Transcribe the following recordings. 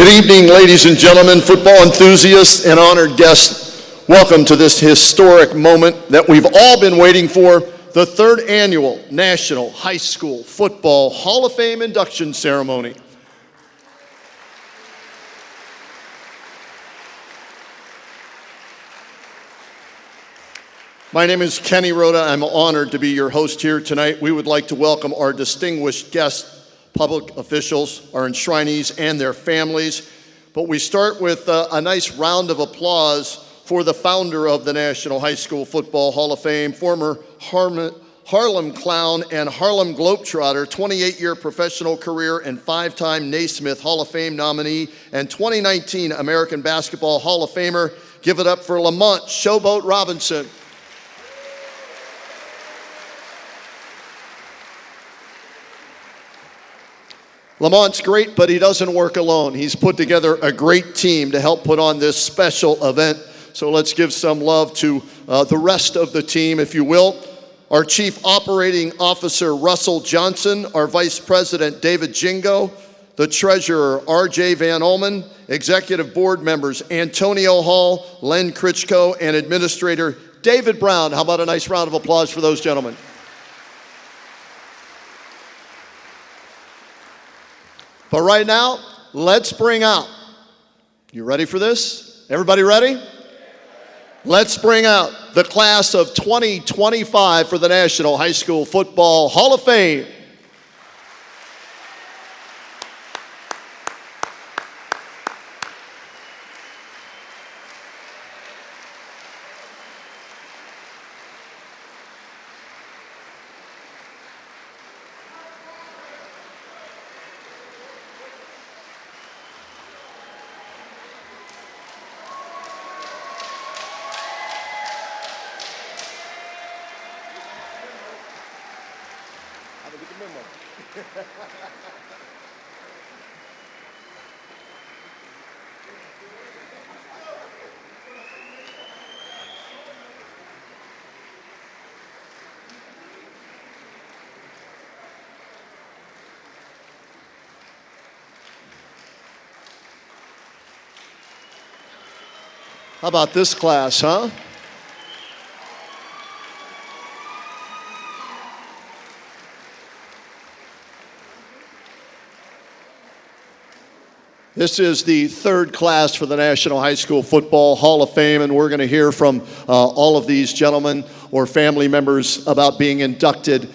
Good evening, ladies and gentlemen, football enthusiasts and honored guests. Welcome to this historic moment that we've all been waiting for, the third annual National High School Football Hall of Fame induction ceremony. My name is Kenny Rhoda. I'm honored to be your host here tonight. We would like to welcome our distinguished guests, public officials, our enshrinees, and their families. But we start with a nice round of applause for the founder of the National High School Football Hall of Fame, former Harlem Clown and Harlem Globetrotter, 28-year professional career and 5-time Naismith Hall of Fame nominee and 2019 American Basketball Hall of Famer. Give it up for Lamont Showboat Robinson. Lamont's great, but he doesn't work alone. He's put together a great team to help put on this special event. So let's give some love to the rest of the team, if you will. Our Chief Operating Officer, Russell Johnson, our Vice President, David Jingo, the Treasurer, R.J. Van Ullman, Executive Board members, Antonio Hall, Len Critchko, and Administrator David Brown. How about a nice round of applause for those gentlemen? But right now, let's bring out, you ready for this? Everybody ready? Let's bring out the class of 2025 for the National High School Football Hall of Fame. How about this class, huh? This is the third class for the National High School Football Hall of Fame, and we're going to hear from all of these gentlemen or family members about being inducted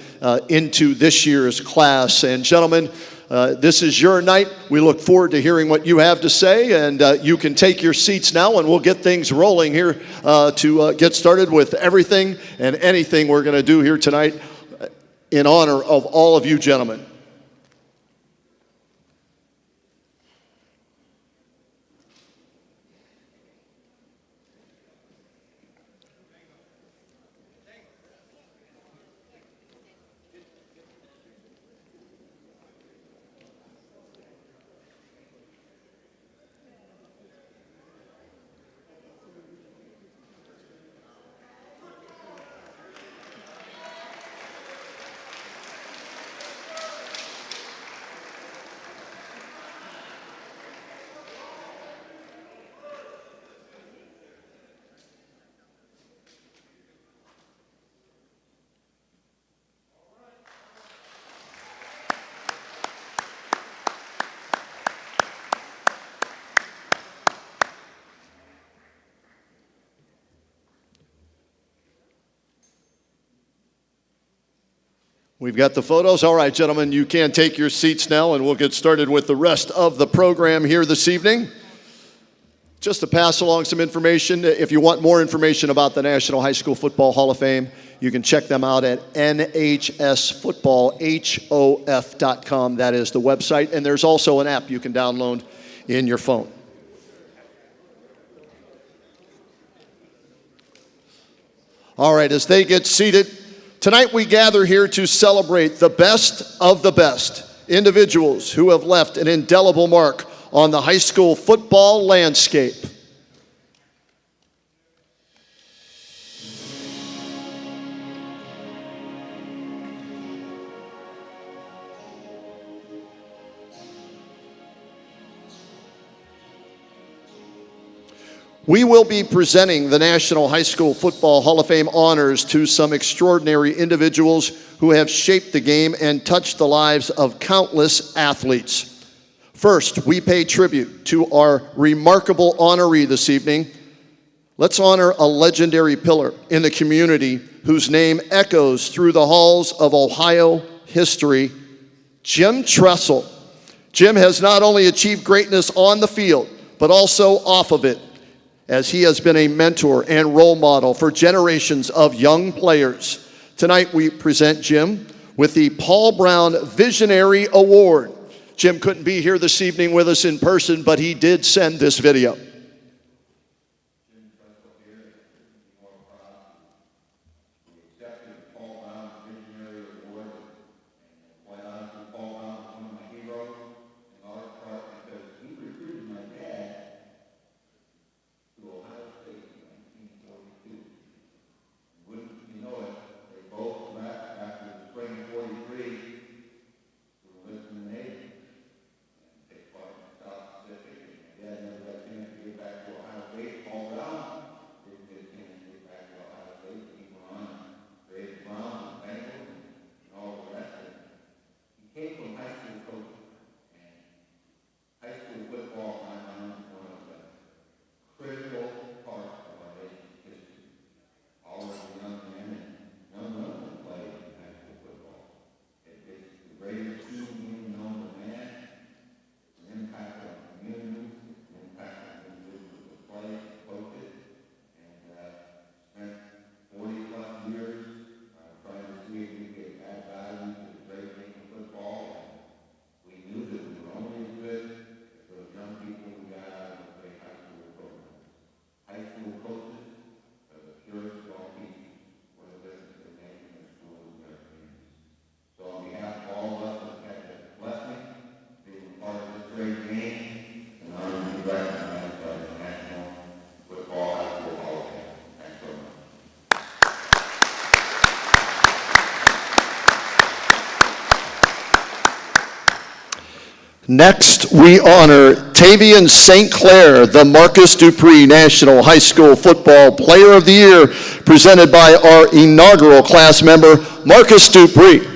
into this year's class. And gentlemen, this is your night. We look forward to hearing what you have to say, and you can take your seats now, and we'll get things rolling here to get started with everything and anything we're going to do here tonight in honor of all of you gentlemen. We've got the photos. All right, gentlemen, you can take your seats now, and we'll get started with the rest of the program here this evening. Just to pass along some information, if you want more information about the National High School Football Hall of Fame, you can check them out at nhsfootballhof.com. That is the website, and there's also an app you can download in your phone. All right, as they get seated, tonight we gather here to celebrate the best of the best individuals who have left an indelible mark on the high school football landscape. We will be presenting the National High School Football Hall of Fame honors to some extraordinary individuals who have shaped the game and touched the lives of countless athletes. First, we pay tribute to our remarkable honoree this evening. Let's honor a legendary pillar in the community whose name echoes through the halls of Ohio history, Jim Tressel. Jim has not only achieved greatness on the field, but also off of it, as he has been a mentor and role model for generations of young players. Tonight we present Jim with the Paul Brown Visionary Award. Jim couldn't be here this evening with us in person, but he did send this video. Next, we honor Tavian St. Clair, the Marcus Dupree National High School Football Player of the Year, presented by our inaugural class member, Marcus Dupree.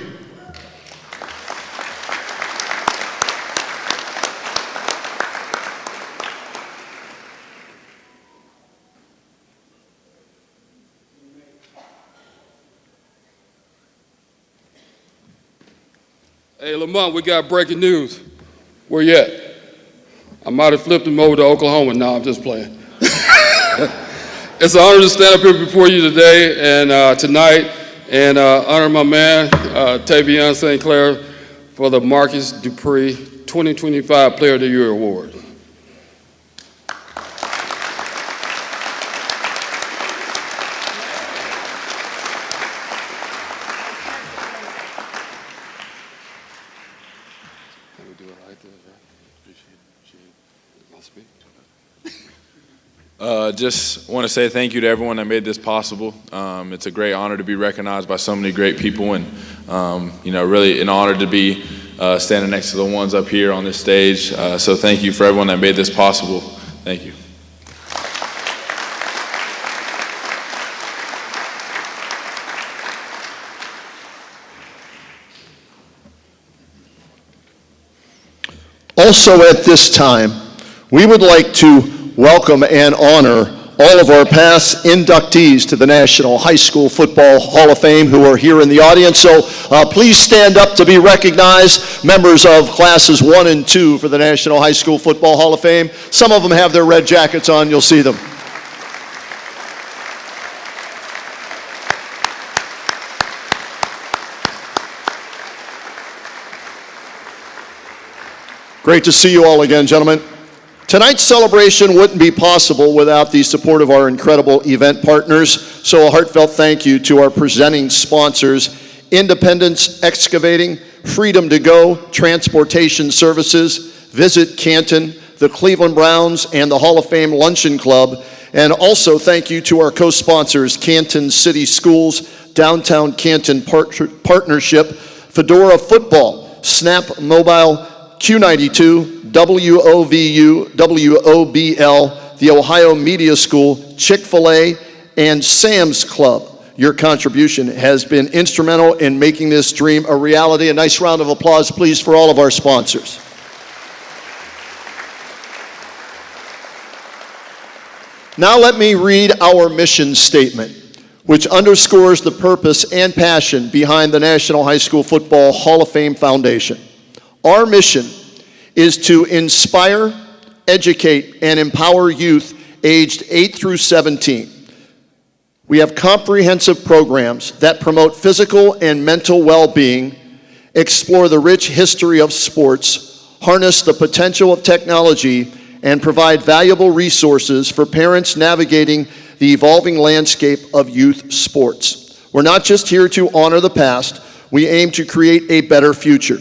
Hey, Lamont, we got breaking news. Where you at? I might have flipped him over to Oklahoma. No, I'm just playing. It's an honor to stand up here before you today and tonight and honor my man, Tavian St. Clair, for the Marcus Dupree 2025 Player of the Year Award. Just want to say thank you to everyone that made this possible. It's a great honor to be recognized by so many great people, and really an honor to be standing next to the ones up here on this stage. So thank you for everyone that made this possible. Thank you. Also at this time, we would like to welcome and honor all of our past inductees to the National High School Football Hall of Fame who are here in the audience. So please stand up to be recognized, members of classes 1 and 2 for the National High School Football Hall of Fame. Some of them have their red jackets on. You'll see them. Great to see you all again, gentlemen. Tonight's celebration wouldn't be possible without the support of our incredible event partners, so a heartfelt thank you to our presenting sponsors, Independence Excavating, Freedom to Go Transportation Services, Visit Canton, the Cleveland Browns, and the Hall of Fame Luncheon Club. And also thank you to our co-sponsors, Canton City Schools, Downtown Canton Partnership, Fedora Football, Snap Mobile, Q92, WOVU, WOBL, the Ohio Media School, Chick-fil-A, and Sam's Club. Your contribution has been instrumental in making this dream a reality. A nice round of applause, please, for all of our sponsors. Now let me read our mission statement, which underscores the purpose and passion behind the National High School Football Hall of Fame Foundation. Our mission is to inspire, educate, and empower youth aged 8 through 17. We have comprehensive programs that promote physical and mental well-being, explore the rich history of sports, harness the potential of technology, and provide valuable resources for parents navigating the evolving landscape of youth sports. We're not just here to honor the past, we aim to create a better future.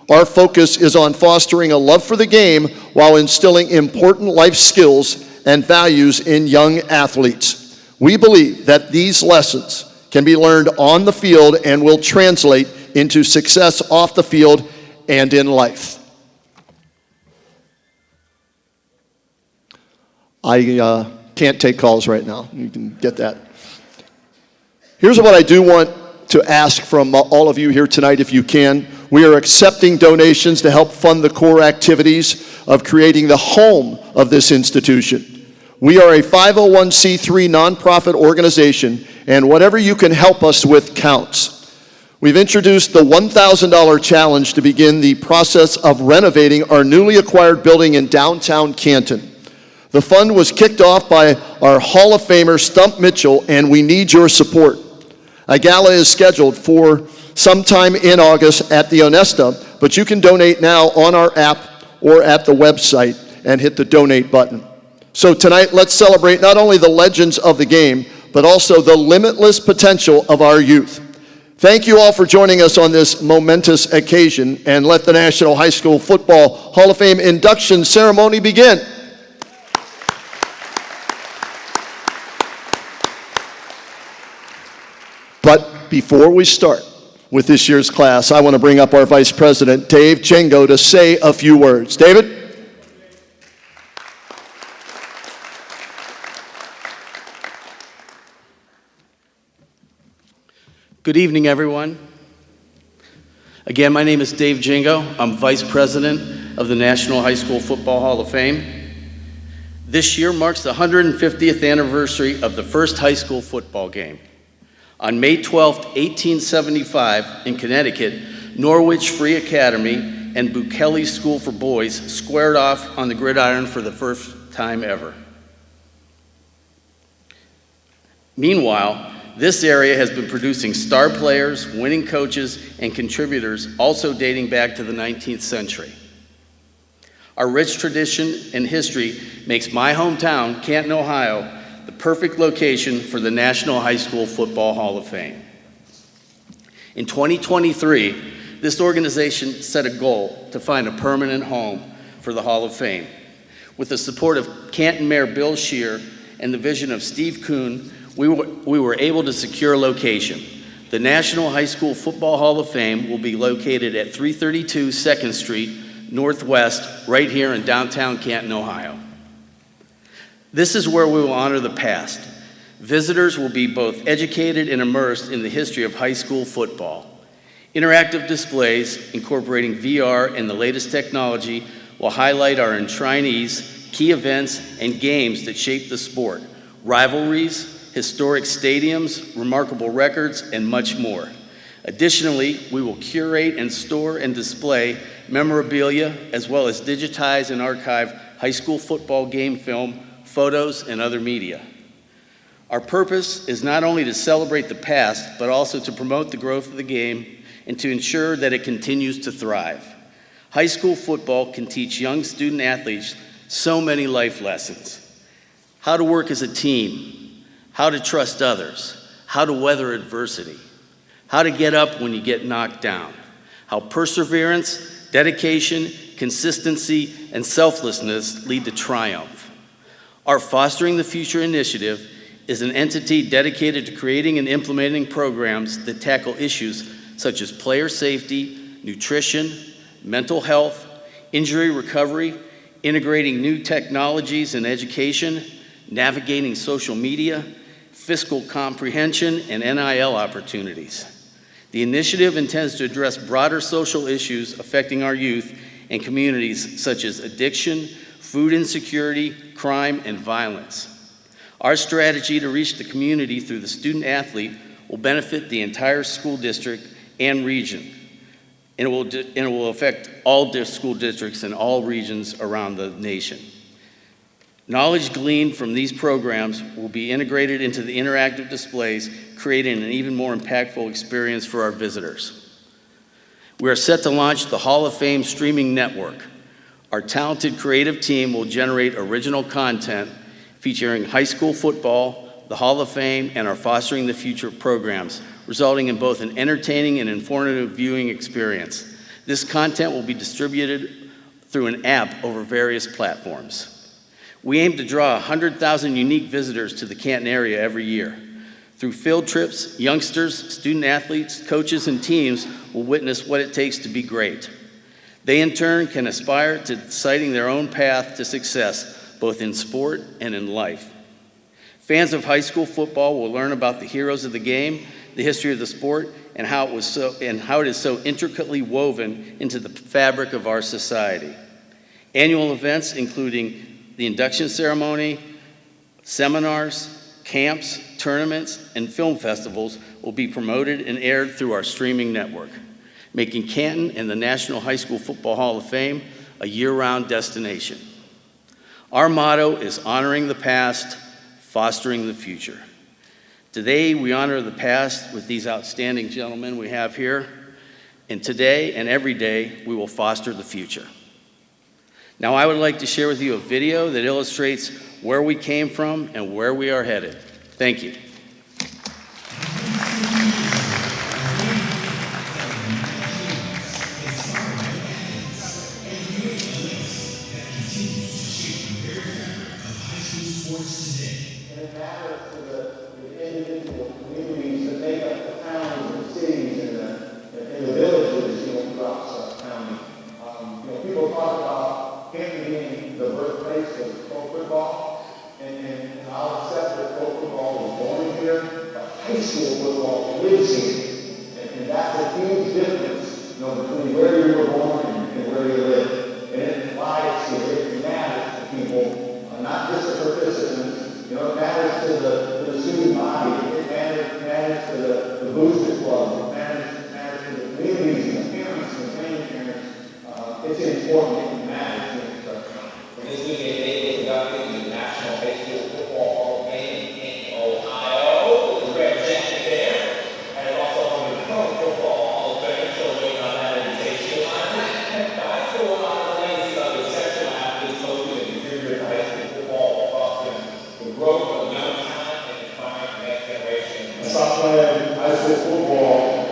Our focus is on fostering a love for the game while instilling important life skills and values in young athletes. We believe that these lessons can be learned on the field and will translate into success off the field and in life. I can't take calls right now. You can get that. Here's what I do want to ask from all of you here tonight, if you can. We are accepting donations to help fund the core activities of creating the home of this institution. We are a 501c3 nonprofit organization, and whatever you can help us with counts. We've introduced the $1,000 challenge to begin the process of renovating our newly acquired building in downtown Canton. The fund was kicked off by our Hall of Famer, Stump Mitchell, and we need your support. A gala is scheduled for sometime in August at the Onesta, but you can donate now on our app or at the website and hit the donate button. So tonight, let's celebrate not only the legends of the game, but also the limitless potential of our youth. Thank you all for joining us on this momentous occasion, and let the National High School Football Hall of Fame induction ceremony begin. But before we start with this year's class, I want to bring up our Vice President, Dave Jengo, to say a few words. David? Good evening, everyone. Again, my name is Dave Jingo. I'm Vice President of the National High School Football Hall of Fame. This year marks the 150th anniversary of the first high school football game. On May 12, 1875, in Connecticut, Norwich Free Academy and Bukele School for Boys squared off on the gridiron for the first time ever. Meanwhile, this area has been producing star players, winning coaches, and contributors, also dating back to the 19th century. Our rich tradition and history makes my hometown, Canton, Ohio, the perfect location for the National High School Football Hall of Fame. In 2023, this organization set a goal to find a permanent home for the Hall of Fame. With the support of Canton Mayor Bill Scheer and the vision of Steve Kuhn, we were able to secure a location. The National High School Football Hall of Fame will be located at 332 2nd Street Northwest, right here in downtown Canton, Ohio. This is where we will honor the past. Visitors will be both educated and immersed in the history of high school football. Interactive displays incorporating VR and the latest technology will highlight our enshrinees, key events, and games that shape the sport, rivalries, historic stadiums, remarkable records, and much more. Additionally, we will curate and store and display memorabilia, as well as digitize and archive high school football game film, photos, and other media. Our purpose is not only to celebrate the past, but also to promote the growth of the game and to ensure that it continues to thrive. High school football can teach young student athletes so many life lessons. How to work as a team, how to trust others, how to weather adversity, how to get up when you get knocked down, how perseverance, dedication, consistency, and selflessness lead to triumph. Our Fostering the Future initiative is an entity dedicated to creating and implementing programs that tackle issues such as player safety, nutrition, mental health, injury recovery, integrating new technologies in education, navigating social media, fiscal comprehension, and NIL opportunities. The initiative intends to address broader social issues affecting our youth and communities such as addiction, food insecurity, crime, and violence. Our strategy to reach the community through the student athlete will benefit the entire school district and region, and it will affect all school districts in all regions around the nation. Knowledge gleaned from these programs will be integrated into the interactive displays, creating an even more impactful experience for our visitors. We are set to launch the Hall of Fame streaming network. Our talented creative team will generate original content featuring high school football, the Hall of Fame, and our Fostering the Future programs, resulting in both an entertaining and informative viewing experience. This content will be distributed through an app over various platforms. We aim to draw 100,000 unique visitors to the Canton area every year. Through field trips, youngsters, student athletes, coaches, and teams will witness what it takes to be great. They in turn can aspire to deciding their own path to success, both in sport and in life. Fans of high school football will learn about the heroes of the game, the history of the sport, and how it is so intricately woven into the fabric of our society. Annual events including the induction ceremony, seminars, camps, tournaments, and film festivals will be promoted and aired through our streaming network, making Canton and the National High School Football Hall of Fame a year-round destination. Our motto is honoring the past, fostering the future. Today, we honor the past with these outstanding gentlemen we have here, and today and every day, we will foster the future. Now, I would like to share with you a video that illustrates where we came from and where we are headed. Thank you. High school football lives here, and that's a huge difference, between where you were born and where you live. And it applies to it matters to people, not just the participants. It matters to the student body. It matters to the booster club. It matters to the communities and the parents and the grandparents. It's important. It matters. This weekend, they conducted the National High School Football Hall of Fame in Ohio. The representative there, and also on the Pro Football Hall of Fame. So waiting on that invitation. I still want to legacy of the exceptional athletes, coaches, and contributors to high school football, fostering the growth of young talent and inspiring the next generation. I stopped playing high school football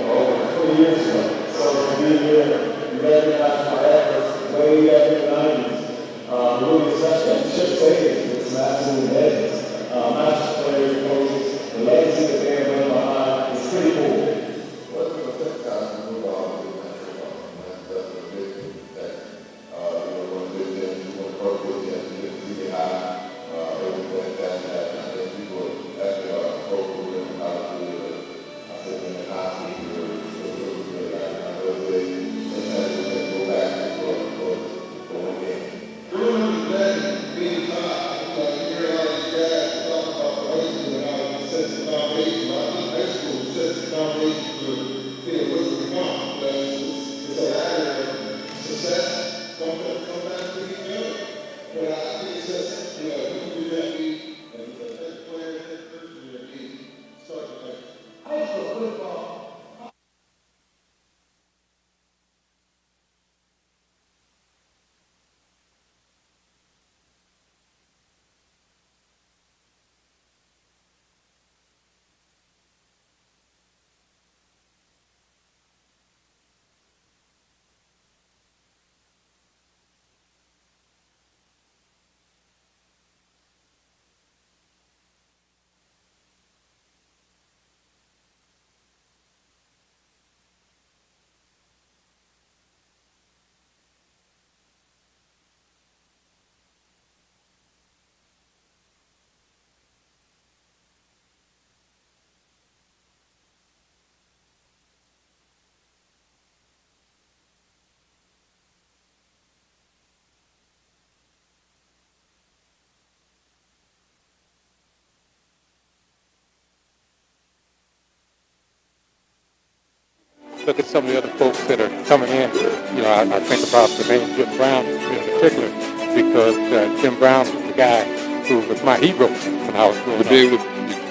look at some of the other folks that are coming in, you know, I think about the name Jim Brown in particular, because Jim Brown was the guy who was my hero when I was growing To up. be able to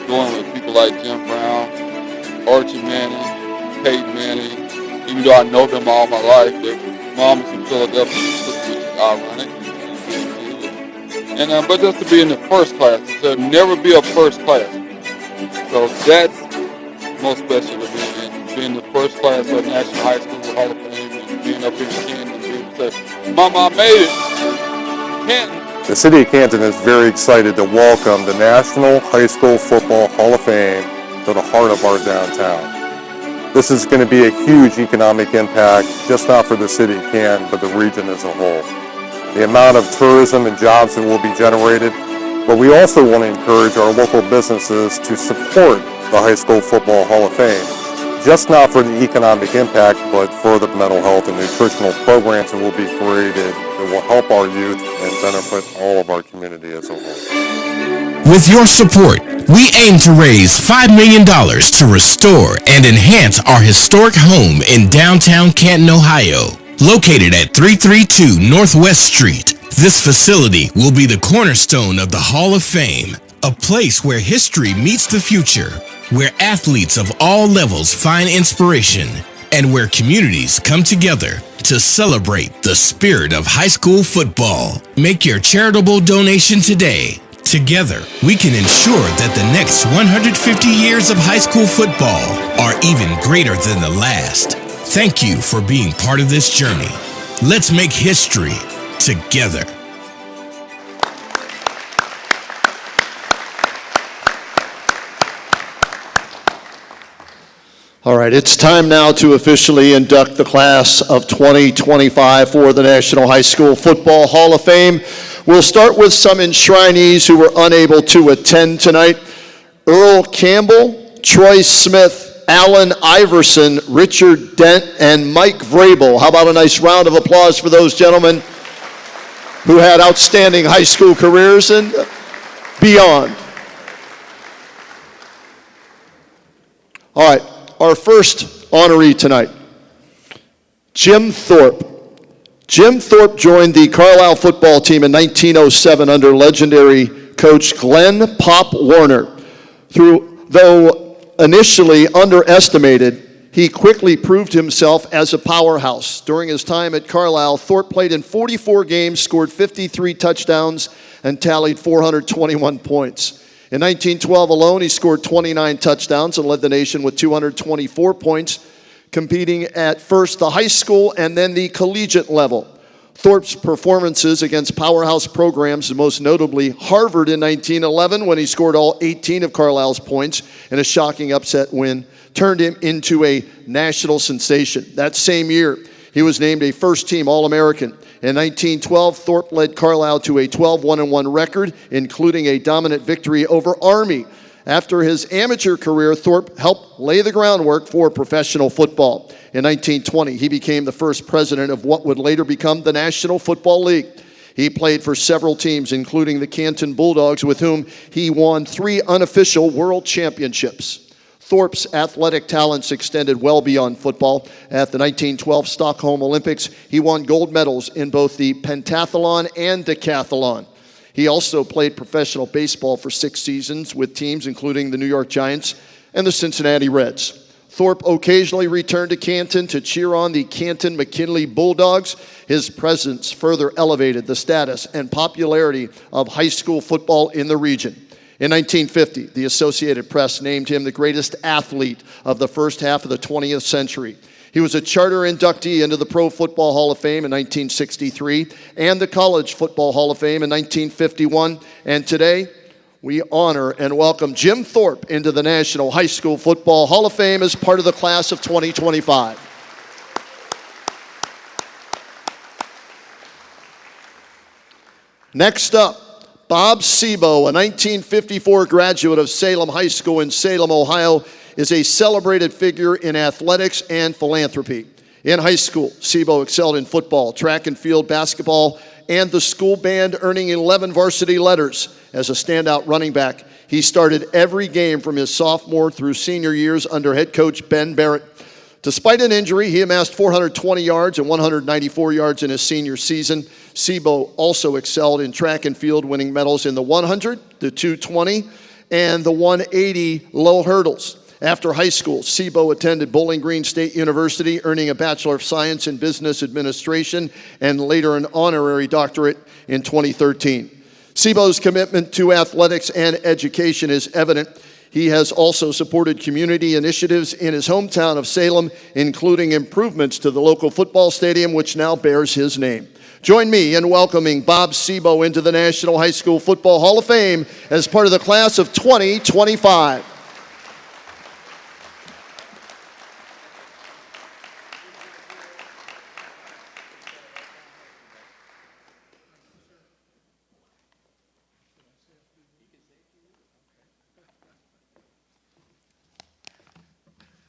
be going with people like Jim Brown, Archie Manning, Peyton Manning, even though I know them all my life, their mom is in Philadelphia, which is ironic. And but just to be in the first class, there'll never be a first class. So that's most special to me, and being the first class of National High School Hall of Fame and being up here in Canton and being able to say, Mama, I made it. Canton. The City of Canton is very excited to welcome the National High School Football Hall of Fame to the heart of our downtown. This is going to be a huge economic impact, just not for the City of Canton, but the region as a whole. The amount of tourism and jobs that will be generated, but we also want to encourage our local businesses to support the High School Football Hall of Fame, just not for the economic impact, but for the mental health and nutritional programs that will be created that will help our youth and benefit all of our community as a whole. With your support, we aim to raise $5 million to restore and enhance our historic home in downtown Canton, Ohio. Located at 332 Northwest Street, this facility will be the cornerstone of the Hall of Fame, a place where history meets the future, where athletes of all levels find inspiration, and where communities come together to celebrate the spirit of high school football. Make your charitable donation today. Together, we can ensure that the next 150 years of high school football are even greater than the last. Thank you for being part of this journey. Let's make history together. All right, it's time now to officially induct the class of 2025 for the National High School Football Hall of Fame. We'll start with some enshrinees who were unable to attend tonight. Earl Campbell, Troy Smith, Allen Iverson, Richard Dent, and Mike Vrabel. How about a nice round of applause for those gentlemen who had outstanding high school careers and beyond. All right, our first honoree tonight, Jim Thorpe. Jim Thorpe joined the Carlisle football team in 1907 under legendary coach Glenn Pop Warner. Though initially underestimated, he quickly proved himself as a powerhouse. During his time at Carlisle, Thorpe played in 44 games, scored 53 touchdowns, and tallied 421 points. In 1912 alone, he scored 29 touchdowns and led the nation with 224 points, competing at first the high school and then the collegiate level. Thorpe's performances against powerhouse programs, most notably Harvard in 1911 when he scored all 18 of Carlisle's points in a shocking upset win, turned him into a national sensation. That same year, he was named a first-team All-American. In 1912, Thorpe led Carlisle to a 12-1-1 record, including a dominant victory over Army. After his amateur career, Thorpe helped lay the groundwork for professional football. In 1920, he became the first president of what would later become the National Football League. He played for several teams, including the Canton Bulldogs, with whom he won 3 unofficial world championships. Thorpe's athletic talents extended well beyond football. At the 1912 Stockholm Olympics, he won gold medals in both the pentathlon and decathlon. He also played professional baseball for 6 seasons with teams including the New York Giants and the Cincinnati Reds. Thorpe occasionally returned to Canton to cheer on the Canton McKinley Bulldogs. His presence further elevated the status and popularity of high school football in the region. In 1950, the Associated Press named him the greatest athlete of the first half of the 20th century. He was a charter inductee into the Pro Football Hall of Fame in 1963 and the College Football Hall of Fame in 1951. And today, we honor and welcome Jim Thorpe into the National High School Football Hall of Fame as part of the class of 2025. Next up, Bob Sebo, a 1954 graduate of Salem High School in Salem, Ohio, is a celebrated figure in athletics and philanthropy. In high school, Sebo excelled in football, track and field basketball, and the school band, earning 11 varsity letters. As a standout running back, he started every game from his sophomore through senior years under head coach Ben Barrett. Despite an injury, he amassed 420 yards and 194 yards in his senior season. Sebo also excelled in track and field, winning medals in the 100, the 220, and the 180 low hurdles. After high school, Sebo attended Bowling Green State University, earning a Bachelor of Science in Business Administration and later an honorary doctorate in 2013. Sebo's commitment to athletics and education is evident. He has also supported community initiatives in his hometown of Salem, including improvements to the local football stadium, which now bears his name. Join me in welcoming Bob Sebo into the National High School Football Hall of Fame as part of the class of 2025.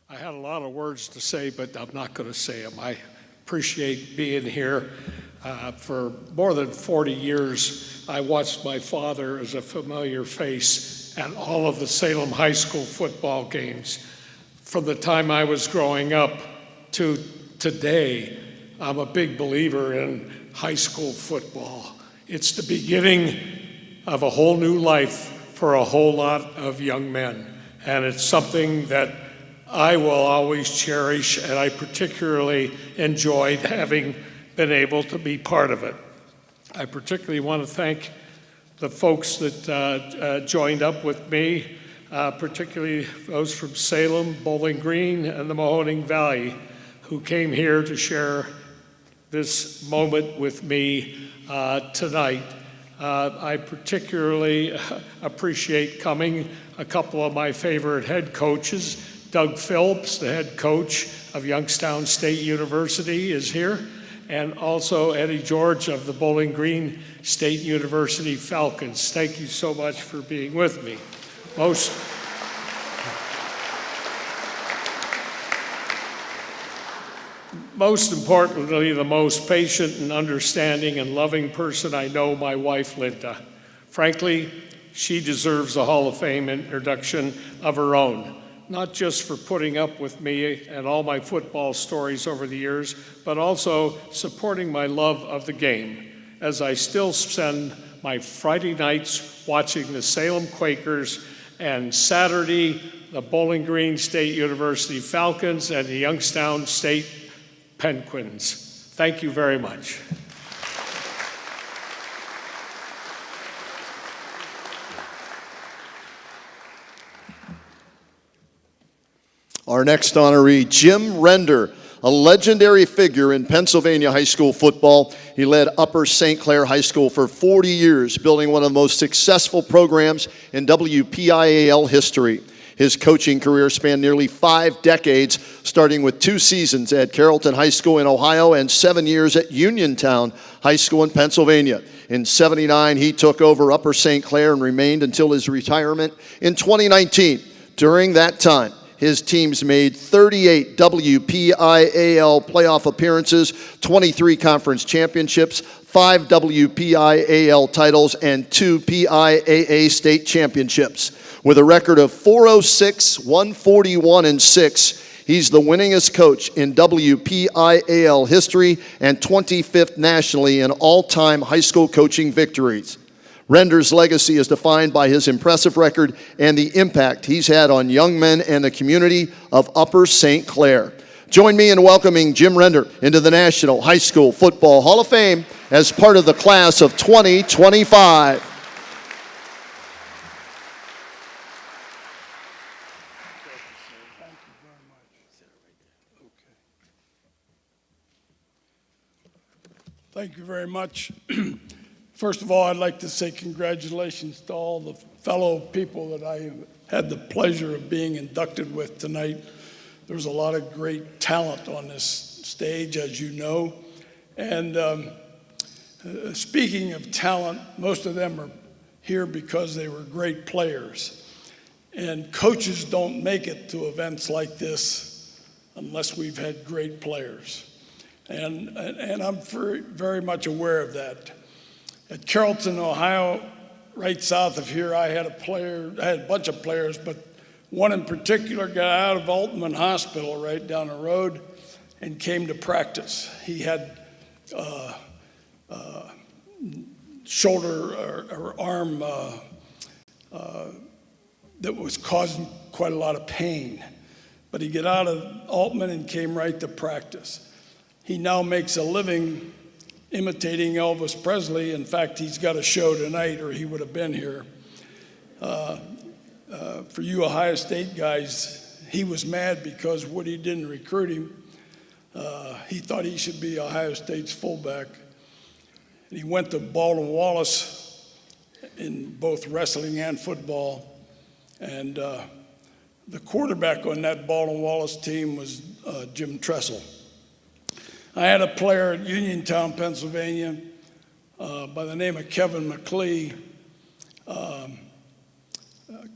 I had a lot of words to say, but I'm not going to say them. I appreciate being here. For more than 40 years, I watched my father as a familiar face at all of the Salem High School football games. From the time I was growing up to today, I'm a big believer in high school football. It's the beginning of a whole new life for a whole lot of young men, and it's something that I will always cherish, and I particularly enjoyed having been able to be part of it. I particularly want to thank the folks that joined up with me, particularly those from Salem, Bowling Green, and the Mahoning Valley, who came here to share this moment with me tonight. I particularly appreciate coming. A couple of my favorite head coaches, Doug Phillips, the head coach of Youngstown State University, is here, and also Eddie George of the Bowling Green State University Falcons. Thank you so much for being with me. Most importantly, the most patient and understanding and loving person I know, my wife, Linda. Frankly, she deserves a Hall of Fame introduction of her own. Not just for putting up with me and all my football stories over the years, but also supporting my love of the game, as I still spend my Friday nights watching the Salem Quakers and Saturday, the Bowling Green State University Falcons and the Youngstown State Penguins. Thank you very much. Our next honoree, Jim Render, a legendary figure in Pennsylvania high school football. He led Upper St. Clair High School for 40 years, building one of the most successful programs in WPIAL history. His coaching career spanned nearly 5 decades, starting with 2 seasons at Carrollton High School in Ohio and 7 years at Uniontown High School in Pennsylvania. In '79, he took over Upper St. Clair and remained until his retirement in 2019. During that time, his teams made 38 WPIAL playoff appearances, 23 conference championships, 5 WPIAL titles, and 2 PIAA state championships. With a record of 406, 141, and 6, he's the winningest coach in WPIAL history and 25th nationally in all-time high school coaching victories. Render's legacy is defined by his impressive record and the impact he's had on young men and the community of Upper St. Clair. Join me in welcoming Jim Render into the National High School Football Hall of Fame as part of the class of 2025. Thank you very much. First of all, I'd like to say congratulations to all the fellow people that I had the pleasure of being inducted with tonight. There's a lot of great talent on this stage, as you know. And speaking of talent, most of them are here because they were great players. And coaches don't make it to events like this unless we've had great players. And I'm very much aware of that. At Carrollton, Ohio, right south of here, I had a bunch of players, but One in particular got out of Altman Hospital right down the road and came to practice. He had shoulder or arm that was causing quite a lot of pain. But he got out of Altman and came right to practice. He now makes a living imitating Elvis Presley. In fact, he's got a show tonight, or he would have been here. For you Ohio State guys, he was mad because Woody didn't recruit him. He thought he should be Ohio State's fullback. And he went to Baldwin Wallace in both wrestling and football. And the quarterback on that Baldwin Wallace team was Jim Tressel. I had a player at Uniontown, Pennsylvania, by the name of Kevin McLee.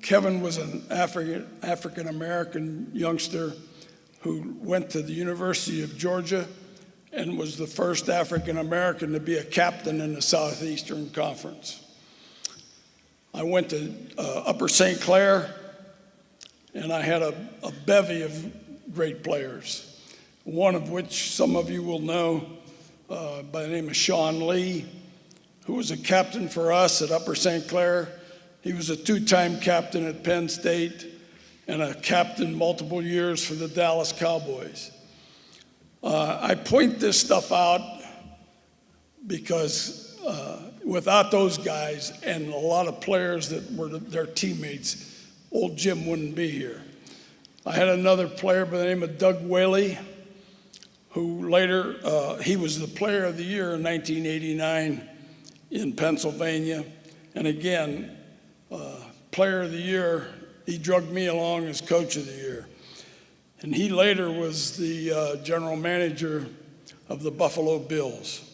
Kevin was an African-American youngster who went to the University of Georgia and was the first African-American to be a captain in the Southeastern Conference. I went to Upper St. Clair, and I had a bevy of great players, one of which some of you will know by the name of Sean Lee, who was a captain for us at Upper St. Clair. He was a two-time captain at Penn State and a captain multiple years for the Dallas Cowboys. I point this stuff out because without those guys and a lot of players that were their teammates, old Jim wouldn't be here. I had another player by the name of Doug Whaley, who later, he was the player of the year in 1989 in Pennsylvania. And again, player of the year, he drugged me along as coach of the year. And he later was the general manager of the Buffalo Bills.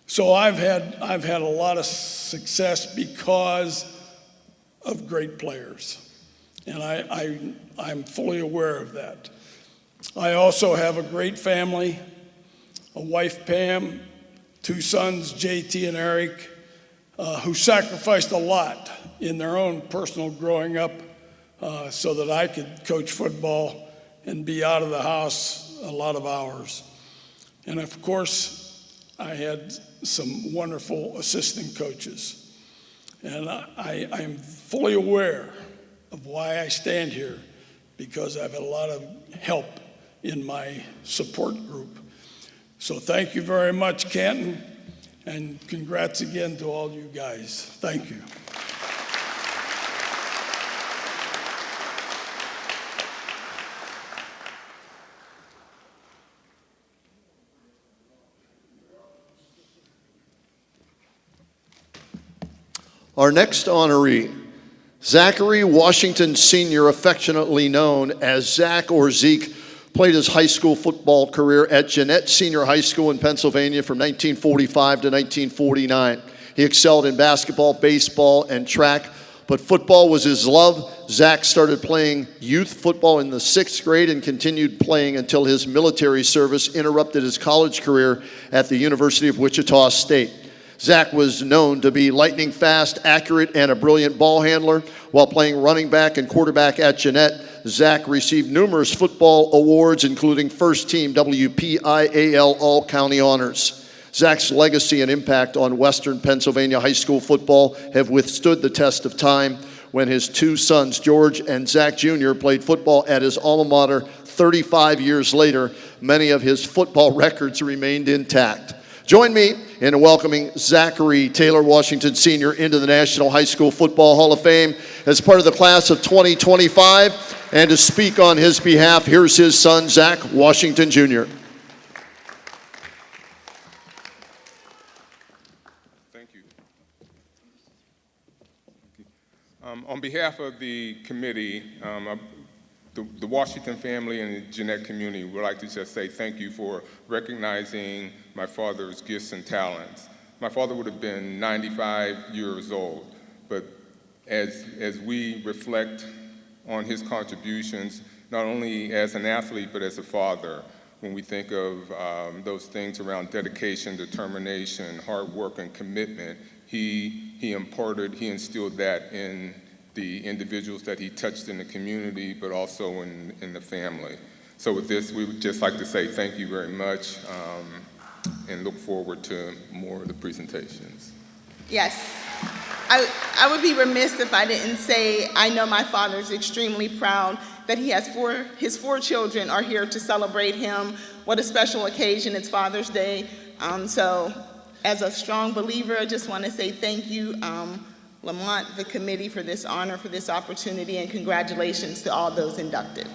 So I've had a lot of success because of great players. And I'm fully aware of that. I also have a great family, a wife, Pam, two sons, JT and Eric, who sacrificed a lot in their own personal growing up so that I could coach football and be out of the house a lot of hours. And of course, I had some wonderful assistant coaches. And I am fully aware of why I stand here, because I've had a lot of help in my support group. So thank you very much, Canton, and congrats again to all you guys. Thank you. Our next honoree, Zachary Washington Sr., affectionately known as Zach or Zeke, played his high school football career at Jeannette Senior High School in Pennsylvania from 1945 to 1949. He excelled in basketball, baseball, and track, but football was his love. Zach started playing youth football in the 6th grade and continued playing until his military service interrupted his college career at the University of Wichita State. Zach was known to be lightning fast, accurate, and a brilliant ball handler. While playing running back and quarterback at Jeannette, Zach received numerous football awards, including first team WPIAL All-County honors. Zach's legacy and impact on Western Pennsylvania high school football have withstood the test of time. When his two sons, George and Zach Jr., played football at his alma mater 35 years later, many of his football records remained intact. Join me in welcoming Zachary Taylor Washington Sr. into the National High School Football Hall of Fame as part of the class of 2025. And to speak on his behalf, here's his son, Zach Washington Jr. Thank you. On behalf of the committee, the Washington family and the Jeannette community would like to just say thank you for recognizing my father's gifts and talents. My father would have been 95 years old, but as we reflect on his contributions, not only as an athlete, but as a father, when we think of those things around dedication, determination, hard work, and commitment, he instilled that in the individuals that he touched in the community, but also in the family. So with this, we would just like to say thank you very much and look forward to more of the presentations. Yes. I would be remiss if I didn't say I know my father is extremely proud that he has his four children are here to celebrate him. What a special occasion, it's Father's Day. So as a strong believer, I just want to say thank you, Lamont, the committee, for this honor, for this opportunity, and congratulations to all those inducted.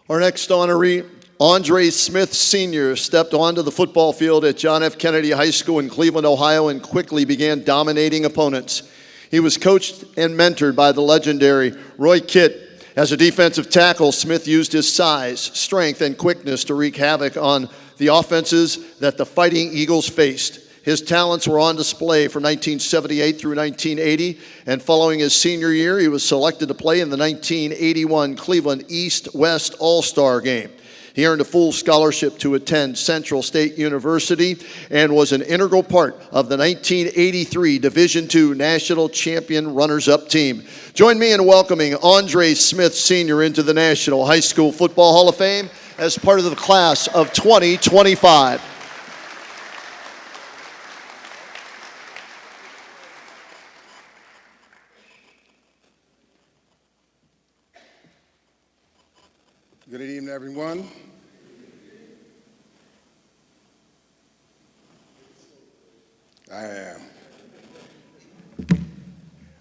Our next honoree, Andre Smith Sr., stepped onto the football field at John F. Kennedy High School in Cleveland, Ohio, and quickly began dominating opponents. He was coached and mentored by the legendary Roy Kitt. As a defensive tackle, Smith used his size, strength, and quickness to wreak havoc on the offenses that the Fighting Eagles faced. His talents were on display from 1978 through 1980, and following his senior year, he was selected to play in the 1981 Cleveland East-West All-Star Game. He earned a full scholarship to attend Central State University and was an integral part of the 1983 Division II National Champion Runners-Up team. Join me in welcoming Andre Smith Sr. into the National High School Football Hall of Fame as part of the class of 2025. Good evening, everyone.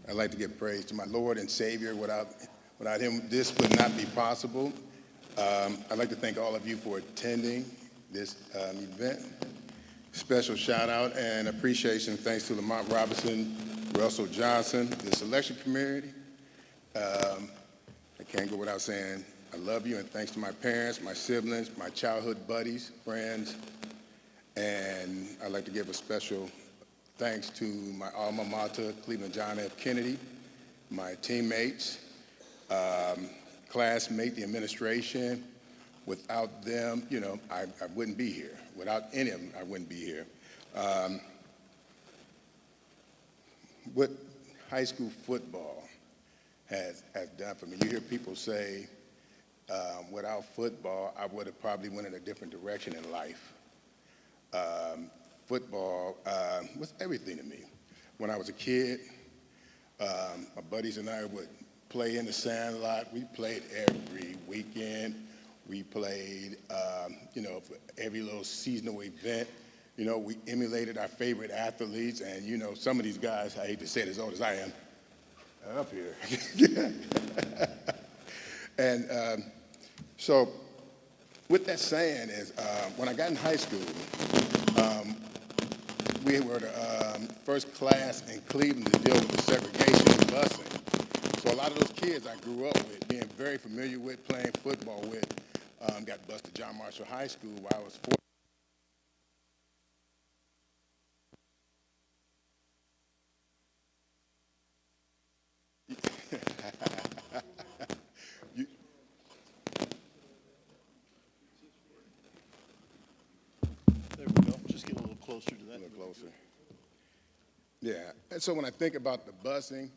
I'd like to give praise to my Lord and Savior. Without him, this would not be possible. I'd like to thank all of you for attending this event. Special shout out and appreciation thanks to Lamont Robinson, Russell Johnson, the selection committee. I can't go without saying I love you, and thanks to my parents, my siblings, my childhood buddies, friends, and I'd like to give a special thanks to my alma mater, Cleveland John F. Kennedy, my teammates, classmates, the administration. Without them, I wouldn't be here. Without any of them, I wouldn't be here. What high school football has done for me, you hear people say, without football, I would have probably went in a different direction in life. Football was everything to me. When I was a kid, my buddies and I would play in the sandlot. We played every weekend. We played, for every little seasonal event. We emulated our favorite athletes, and some of these guys, I hate to say it, as old as I am, are up here. And so with that saying is, when I got in high school, we were the first class in Cleveland to deal with the segregation and busing. So a lot of those kids I grew up with, being very familiar with, playing football with, got bused to John Marshall High School while I was 4. There we go. Just get a little closer to that. A little closer. Yeah, and so when I think about the busing,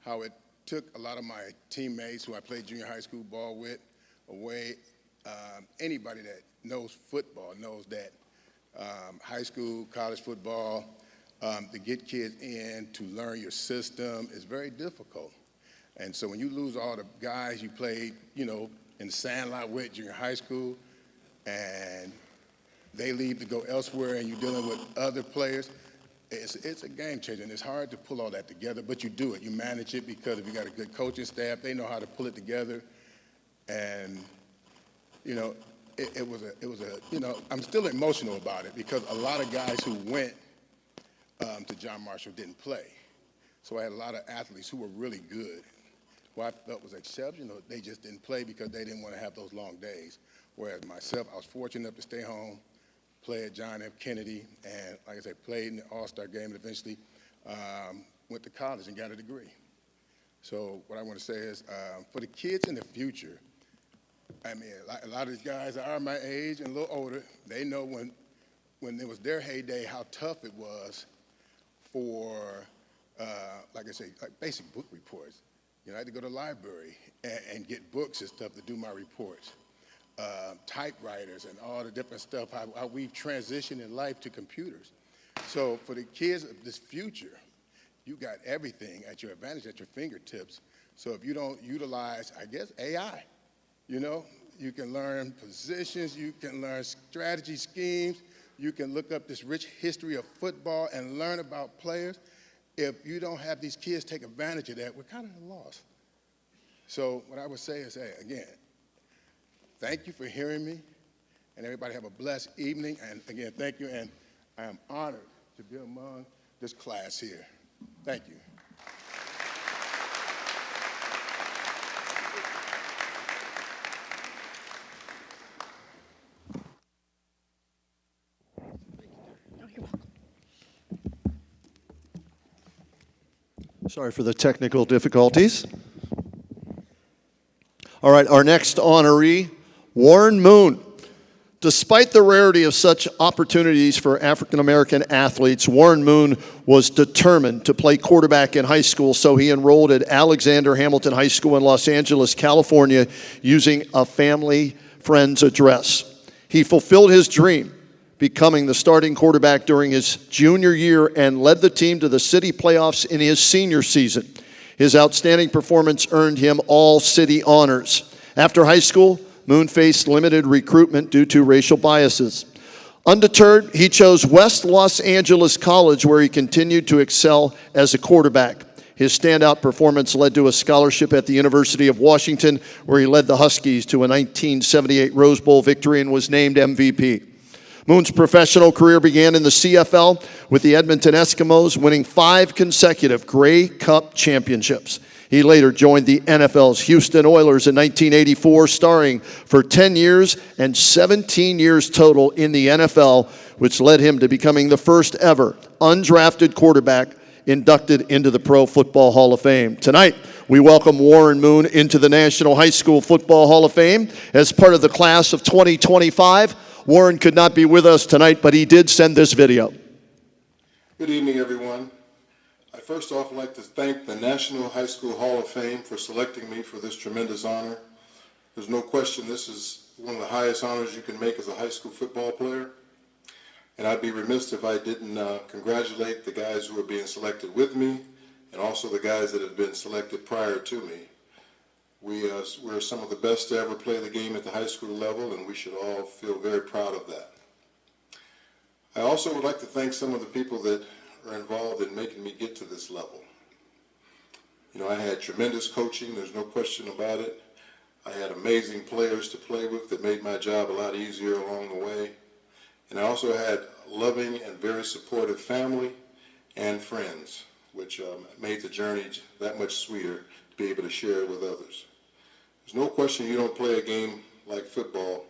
how it took a lot of my teammates who I played junior high school ball with away, anybody that knows football knows that high school, college football, to get kids in, to learn your system is very difficult. And so when you lose all the guys you played, in the sandlot with junior high school, and they leave to go elsewhere and you're dealing with other players, it's a game changer, and it's hard to pull all that together, but you do it. You manage it because if you got a good coaching staff, they know how to pull it together. And, it was a, I'm still emotional about it because a lot of guys who went to John Marshall didn't play. So I had a lot of athletes who were really good, who I felt was exceptional. They just didn't play because they didn't want to have those long days. Whereas myself, I was fortunate enough to stay home, play at John F. Kennedy, and like I said, played in the All-Star game, and eventually went to college and got a degree. So what I want to say is, for the kids in the future, I mean, a lot of these guys are my age and a little older. They know when it was their heyday, how tough it was for, like I say, like basic book reports. You know, I had to go to the library and get books and stuff to do my reports. Typewriters and all the different stuff, how we've transitioned in life to computers. So for the kids of this future, you got everything at your advantage, at your fingertips. So if you don't utilize, I guess, AI, you know, you can learn positions, you can learn strategy schemes, you can look up this rich history of football and learn about players. If you don't have these kids take advantage of that, we're kind of at a loss. So what I would say is, hey, again, thank you for hearing me, and everybody have a blessed evening. And again, thank you, and I am honored to be among this class here. Thank you. Sorry for the technical difficulties. All right, our next honoree, Warren Moon. Despite the rarity of such opportunities for African American athletes, Warren Moon was determined to play quarterback in high school, so he enrolled at Alexander Hamilton High School in Los Angeles, California, using a family friend's address. He fulfilled his dream, becoming the starting quarterback during his junior year and led the team to the city playoffs in his senior season. His outstanding performance earned him all city honors. After high school, Moon faced limited recruitment due to racial biases. Undeterred, he chose West Los Angeles College, where he continued to excel as a quarterback. His standout performance led to a scholarship at the University of Washington, where he led the Huskies to a 1978 Rose Bowl victory and was named MVP. Moon's professional career began in the CFL with the Edmonton Eskimos, winning 5 consecutive Grey Cup championships. He later joined the NFL's Houston Oilers in 1984, starring for 10 years and 17 years total in the NFL, which led him to becoming the first ever undrafted quarterback inducted into the Pro Football Hall of Fame. Tonight, we welcome Warren Moon into the National High School Football Hall of Fame as part of the class of 2025. Warren could not be with us tonight, but he did send this video. Good evening, everyone. I first off would like to thank the National High School Hall of Fame for selecting me for this tremendous honor. There's no question this is one of the highest honors you can make as a high school football player. And I'd be remiss if I didn't congratulate the guys who are being selected with me and also the guys that have been selected prior to me. We're some of the best to ever play the game at the high school level, and we should all feel very proud of that. I also would like to thank some of the people that are involved in making me get to this level. You know, I had tremendous coaching, there's no question about it. I had amazing players to play with that made my job a lot easier along the way. And I also had loving and very supportive family and friends, which made the journey that much sweeter to be able to share it with others. There's no question you don't play a game like football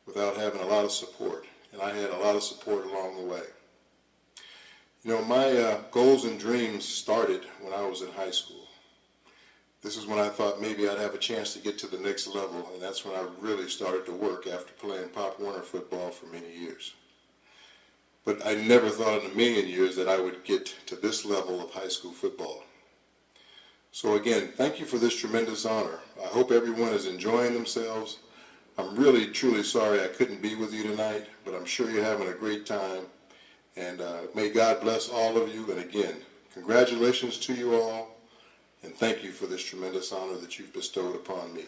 without having a lot of support, and I had a lot of support along the way. You know, my goals and dreams started when I was in high school. This is when I thought maybe I'd have a chance to get to the next level, and that's when I really started to work after playing Pop Warner football for many years. But I never thought in a million years that I would get to this level of high school football. So again, thank you for this tremendous honor. I hope everyone is enjoying themselves. I'm really, truly sorry I couldn't be with you tonight, but I'm sure you're having a great time. And may God bless all of you. And again, congratulations to you all, and thank you for this tremendous honor that you've bestowed upon me.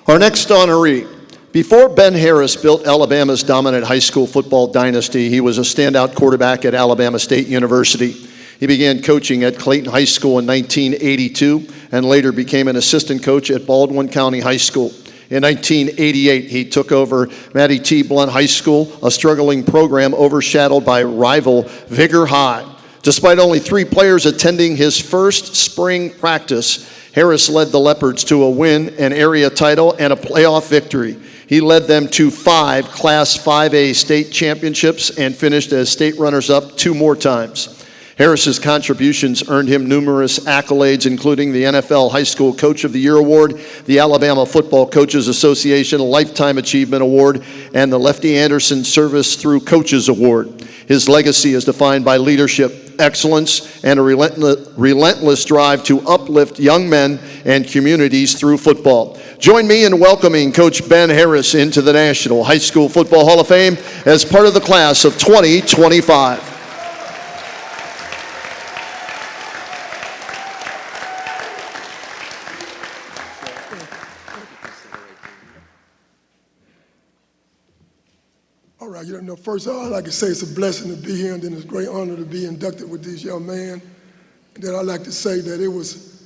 Our next honoree. Before Ben Harris built Alabama's dominant high school football dynasty, he was a standout quarterback at Alabama State University. He began coaching at Clayton High School in 1982 and later became an assistant coach at Baldwin County High School. In 1988, he took over Mattie T. Blunt High School, a struggling program overshadowed by rival Vigor High. Despite only 3 players attending his first spring practice, Harris led the Leopards to a win, an area title, and a playoff victory. He led them to 5 Class 5A state championships and finished as state runners-up 2 more times. Harris's contributions earned him numerous accolades, including the NFL High School Coach of the Year Award, the Alabama Football Coaches Association Lifetime Achievement Award, and the Lefty Anderson Service Through Coaches Award. His legacy is defined by leadership, excellence, and a relentless drive to uplift young men and communities through football. Join me in welcoming Coach Ben Harris into the National High School Football Hall of Fame as part of the class of 2025. All right, first of all, I'd like to say it's a blessing to be here, and then it's a great honor to be inducted with these young men. And then I'd like to say that it was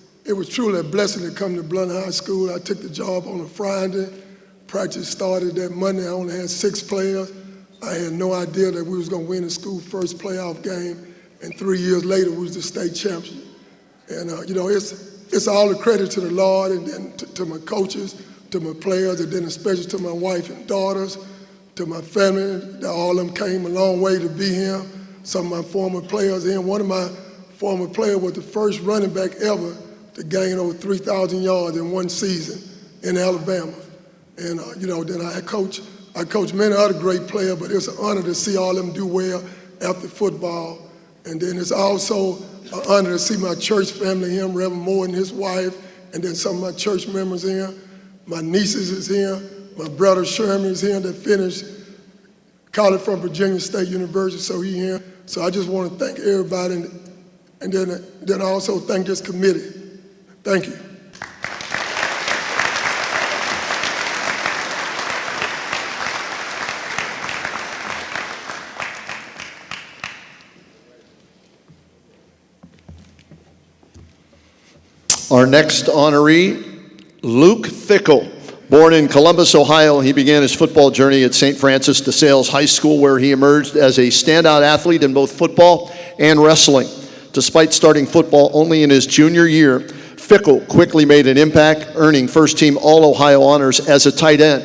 truly a blessing to come to Blount High School. I took the job on a Friday. Practice started that Monday. I only had 6 players. I had no idea that we was going to win the school first playoff game, and 3 years later, we was the state champion. And, it's all the credit to the Lord, and then to my coaches, to my players, and then especially to my wife and daughters, to my family. All of them came a long way to be here. Some of my former players here. One of my former players was the first running back ever to gain over 3,000 yards in one season in Alabama. And, then I coached many other great players, but it's an honor to see all of them do well after football. And then it's also an honor to see my church family here, Reverend Moore and his wife, and then some of my church members here. My nieces is here. My brother Sherman is here that finished college from Virginia State University, so he here. So I just want to thank everybody, and then I also thank this committee. Thank you. Our next honoree, Luke Fickle. Born in Columbus, Ohio, he began his football journey at St. Francis de Sales High School, where he emerged as a standout athlete in both football and wrestling. Despite starting football only in his junior year, Fickle quickly made an impact, earning first-team All-Ohio honors as a tight end.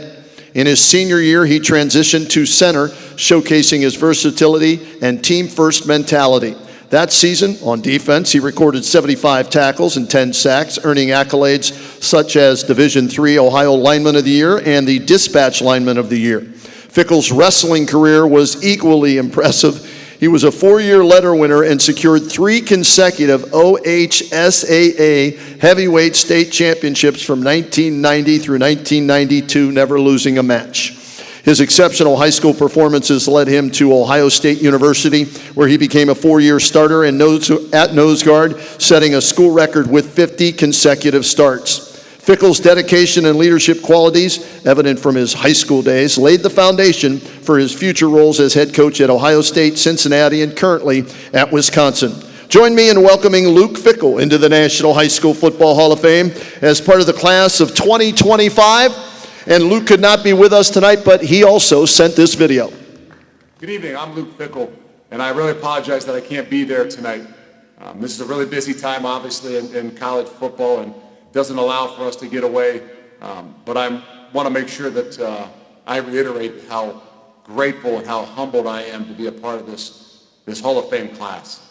In his senior year, he transitioned to center, showcasing his versatility and team-first mentality. That season, on defense, he recorded 75 tackles and 10 sacks, earning accolades such as Division III Ohio Lineman of the Year and the Dispatch Lineman of the Year. Fickle's wrestling career was equally impressive. He was a 4-year letter winner and secured 3 consecutive OHSAA heavyweight state championships from 1990 through 1992, never losing a match. His exceptional high school performances led him to Ohio State University, where he became a 4-year starter at nose guard, setting a school record with 50 consecutive starts. Fickle's dedication and leadership qualities, evident from his high school days, laid the foundation for his future roles as head coach at Ohio State, Cincinnati, and currently at Wisconsin. Join me in welcoming Luke Fickle into the National High School Football Hall of Fame as part of the class of 2025. And Luke could not be with us tonight, but he also sent this video. Good evening, I'm Luke Fickle, and I really apologize that I can't be there tonight. This is a really busy time, obviously, in college football, and doesn't allow for us to get away. But I want to make sure that I reiterate how grateful and how humbled I am to be a part of this Hall of Fame class.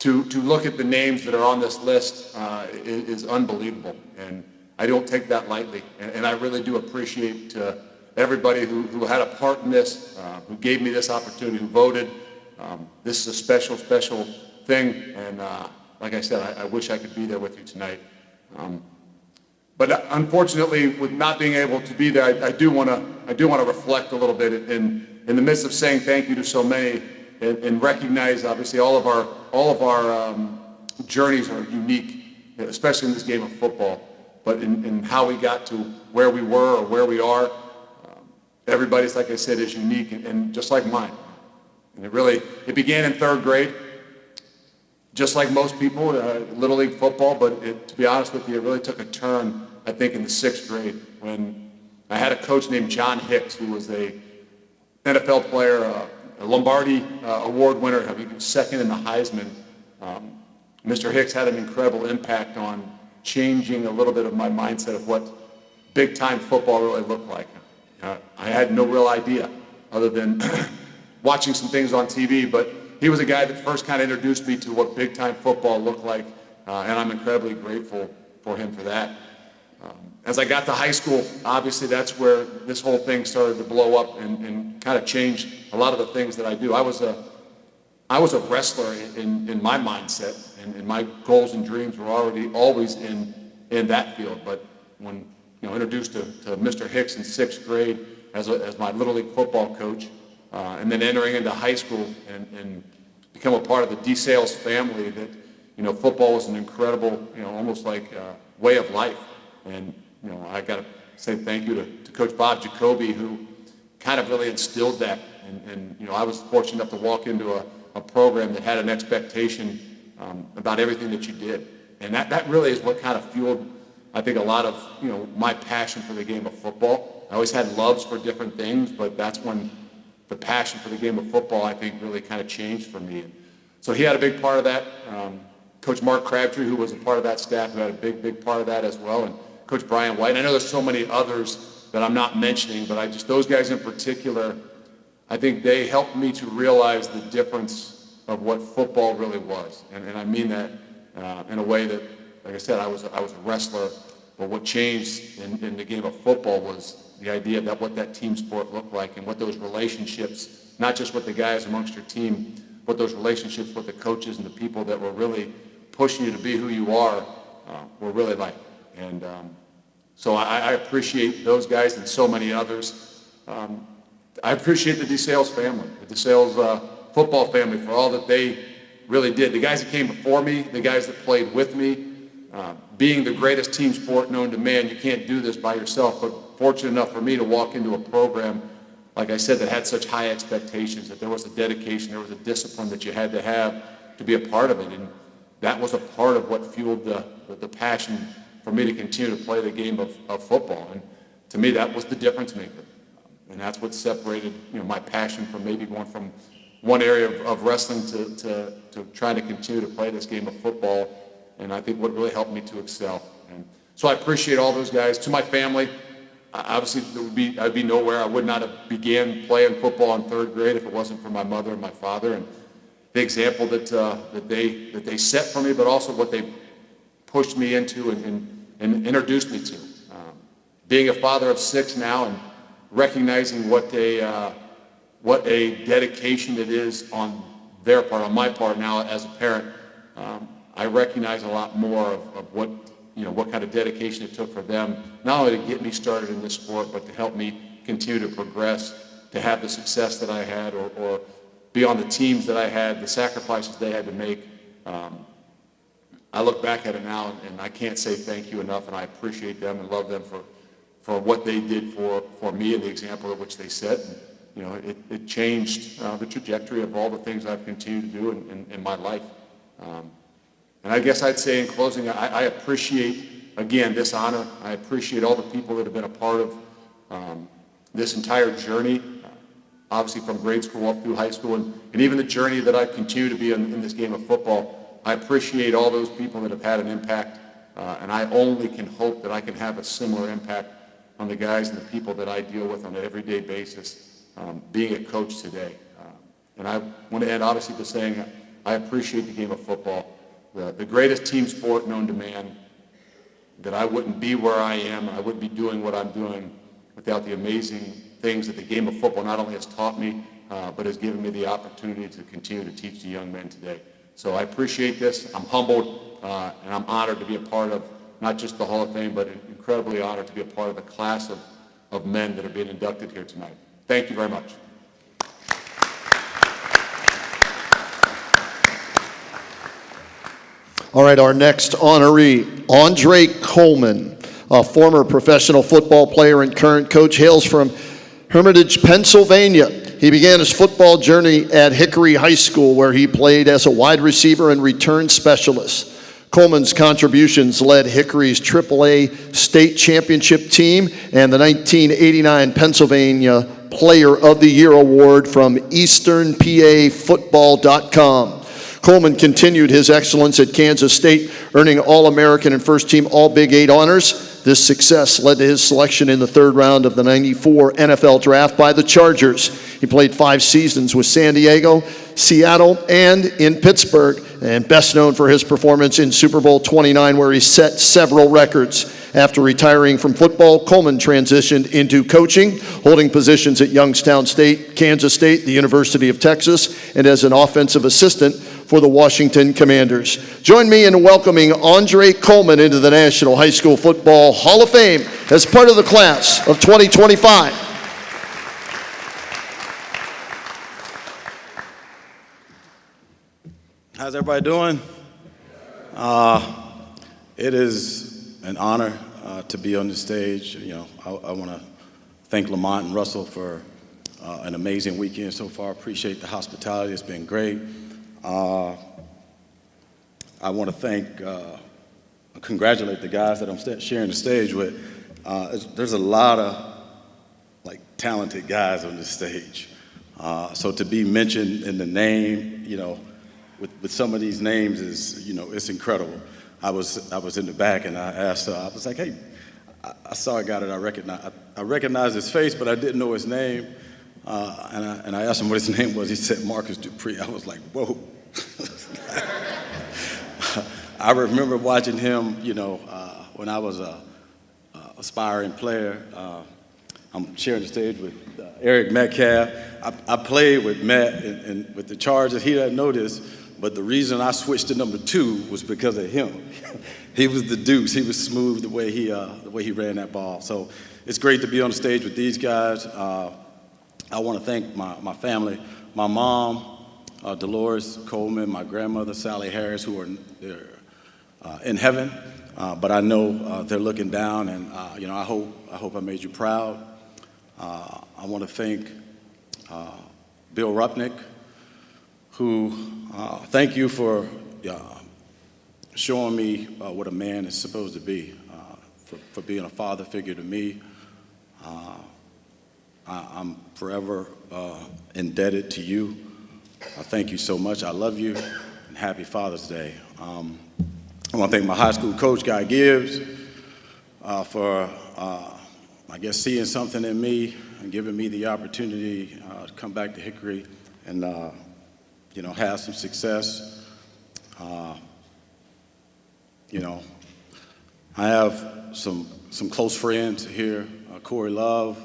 To look at the names that are on this list is unbelievable, and I don't take that lightly, and I really do appreciate everybody who had a part in this, who gave me this opportunity, who voted. This is a special, special thing, and like I said, I wish I could be there with you tonight. But unfortunately, with not being able to be there, I do want to reflect a little bit in the midst of saying thank you to so many, and recognize obviously all of our journeys are unique, especially in this game of football. But in how we got to where we were or where we are, everybody's, like I said, is unique and just like mine. And it began in 3rd grade, just like most people, Little League football, but to be honest with you, it really took a turn, I think, in the 6th grade when I had a coach named John Hicks, who was a NFL player, a Lombardi Award winner, I think he was 2nd in the Heisman. Mr. Hicks had an incredible impact on changing a little bit of my mindset of what big-time football really looked like. I had no real idea other than watching some things on TV, but he was a guy that first kind of introduced me to what big-time football looked like, and I'm incredibly grateful for him for that. As I got to high school, obviously that's where this whole thing started to blow up and kind of change a lot of the things that I do. I was a wrestler in my mindset, and my goals and dreams were always in that field. But when introduced to Mr. Hicks in 6th grade as my Little League football coach, and then entering into high school and become a part of the DeSales family, that football was an incredible, almost like way of life. And I got to say thank you to Coach Bob Jacoby, who kind of really instilled that. And I was fortunate enough to walk into a program that had an expectation about everything that you did. And that really is what kind of fueled, I think, a lot of, my passion for the game of football. I always had loves for different things, but that's when the passion for the game of football, I think, really kind of changed for me. So he had a big part of that. Coach Mark Crabtree, who was a part of that staff, who had a big part of that as well. And Coach Brian White. And I know there's so many others that I'm not mentioning, but those guys in particular, I think they helped me to realize the difference of what football really was. And I mean that in a way that, like I said, I was a wrestler, but what changed in the game of football was the idea that what that team sport looked like and what those relationships, not just with the guys amongst your team, but those relationships with the coaches and the people that were really pushing you to be who you are, were really like. And so I appreciate those guys and so many others. I appreciate the DeSales family, the DeSales football family, for all that they really did. The guys that came before me, the guys that played with me, being the greatest team sport known to man, you can't do this by yourself, but fortunate enough for me to walk into a program, like I said, that had such high expectations, that there was a dedication, there was a discipline that you had to have to be a part of it. And that was a part of what fueled the passion for me to continue to play the game of football. And to me, that was the difference maker. And that's what separated my passion from maybe going from one area of wrestling to trying to continue to play this game of football. And I think what really helped me to excel. And so I appreciate all those guys. To my family, obviously I'd be nowhere. I would not have began playing football in 3rd grade if it wasn't for my mother and my father, and the example that they set for me, but also what they pushed me into and introduced me to. Being a father of 6 now and recognizing what a dedication it is on their part, on my part now as a parent, I recognize a lot more of what kind of dedication it took for them, not only to get me started in this sport, but to help me continue to progress, to have the success that I had, or be on the teams that I had, the sacrifices they had to make. I look back at it now, and I can't say thank you enough, and I appreciate them and love them for what they did for me and the example of which they set. And, it changed the trajectory of all the things I've continued to do in my life. And I guess I'd say in closing, I appreciate, again, this honor. I appreciate all the people that have been a part of this entire journey, obviously from grade school up through high school, and even the journey that I continue to be in this game of football. I appreciate all those people that have had an impact, and I only can hope that I can have a similar impact on the guys and the people that I deal with on an everyday basis, being a coach today. And I want to end, obviously, by saying I appreciate the game of football, the greatest team sport known to man, that I wouldn't be where I am, and I wouldn't be doing what I'm doing without the amazing things that the game of football not only has taught me, but has given me the opportunity to continue to teach the young men today. So I appreciate this. I'm humbled, and I'm honored to be a part of not just the Hall of Fame, but incredibly honored to be a part of the class of men that are being inducted here tonight. Thank you very much. All right, our next honoree, Andre Coleman, a former professional football player and current coach, hails from Hermitage, Pennsylvania. He began his football journey at Hickory High School, where he played as a wide receiver and return specialist. Coleman's contributions led Hickory's AAA state championship team and the 1989 Pennsylvania Player of the Year award from EasternPAFootball.com. Coleman continued his excellence at Kansas State, earning All-American and First Team All-Big 8 honors. This success led to his selection in the third round of the '94 NFL Draft by the Chargers. He played 5 seasons with San Diego, Seattle, and in Pittsburgh, and best known for his performance in Super Bowl 29, where he set several records. After retiring from football, Coleman transitioned into coaching, holding positions at Youngstown State, Kansas State, the University of Texas, and as an offensive assistant for the Washington Commanders. Join me in welcoming Andre Coleman into the National High School Football Hall of Fame as part of the class of 2025. How's everybody doing? It is an honor to be on the stage. You know, I want to thank Lamont and Russell for an amazing weekend so far. Appreciate the hospitality. It's been great. I want to congratulate the guys that I'm sharing the stage with. There's a lot of talented guys on this stage. So to be mentioned in the name, with some of these names is, it's incredible. I was in the back and I asked, I was like, hey, I saw a guy that I recognized his face, but I didn't know his name. And I asked him what his name was. He said Marcus Dupree. I was like, whoa. I remember watching him, when I was a aspiring player. I'm sharing the stage with Eric Metcalf. I played with Matt and with the Chargers. He doesn't know this, but the reason I switched to number 2 was because of him. He was the deuce. He was smooth the way he ran that ball. So it's great to be on the stage with these guys. I want to thank my family, my mom, Dolores Coleman, my grandmother, Sally Harris, who are in heaven. But I know they're looking down, and I hope I made you proud. I want to thank Bill Rupnick, who thank you for showing me what a man is supposed to be, for being a father figure to me. I'm forever indebted to you. Thank you so much. I love you, and happy Father's Day. I want to thank my high school coach, Guy Gibbs, for, I guess, seeing something in me and giving me the opportunity to come back to Hickory and, have some success. I have some close friends here, Corey Love.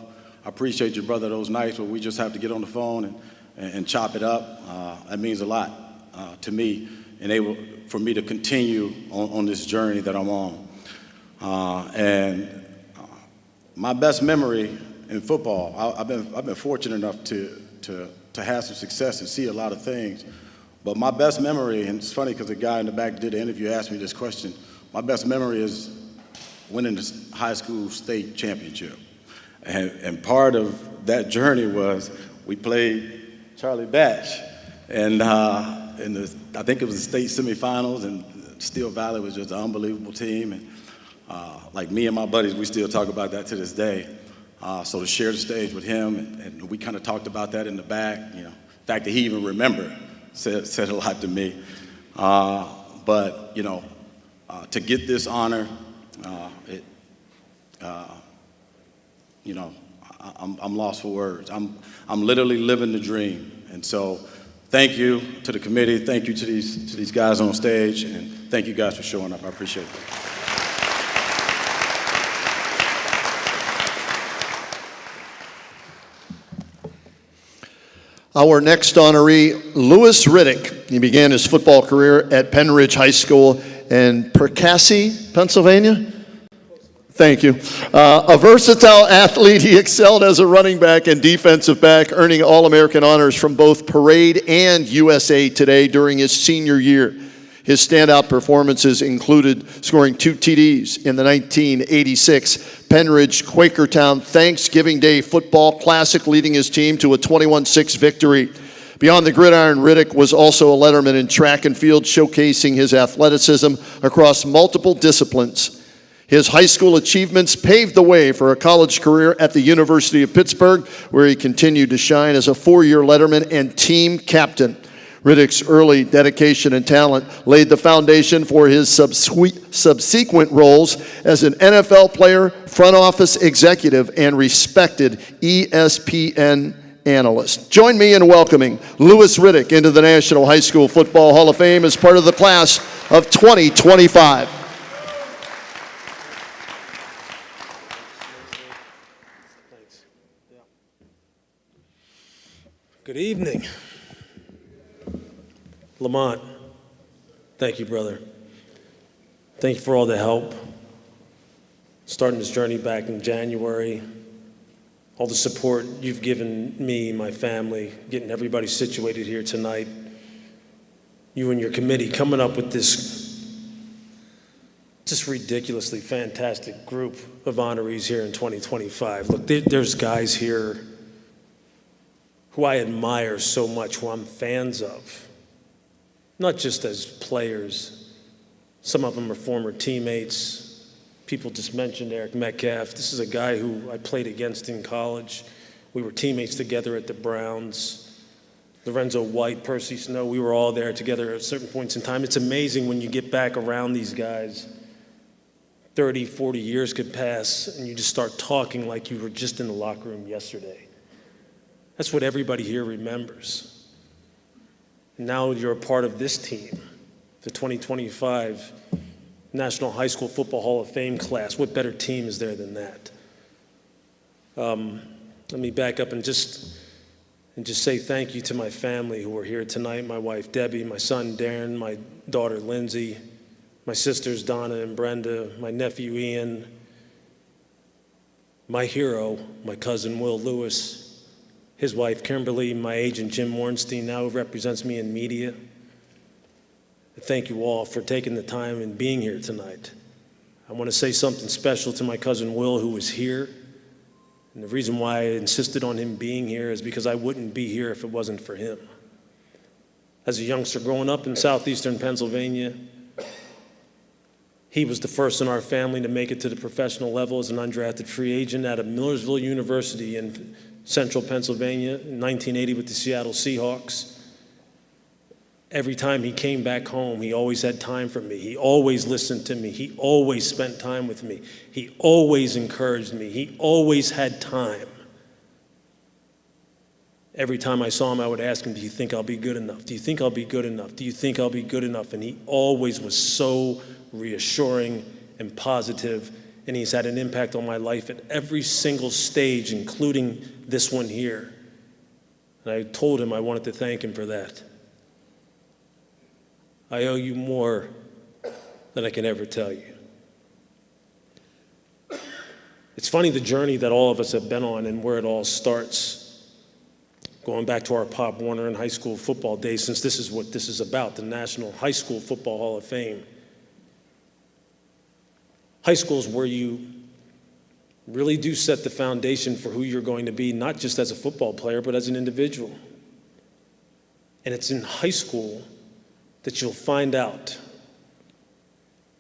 I appreciate your brother those nights where we just have to get on the phone and chop it up. That means a lot to me and for me to continue on this journey that I'm on. And my best memory in football, I've been fortunate enough to have some success and see a lot of things. But my best memory, and it's funny because the guy in the back did the interview, asked me this question. My best memory is winning the high school state championship. And part of that journey was we played Charlie Batch. And I think it was the state semifinals, and Steel Valley was just an unbelievable team. And like me and my buddies, we still talk about that to this day. So to share the stage with him, and we kind of talked about that in the back. The fact that he even remembered said a lot to me. But to get this honor, I'm lost for words. I'm literally living the dream. And so thank you to the committee. Thank you to these guys on stage. And thank you guys for showing up. I appreciate it. Our next honoree, Louis Riddick. He began his football career at Penn Ridge High School in Perkasie, Pennsylvania. Thank you. A versatile athlete, he excelled as a running back and defensive back, earning All-American honors from both Parade and USA Today during his senior year. His standout performances included scoring 2 TDs in the 1986 Penn Ridge Quakertown Thanksgiving Day Football Classic, leading his team to a 21-6 victory. Beyond the gridiron, Riddick was also a letterman in track and field, showcasing his athleticism across multiple disciplines. His high school achievements paved the way for a college career at the University of Pittsburgh, where he continued to shine as a 4-year letterman and team captain. Riddick's early dedication and talent laid the foundation for his subsequent roles as an NFL player, front office executive, and respected ESPN analyst. Join me in welcoming Louis Riddick into the National High School Football Hall of Fame as part of the class of 2025. Good evening. Lamont, thank you, brother. Thank you for all the help. Starting this journey back in January, all the support you've given me, my family, getting everybody situated here tonight. You and your committee coming up with this just ridiculously fantastic group of honorees here in 2025. Look, there's guys here who I admire so much, who I'm fans of, not just as players. Some of them are former teammates. People just mentioned Eric Metcalf. This is a guy who I played against in college. We were teammates together at the Browns. Lorenzo White, Percy Snow, we were all there together at certain points in time. It's amazing when you get back around these guys. 30, 40 years could pass, and you just start talking like you were just in the locker room yesterday. That's what everybody here remembers. Now you're a part of this team, the 2025 National High School Football Hall of Fame class. What better team is there than that? Let me back up and just say thank you to my family who are here tonight, my wife Debbie, my son Darren, my daughter Lindsay, my sisters Donna and Brenda, my nephew Ian, my hero, my cousin Will Lewis, his wife Kimberly, my agent Jim Mornstein, now who represents me in media. Thank you all for taking the time and being here tonight. I want to say something special to my cousin Will, who was here. And the reason why I insisted on him being here is because I wouldn't be here if it wasn't for him. As a youngster growing up in southeastern Pennsylvania, he was the first in our family to make it to the professional level as an undrafted free agent out of Millersville University in central Pennsylvania in 1980 with the Seattle Seahawks. Every time he came back home, he always had time for me. He always listened to me. He always spent time with me. He always encouraged me. He always had time. Every time I saw him, I would ask him, do you think I'll be good enough? Do you think I'll be good enough? Do you think I'll be good enough? And he always was so reassuring and positive, and he's had an impact on my life at every single stage, including this one here. And I told him I wanted to thank him for that. I owe you more than I can ever tell you. It's funny the journey that all of us have been on and where it all starts. Going back to our Pop Warner and high school football days, since this is what this is about, the National High School Football Hall of Fame. High school is where you really do set the foundation for who you're going to be, not just as a football player, but as an individual. And it's in high school that you'll find out,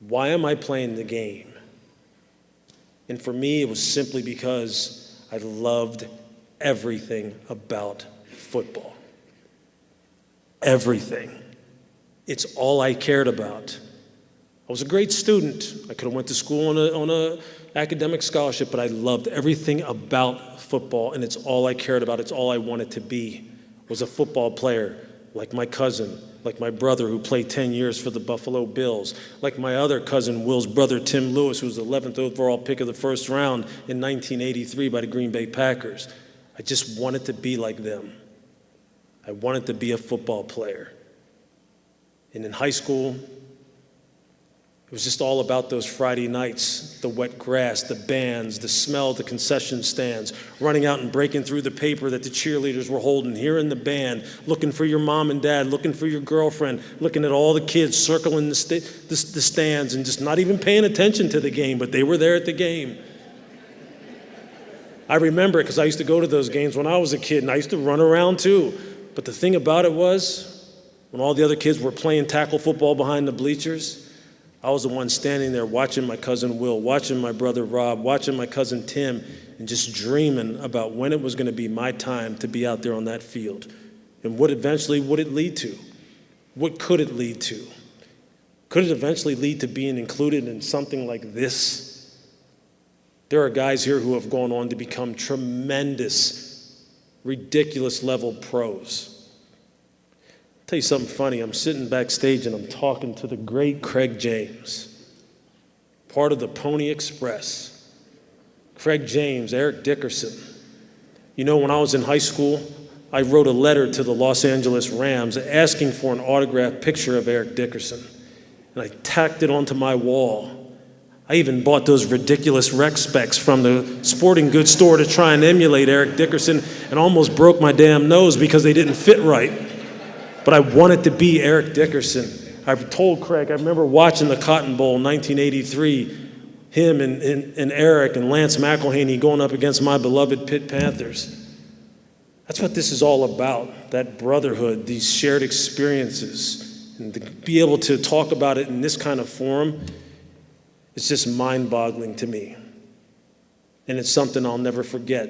why am I playing the game? And for me, it was simply because I loved everything about football. Everything. It's all I cared about. I was a great student. I could have went to school on a academic scholarship, but I loved everything about football, and it's all I cared about. It's all I wanted to be, was a football player, like my cousin, like my brother who played 10 years for the Buffalo Bills, like my other cousin Will's brother Tim Lewis, who was the 11th overall pick of the first round in 1983 by the Green Bay Packers. I just wanted to be like them. I wanted to be a football player. And in high school, it was just all about those Friday nights, the wet grass, the bands, the smell of the concession stands, running out and breaking through the paper that the cheerleaders were holding, hearing the band, looking for your mom and dad, looking for your girlfriend, looking at all the kids circling the stands and just not even paying attention to the game, but they were there at the game. I remember it because I used to go to those games when I was a kid, and I used to run around too. But the thing about it was, when all the other kids were playing tackle football behind the bleachers, I was the one standing there watching my cousin Will, watching my brother Rob, watching my cousin Tim, and just dreaming about when it was going to be my time to be out there on that field. And what eventually would it lead to? What could it lead to? Could it eventually lead to being included in something like this? There are guys here who have gone on to become tremendous, ridiculous level pros. I'll tell you something funny. I'm sitting backstage and I'm talking to the great Craig James, part of the Pony Express. Craig James, Eric Dickerson. You know, when I was in high school, I wrote a letter to the Los Angeles Rams asking for an autographed picture of Eric Dickerson. And I tacked it onto my wall. I even bought those ridiculous rec specs from the sporting goods store to try and emulate Eric Dickerson, and almost broke my damn nose because they didn't fit right. But I wanted to be Eric Dickerson. I've told Craig, I remember watching the Cotton Bowl in 1983, him and Eric and Lance McElhaney going up against my beloved Pitt Panthers. That's what this is all about, that brotherhood, these shared experiences. And to be able to talk about it in this kind of forum, it's just mind-boggling to me. And it's something I'll never forget.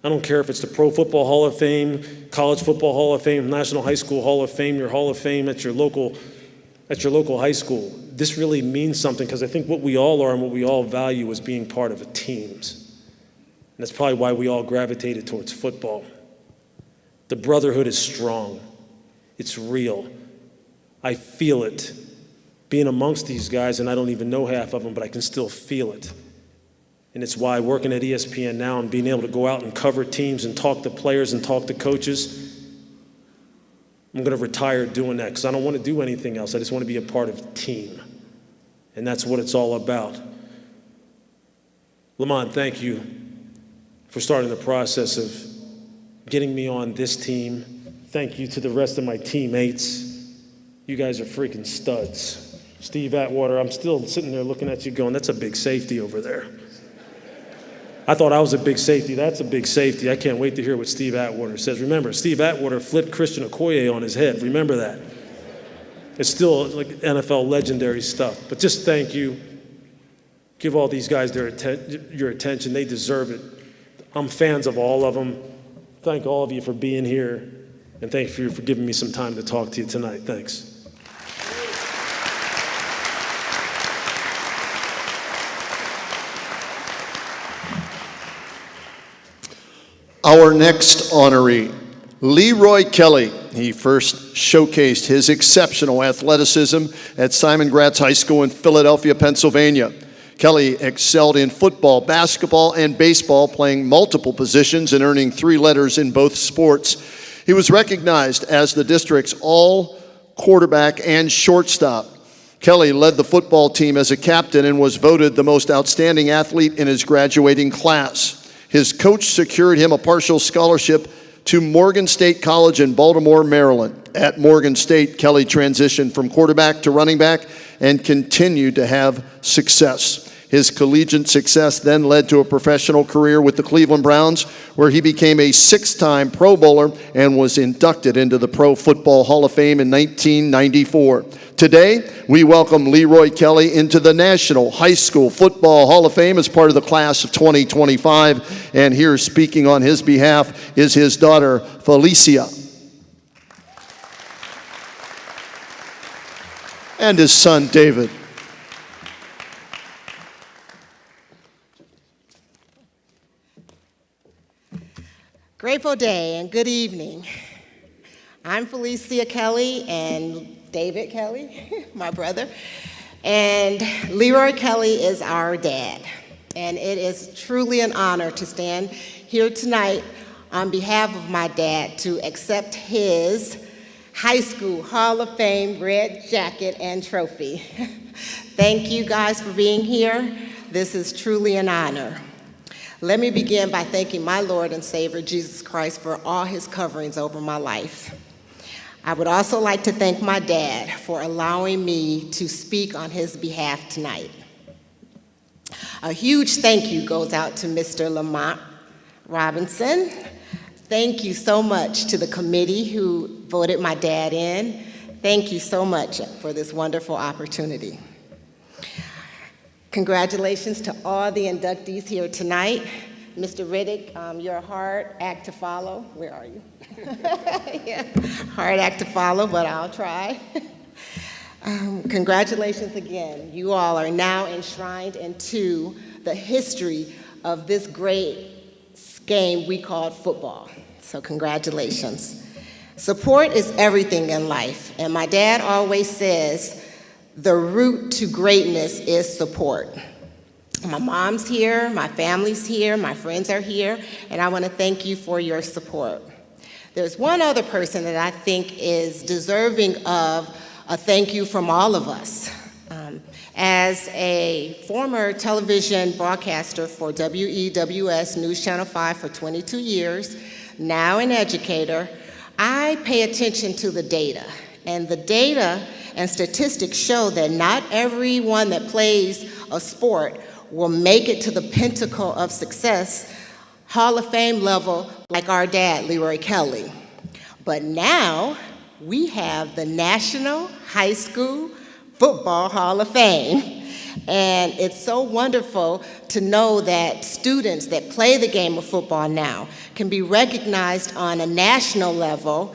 I don't care if it's the Pro Football Hall of Fame, College Football Hall of Fame, National High School Hall of Fame, your Hall of Fame at your local high school. This really means something, because I think what we all are and what we all value is being part of a teams. And that's probably why we all gravitated towards football. The brotherhood is strong. It's real. I feel it. Being amongst these guys, and I don't even know half of them, but I can still feel it. And it's why working at ESPN now and being able to go out and cover teams and talk to players and talk to coaches, I'm going to retire doing that because I don't want to do anything else. I just want to be a part of a team. And that's what it's all about. Lamont, thank you for starting the process of getting me on this team. Thank you to the rest of my teammates. You guys are freaking studs. Steve Atwater, I'm still sitting there looking at you going, that's a big safety over there. I thought I was a big safety. That's a big safety. I can't wait to hear what Steve Atwater says. Remember, Steve Atwater flipped Christian Okoye on his head. Remember that. It's still like NFL legendary stuff. But just thank you. Give all these guys your attention. They deserve it. I'm fans of all of them. Thank all of you for being here. And thank you for giving me some time to talk to you tonight. Thanks. Our next honoree, Leroy Kelly. He first showcased his exceptional athleticism at Simon Gratz High School in Philadelphia, Pennsylvania. Kelly excelled in football, basketball, and baseball, playing multiple positions and earning 3 letters in both sports. He was recognized as the district's all-quarterback and shortstop. Kelly led the football team as a captain and was voted the most outstanding athlete in his graduating class. His coach secured him a partial scholarship to Morgan State College in Baltimore, Maryland. At Morgan State, Kelly transitioned from quarterback to running back and continued to have success. His collegiate success then led to a professional career with the Cleveland Browns, where he became a 6-time Pro Bowler and was inducted into the Pro Football Hall of Fame in 1994. Today, we welcome Leroy Kelly into the National High School Football Hall of Fame as part of the class of 2025. And here speaking on his behalf is his daughter, Felicia, and his son, David. Grateful day and good evening. I'm Felicia Kelly and David Kelly, my brother, and Leroy Kelly is our dad. And it is truly an honor to stand here tonight on behalf of my dad to accept his high school Hall of Fame red jacket and trophy. Thank you guys for being here. This is truly an honor. Let me begin by thanking my Lord and Savior, Jesus Christ, for all his coverings over my life. I would also like to thank my dad for allowing me to speak on his behalf tonight. A huge thank you goes out to Mr. Lamont Robinson. Thank you so much to the committee who voted my dad in. Thank you so much for this wonderful opportunity. Congratulations to all the inductees here tonight. Mr. Riddick, you're a hard act to follow. Where are you? Yeah, hard act to follow, but I'll try. Congratulations again. You all are now enshrined into the history of this great game we call football. So congratulations. Support is everything in life, and my dad always says the route to greatness is support. My mom's here, my family's here, my friends are here, and I want to thank you for your support. There's one other person that I think is deserving of a thank you from all of us. As a former television broadcaster for WEWS News Channel 5 for 22 years, now an educator, I pay attention to the data. And the data and statistics show that not everyone that plays a sport will make it to the pinnacle of success, Hall of Fame level, like our dad, Leroy Kelly. But now we have the National High School Football Hall of Fame. And it's so wonderful to know that students that play the game of football now can be recognized on a national level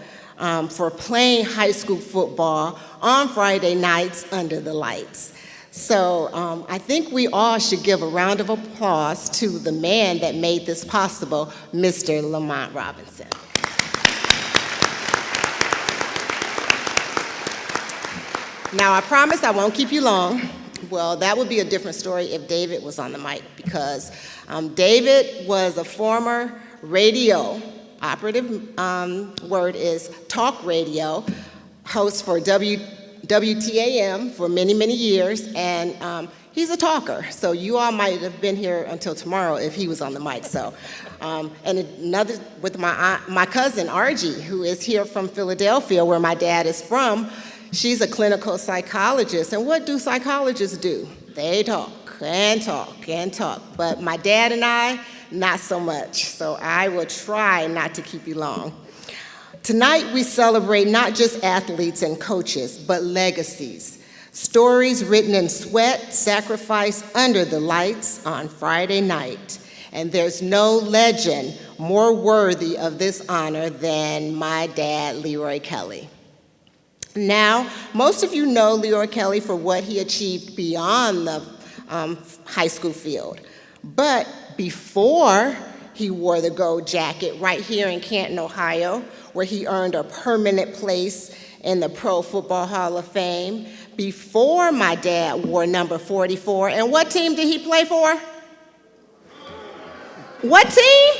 for playing high school football on Friday nights under the lights. So I think we all should give a round of applause to the man that made this possible, Mr. Lamont Robinson. Now, I promise I won't keep you long. Well, that would be a different story if David was on the mic, because David was a former radio, operative word is talk radio, host for WTAM for many, many years, and he's a talker. So you all might have been here until tomorrow if he was on the mic. So, and another with my cousin, Argie, who is here from Philadelphia, where my dad is from. She's a clinical psychologist, and what do psychologists do? They talk and talk and talk, but my dad and I, not so much, so I will try not to keep you long. Tonight we celebrate not just athletes and coaches, but legacies, stories written in sweat, sacrifice under the lights on Friday night, and there's no legend more worthy of this honor than my dad, Leroy Kelly. Now, most of you know Leroy Kelly for what he achieved beyond the high school field. But before he wore the gold jacket right here in Canton, Ohio, where he earned a permanent place in the Pro Football Hall of Fame, before my dad wore number 44, and what team did he play for? What team?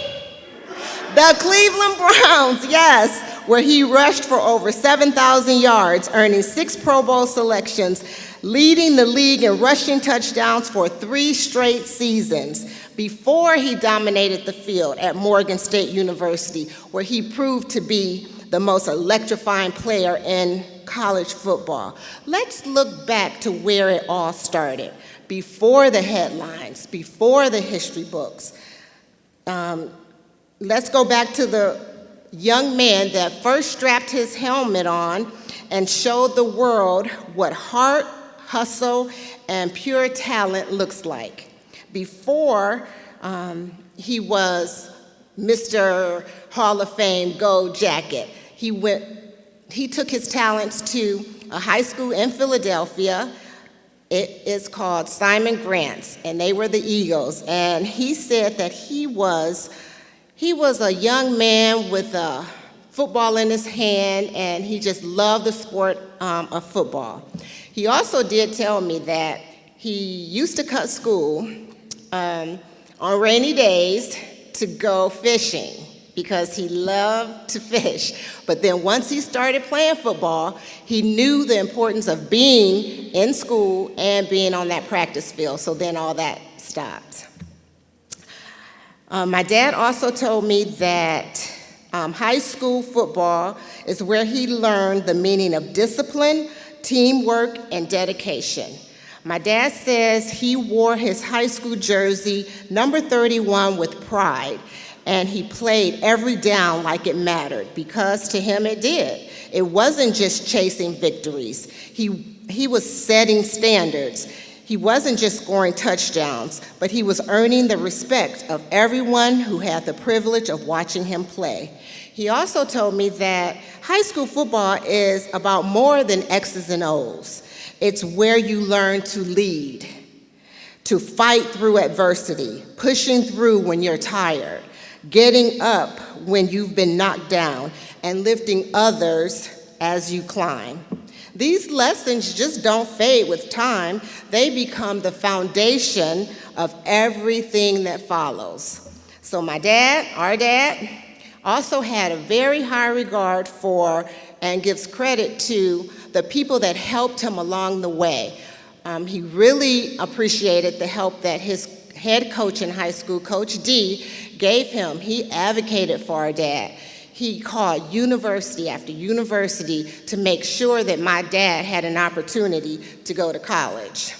The Cleveland Browns, yes, where he rushed for over 7,000 yards, earning 6 Pro Bowl selections, leading the league in rushing touchdowns for 3 straight seasons, before he dominated the field at Morgan State University, where he proved to be the most electrifying player in college football. Let's look back to where it all started, before the headlines, before the history books. Let's go back to the young man that first strapped his helmet on and showed the world what heart, hustle, and pure talent looks like. Before he was Mr. Hall of Fame Gold Jacket, he took his talents to a high school in Philadelphia. It is called Simon Grant's, and they were the Eagles. And he said that he was a young man with a football in his hand, and he just loved the sport of football. He also did tell me that he used to cut school on rainy days to go fishing because he loved to fish. But then once he started playing football, he knew the importance of being in school and being on that practice field, so then all that stopped. My dad also told me that high school football is where he learned the meaning of discipline, teamwork, and dedication. My dad says he wore his high school jersey, number 31, with pride, and he played every down like it mattered, because to him it did. It wasn't just chasing victories. He was setting standards. He wasn't just scoring touchdowns, but he was earning the respect of everyone who had the privilege of watching him play. He also told me that high school football is about more than X's and O's. It's where you learn to lead, to fight through adversity, pushing through when you're tired, getting up when you've been knocked down, and lifting others as you climb. These lessons just don't fade with time. They become the foundation of everything that follows. So my dad, our dad, also had a very high regard for and gives credit to the people that helped him along the way. He really appreciated the help that his head coach in high school, Coach D, gave him. He advocated for our dad. He called university after university to make sure that my dad had an opportunity to go to college.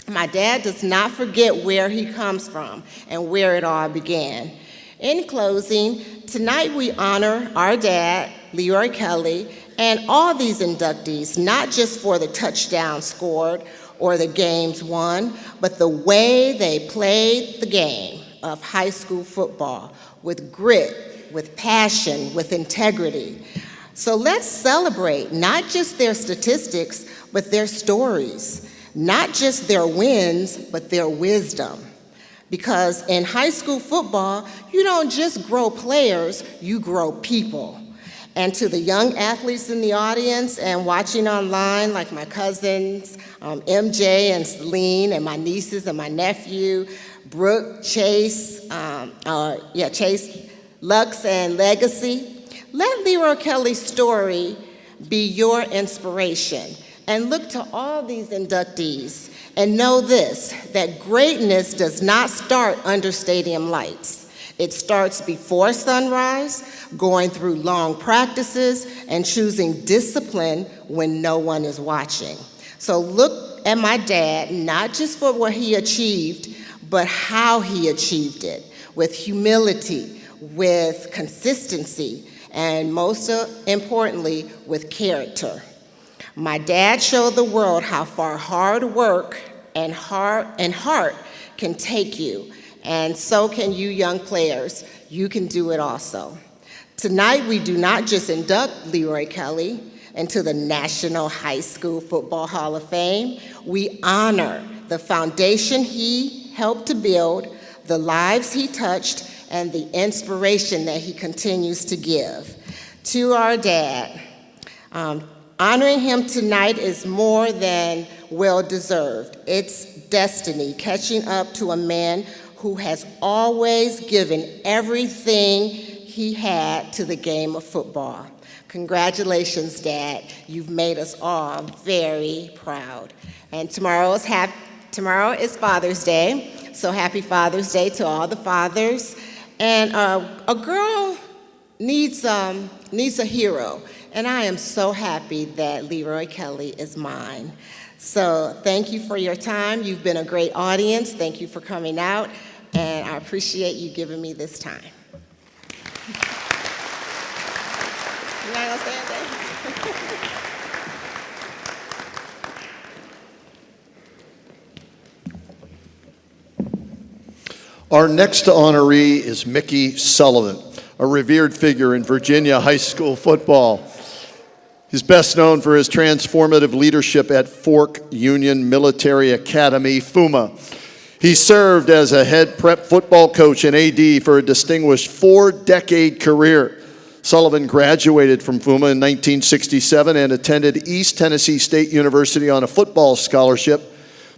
My dad does not forget where he comes from and where it all began. In closing, tonight we honor our dad, Leroy Kelly, and all these inductees, not just for the touchdowns scored or the games won, but the way they played the game of high school football with grit, with passion, with integrity. So let's celebrate not just their statistics, but their stories, not just their wins, but their wisdom. Because in high school football, you don't just grow players, you grow people. And to the young athletes in the audience and watching online, like my cousins, MJ and Celine, and my nieces and my nephew, Brooke, Chase, Chase, Lux, and Legacy, let Leroy Kelly's story be your inspiration. And look to all these inductees and know this, that greatness does not start under stadium lights. It starts before sunrise, going through long practices, and choosing discipline when no one is watching. So look at my dad, not just for what he achieved, but how he achieved it, with humility, with consistency, and most importantly, with character. My dad showed the world how far hard work and heart can take you, and so can you young players. You can do it also. Tonight, we do not just induct Leroy Kelly into the National High School Football Hall of Fame. We honor the foundation he helped to build, the lives he touched, and the inspiration that he continues to give. To our dad, honoring him tonight is more than well-deserved. It's destiny, catching up to a man who has always given everything he had to the game of football. Congratulations, Dad. You've made us all very proud. And tomorrow is Father's Day, so happy Father's Day to all the fathers. And a girl needs a hero, and I am so happy that Leroy Kelly is mine. So thank you for your time. You've been a great audience. Thank you for coming out, and I appreciate you giving me this time. You're not gonna say anything? Our next honoree is Mickey Sullivan, a revered figure in Virginia high school football. He's best known for his transformative leadership at Fork Union Military Academy, FUMA. He served as a head prep football coach and AD for a distinguished 4-decade career. Sullivan graduated from FUMA in 1967 and attended East Tennessee State University on a football scholarship,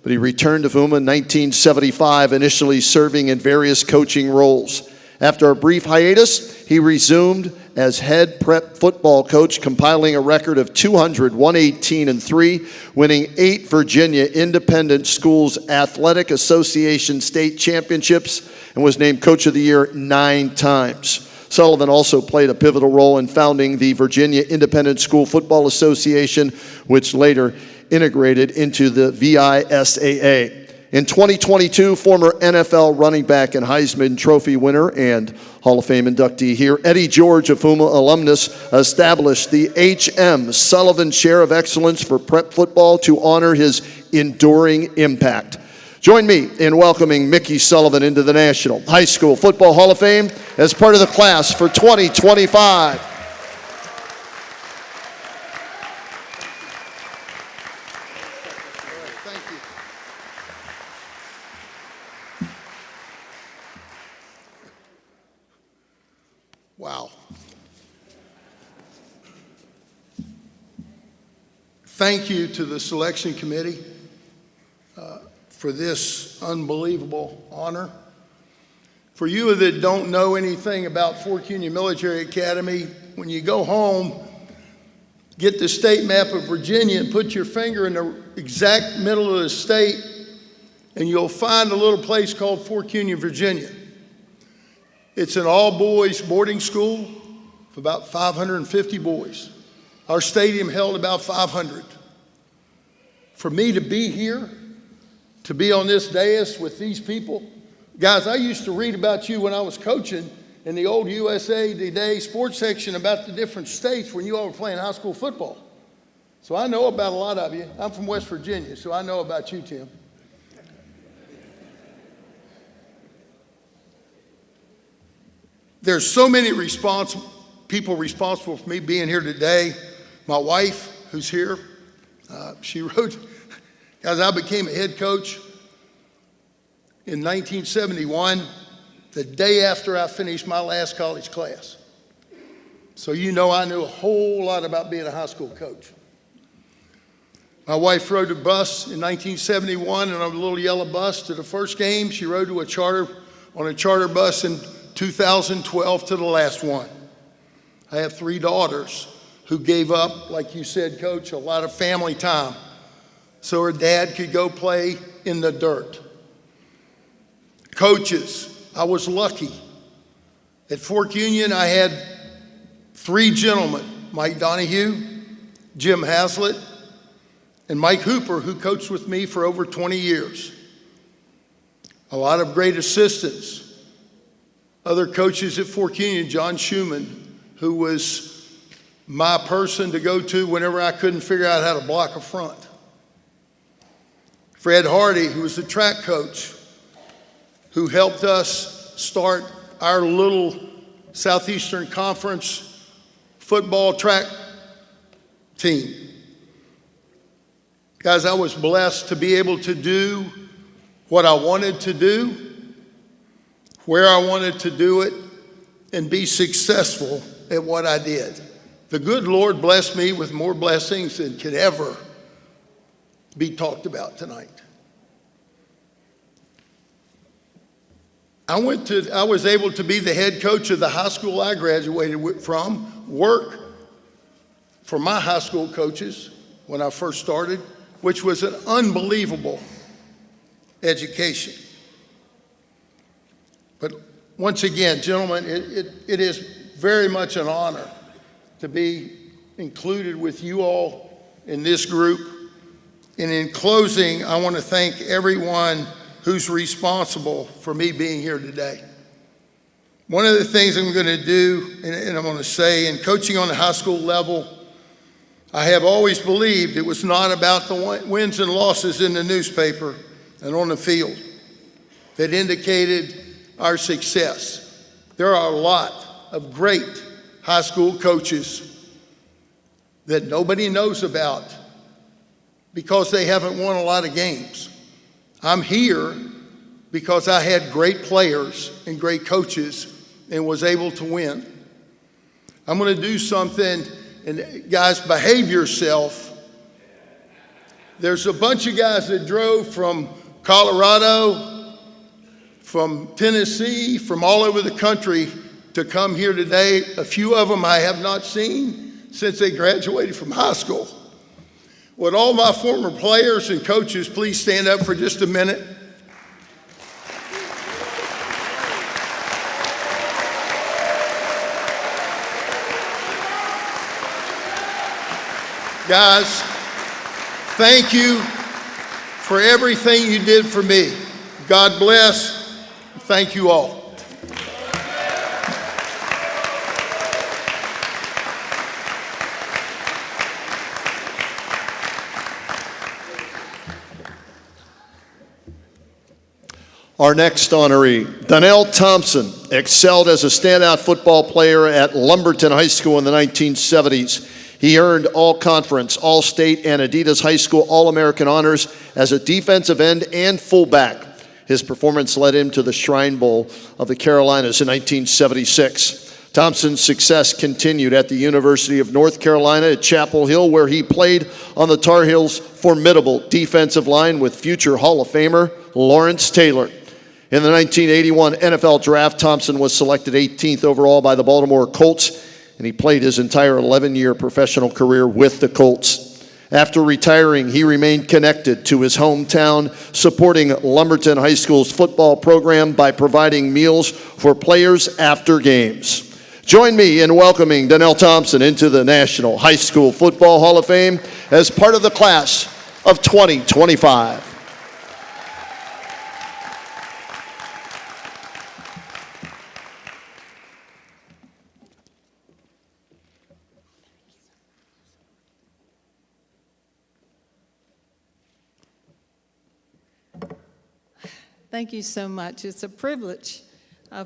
but he returned to FUMA in 1975, initially serving in various coaching roles. After a brief hiatus, he resumed as head prep football coach, compiling a record of 200, 118, and 3, winning 8 Virginia Independent Schools Athletic Association state championships, and was named Coach of the Year 9 times. Sullivan also played a pivotal role in founding the Virginia Independent School Football Association, which later integrated into the VISAA. In 2022, former NFL running back and Heisman Trophy winner and Hall of Fame inductee here, Eddie George, a FUMA alumnus, established the H.M. Sullivan Chair of Excellence for Prep Football to honor his enduring impact. Join me in welcoming Mickey Sullivan into the National High School Football Hall of Fame as part of the class for 2025. Wow. Thank you to the selection committee for this unbelievable honor. For you that don't know anything about Fork Union Military Academy, when you go home, get the state map of Virginia and put your finger in the exact middle of the state, and you'll find a little place called Fork Union, Virginia. It's an all-boys boarding school of about 550 boys. Our stadium held about 500. For me to be here, to be on this dais with these people, guys, I used to read about you when I was coaching in the old USA Today sports section about the different states when you all were playing high school football. So I know about a lot of you. I'm from West Virginia, so I know about you, Tim. There's so many people responsible for me being here today. My wife, who's here, she wrote, guys, I became a head coach in 1971, the day after I finished my last college class. So you know I knew a whole lot about being a high school coach. My wife rode a bus in 1971 on a little yellow bus to the first game. She rode on a charter bus in 2012 to the last one. I have 3 daughters who gave up, like you said, Coach, a lot of family time so her dad could go play in the dirt. Coaches, I was lucky. At Fork Union, I had 3 gentlemen, Mike Donahue, Jim Haslett, and Mike Hooper, who coached with me for over 20 years. A lot of great assistants. Other coaches at Fork Union, John Schumann, who was my person to go to whenever I couldn't figure out how to block a front. Fred Hardy, who was the track coach, who helped us start our little Southeastern Conference football track team. Guys, I was blessed to be able to do what I wanted to do, where I wanted to do it, and be successful at what I did. The good Lord blessed me with more blessings than could ever be talked about tonight. I was able to be the head coach of the high school I graduated from, work for my high school coaches when I first started, which was an unbelievable education. But once again, gentlemen, it is very much an honor to be included with you all in this group. And in closing, I want to thank everyone who's responsible for me being here today. One of the things I'm going to do, and I'm going to say, in coaching on the high school level, I have always believed it was not about the wins and losses in the newspaper and on the field that indicated our success. There are a lot of great high school coaches that nobody knows about because they haven't won a lot of games. I'm here because I had great players and great coaches and was able to win. I'm going to do something, and guys, behave yourself. There's a bunch of guys that drove from Colorado, from Tennessee, from all over the country to come here today. A few of them I have not seen since they graduated from high school. Would all my former players and coaches please stand up for just a minute? Guys, thank you for everything you did for me. God bless. Thank you all. Our next honoree, Donnell Thompson, excelled as a standout football player at Lumberton High School in the 1970s. He earned All-Conference, All-State, and Adidas High School All-American honors as a defensive end and fullback. His performance led him to the Shrine Bowl of the Carolinas in 1976. Thompson's success continued at the University of North Carolina at Chapel Hill, where he played on the Tar Heels' formidable defensive line with future Hall of Famer Lawrence Taylor. In the 1981 NFL Draft, Thompson was selected 18th overall by the Baltimore Colts, and he played his entire 11-year professional career with the Colts. After retiring, he remained connected to his hometown, supporting Lumberton High School's football program by providing meals for players after games. Join me in welcoming Donnell Thompson into the National High School Football Hall of Fame as part of the class of 2025. Thank you so much. It's a privilege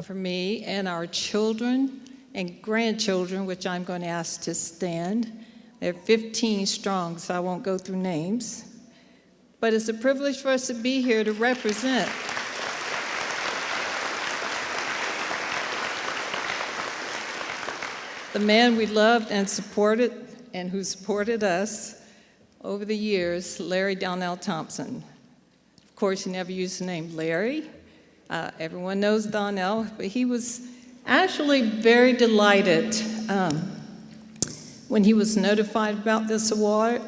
for me and our children and grandchildren, which I'm going to ask to stand. They're 15 strong, so I won't go through names. But it's a privilege for us to be here to represent the man we loved and supported and who supported us over the years, Larry Donnell Thompson. Of course, he never used the name Larry. Everyone knows Donnell, but he was actually very delighted when he was notified about this award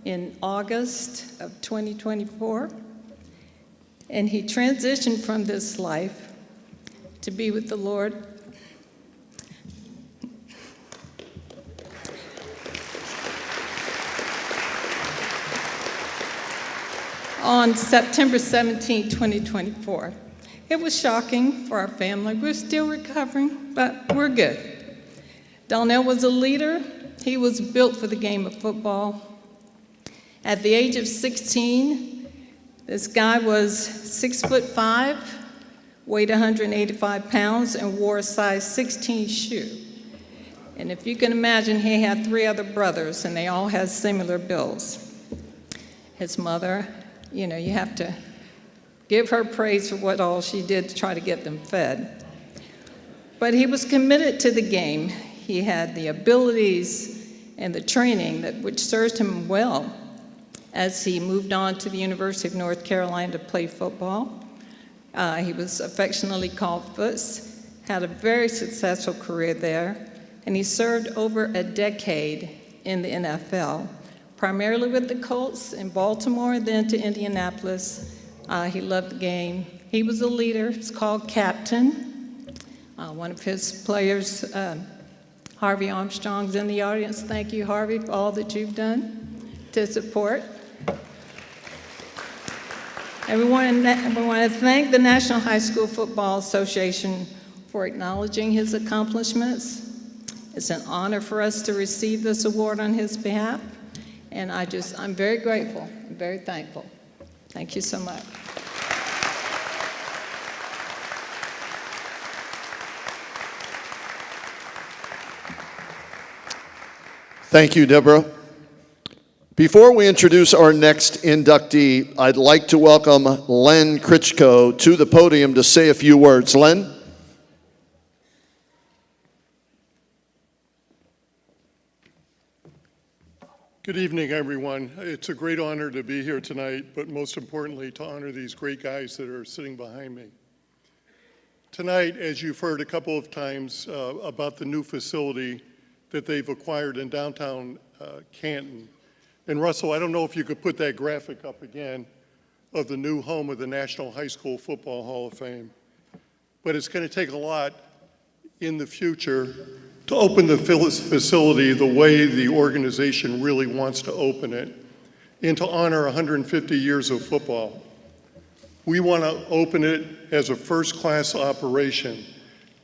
in August of 2024. And he transitioned from this life to be with the Lord. On September 17, 2024. It was shocking for our family. We're still recovering, but we're good. Donnell was a leader. He was built for the game of football. At the age of 16, this guy was 6'5", weighed 185 pounds, and wore a size 16 shoe. And if you can imagine, he had 3 other brothers, and they all had similar builds. His mother, you know, you have to give her praise for what all she did to try to get them fed. But he was committed to the game. He had the abilities and the training which served him well as he moved on to the University of North Carolina to play football. He was affectionately called Foots, had a very successful career there, and he served over a decade in the NFL, primarily with the Colts in Baltimore, then to Indianapolis. He loved the game. He was a leader. He's called Captain. One of his players, Harvey Armstrong's in the audience. Thank you, Harvey, for all that you've done to support. And we want to thank the National High School Football Association for acknowledging his accomplishments. It's an honor for us to receive this award on his behalf. And I'm very grateful, I'm very thankful. Thank you so much. Thank you, Deborah. Before we introduce our next inductee, I'd like to welcome Len Critchko to the podium to say a few words. Len? Good evening, everyone. It's a great honor to be here tonight, but most importantly, to honor these great guys that are sitting behind me. Tonight, as you've heard a couple of times about the new facility that they've acquired in downtown Canton. And Russell, I don't know if you could put that graphic up again of the new home of the National High School Football Hall of Fame. But it's going to take a lot in the future to open the facility the way the organization really wants to open it, and to honor 150 years of football. We want to open it as a first-class operation.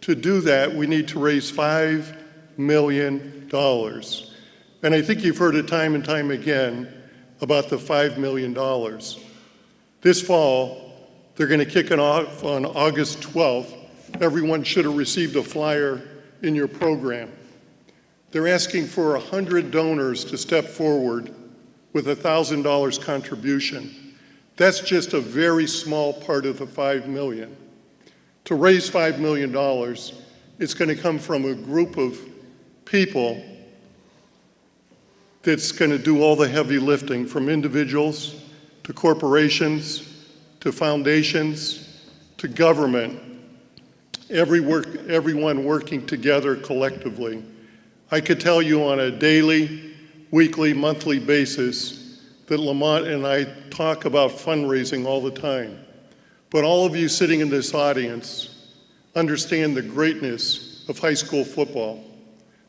To do that, we need to raise $5 million. And I think you've heard it time and time again about the $5 million. This fall, They're going to kick it off on August 12th. Everyone should have received a flyer in your program. They're asking for 100 donors to step forward with a $1,000 contribution. That's just a very small part of the $5 million. To raise $5 million, it's going to come from a group of people that's going to do all the heavy lifting, from individuals to corporations to foundations to government, everyone working together collectively. I could tell you on a daily, weekly, monthly basis that Lamont and I talk about fundraising all the time. But all of you sitting in this audience understand the greatness of high school football.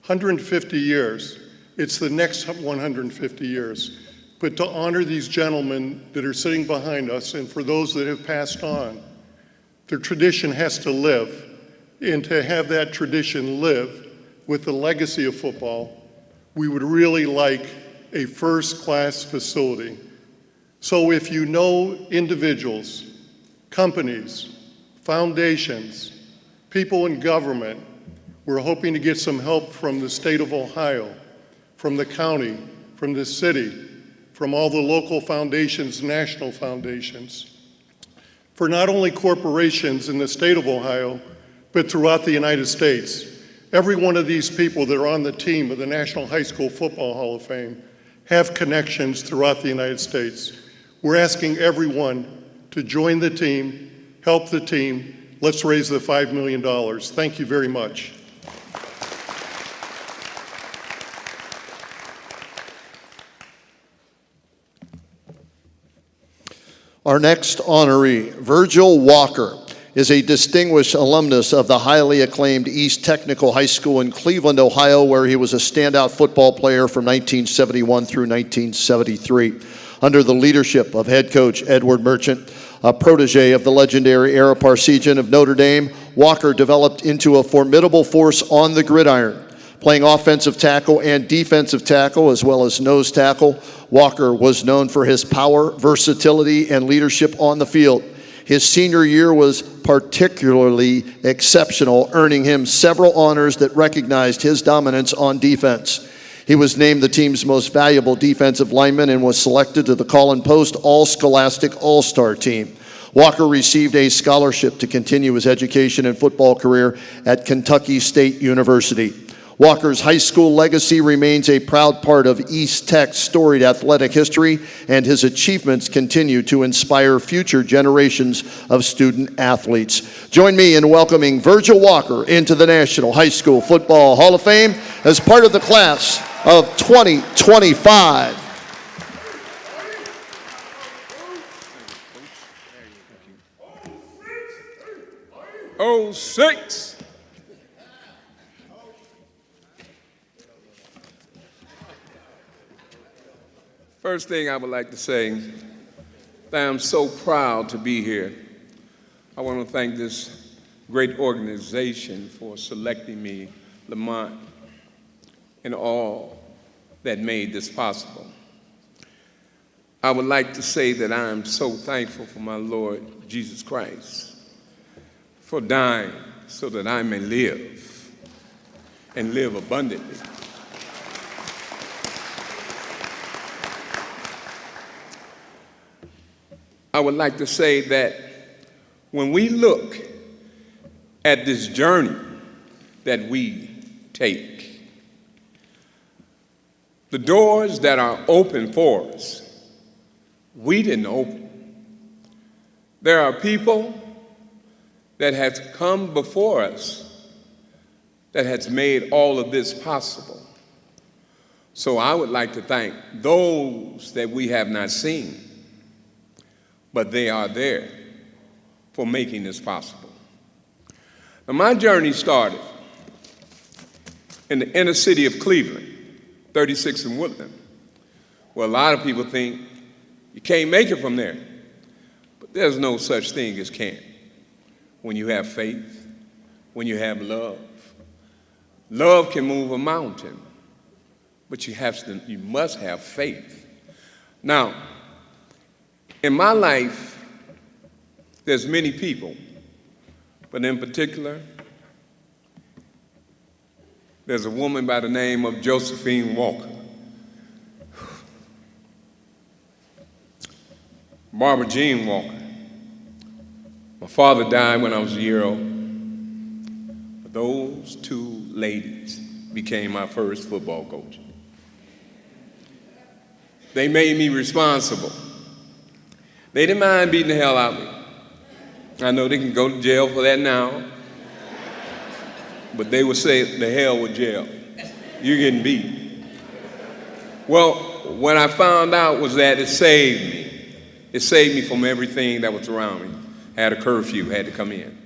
150 years, it's the next 150 years. But to honor these gentlemen that are sitting behind us, and for those that have passed on, their tradition has to live. And to have that tradition live with the legacy of football, we would really like a first-class facility. So if you know individuals, companies, foundations, people in government, we're hoping to get some help from the state of Ohio, from the county, from the city, from all the local foundations, national foundations, for not only corporations in the state of Ohio, but throughout the United States. Every one of these people that are on the team of the National High School Football Hall of Fame have connections throughout the United States. We're asking everyone to join the team, help the team. Let's raise the $5 million. Thank you very much. Our next honoree, Virgil Walker, is a distinguished alumnus of the highly acclaimed East Technical High School in Cleveland, Ohio, where he was a standout football player from 1971 through 1973. Under the leadership of head coach Edward Merchant, a protege of the legendary Ara Parseghian of Notre Dame, Walker developed into a formidable force on the gridiron. Playing offensive tackle and defensive tackle, as well as nose tackle, Walker was known for his power, versatility, and leadership on the field. His senior year was particularly exceptional, earning him several honors that recognized his dominance on defense. He was named the team's most valuable defensive lineman and was selected to the Colin Post All-Scholastic All-Star team. Walker received a scholarship to continue his education and football career at Kentucky State University. Walker's high school legacy remains a proud part of East Tech's storied athletic history, and his achievements continue to inspire future generations of student athletes. Join me in welcoming Virgil Walker into the National High School Football Hall of Fame as part of the class of 2025. Oh, 06. First thing I would like to say, that I'm so proud to be here. I want to thank this great organization for selecting me, Lamont, and all that made this possible. I would like to say that I am so thankful for my Lord Jesus Christ for dying so that I may live and live abundantly. I would like to say that when we look at this journey that we take, the doors that are open for us, we didn't open. There are people that has come before us that has made all of this possible. So I would like to thank those that we have not seen, but they are there for making this possible. Now, my journey started in the inner city of Cleveland, 36 in Woodland, where a lot of people think you can't make it from there. But there's no such thing as can't. When you have faith, when you have love. Love can move a mountain, but you must have faith. Now, in my life, There's many people, but in particular, there's a woman by the name of Josephine Walker. Barbara Jean Walker. My father died when I was a year old. But those two ladies became my first football coach. They made me responsible. They didn't mind beating the hell out of me. I know they can go to jail for that now, but they would say, the hell with jail. You're getting beat. Well, what I found out was that it saved me. It saved me from everything that was around me. Had a curfew, had to come in.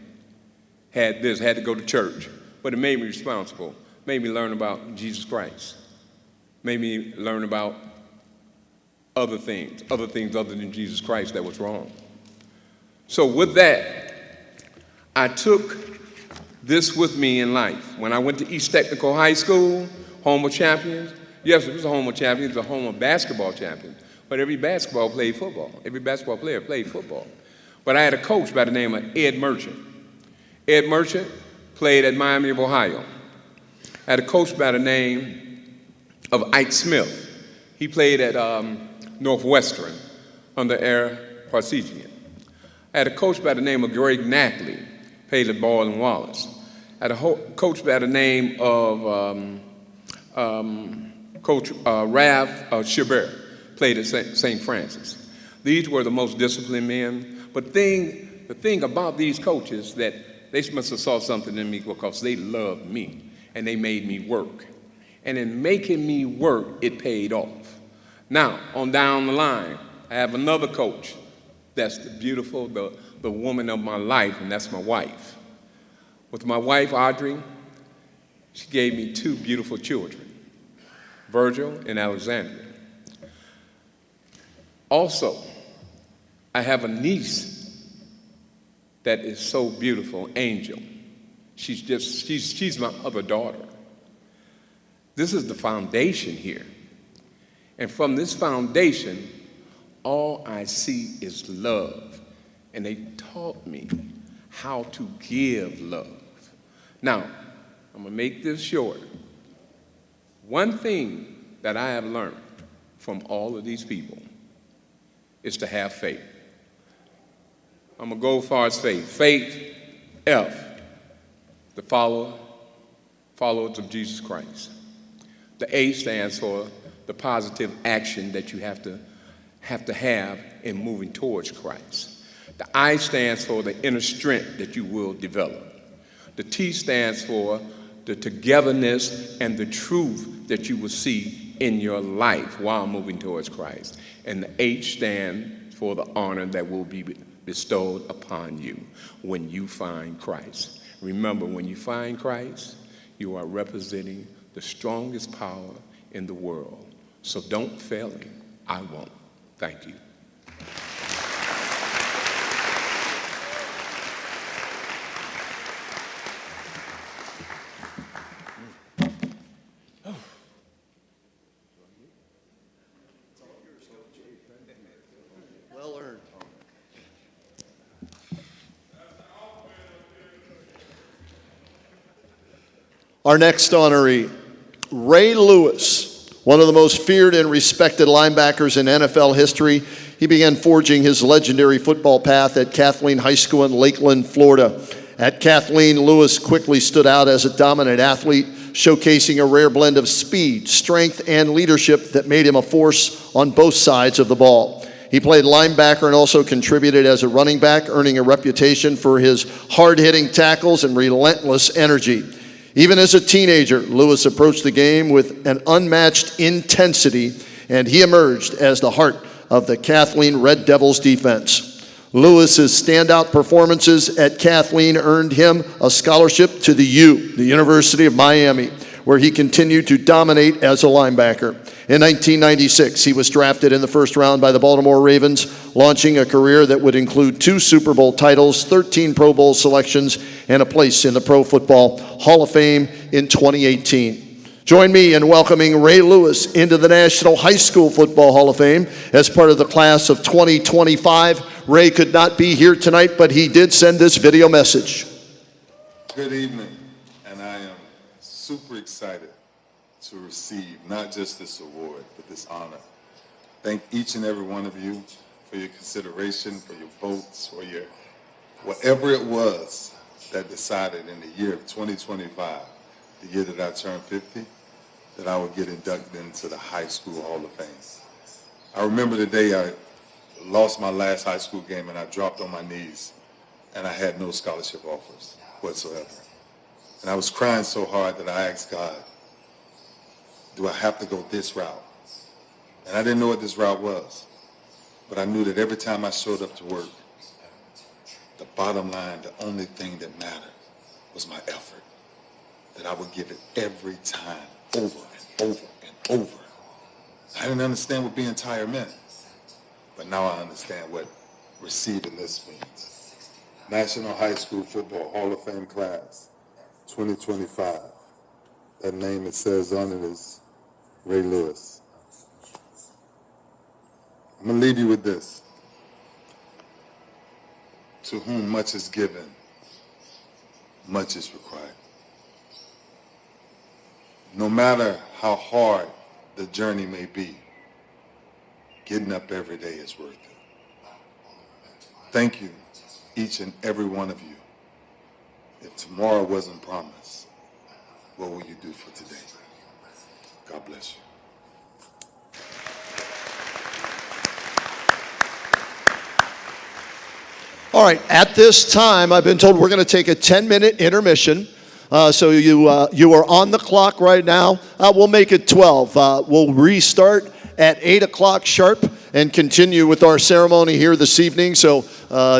Had this, had to go to church. But it made me responsible. Made me learn about Jesus Christ. Made me learn about other things other than Jesus Christ that was wrong. So with that, I took this with me in life. When I went to East Technical High School, home of champions. Yes, it was a home of champions, it was a home of basketball champions. But every basketball played football. Every basketball player played football. But I had a coach by the name of Ed Merchant. Ed Merchant played at Miami of Ohio. I had a coach by the name of Ike Smith. He played at Northwestern under Air Parsegian. I had a coach by the name of Greg Knackley, played at Ball and Wallace. I had a coach by the name of Coach Rav Chabert, played at St. Francis. These were the most disciplined men, but the thing about these coaches that they must have saw something in me because they loved me and they made me work. And in making me work, it paid off. Now, on down the line, I have another coach that's the woman of my life, and that's my wife. With my wife, Audrey, she gave me two beautiful children, Virgil and Alexandria. Also, I have a niece that is so beautiful, Angel. She's my other daughter. This is the foundation here. And from this foundation, all I see is love. And they taught me how to give love. Now, I'm gonna make this short. One thing that I have learned from all of these people is to have faith. I'm gonna go as far as faith. Faith, F, the followers of Jesus Christ. The A stands for the positive action that you have to have in moving towards Christ. The I stands for the inner strength that you will develop. The T stands for the togetherness and the truth that you will see in your life while moving towards Christ. And the H stands for the honor that will be bestowed upon you when you find Christ. Remember, when you find Christ, you are representing the strongest power in the world. So don't fail him. I won't. Thank you. Well earned. Our next honoree, Ray Lewis, one of the most feared and respected linebackers in NFL history. He began forging his legendary football path at Kathleen High School in Lakeland, Florida. At Kathleen, Lewis quickly stood out as a dominant athlete, showcasing a rare blend of speed, strength, and leadership that made him a force on both sides of the ball. He played linebacker and also contributed as a running back, earning a reputation for his hard-hitting tackles and relentless energy. Even as a teenager, Lewis approached the game with an unmatched intensity, and he emerged as the heart of the Kathleen Red Devils defense. Lewis's standout performances at Kathleen earned him a scholarship to the University of Miami, where he continued to dominate as a linebacker. In 1996, he was drafted in the first round by the Baltimore Ravens, launching a career that would include 2 Super Bowl titles, 13 Pro Bowl selections, and a place in the Pro Football Hall of Fame in 2018. Join me in welcoming Ray Lewis into the National High School Football Hall of Fame as part of the class of 2025. Ray could not be here tonight, but he did send this video message. Good evening, and I am super excited to receive not just this award, but this honor. Thank each and every one of you for your consideration, for your votes, for your whatever it was that decided in the year of 2025, the year that I turned 50, that I would get inducted into the High School Hall of Fame. I remember the day I lost my last high school game and I dropped on my knees and I had no scholarship offers whatsoever. And I was crying so hard that I asked God, do I have to go this route? And I didn't know what this route was, but I knew that every time I showed up to work, the bottom line, the only thing that mattered was my effort, that I would give it every time, over and over and over. I didn't understand what being tired meant, but now I understand what receiving this means. National High School Football Hall of Fame Class 2025. That name it says on it is Ray Lewis. I'm going to leave you with this. To whom much is given, much is required. No matter how hard the journey may be, getting up every day is worth it. Thank you, each and every one of you. If tomorrow wasn't promised, what will you do for today? God bless you. All right, at this time, I've been told we're going to take a 10-minute intermission. So you are on the clock right now. We'll make it 12. We'll restart at 8 o'clock sharp and continue with our ceremony here this evening. So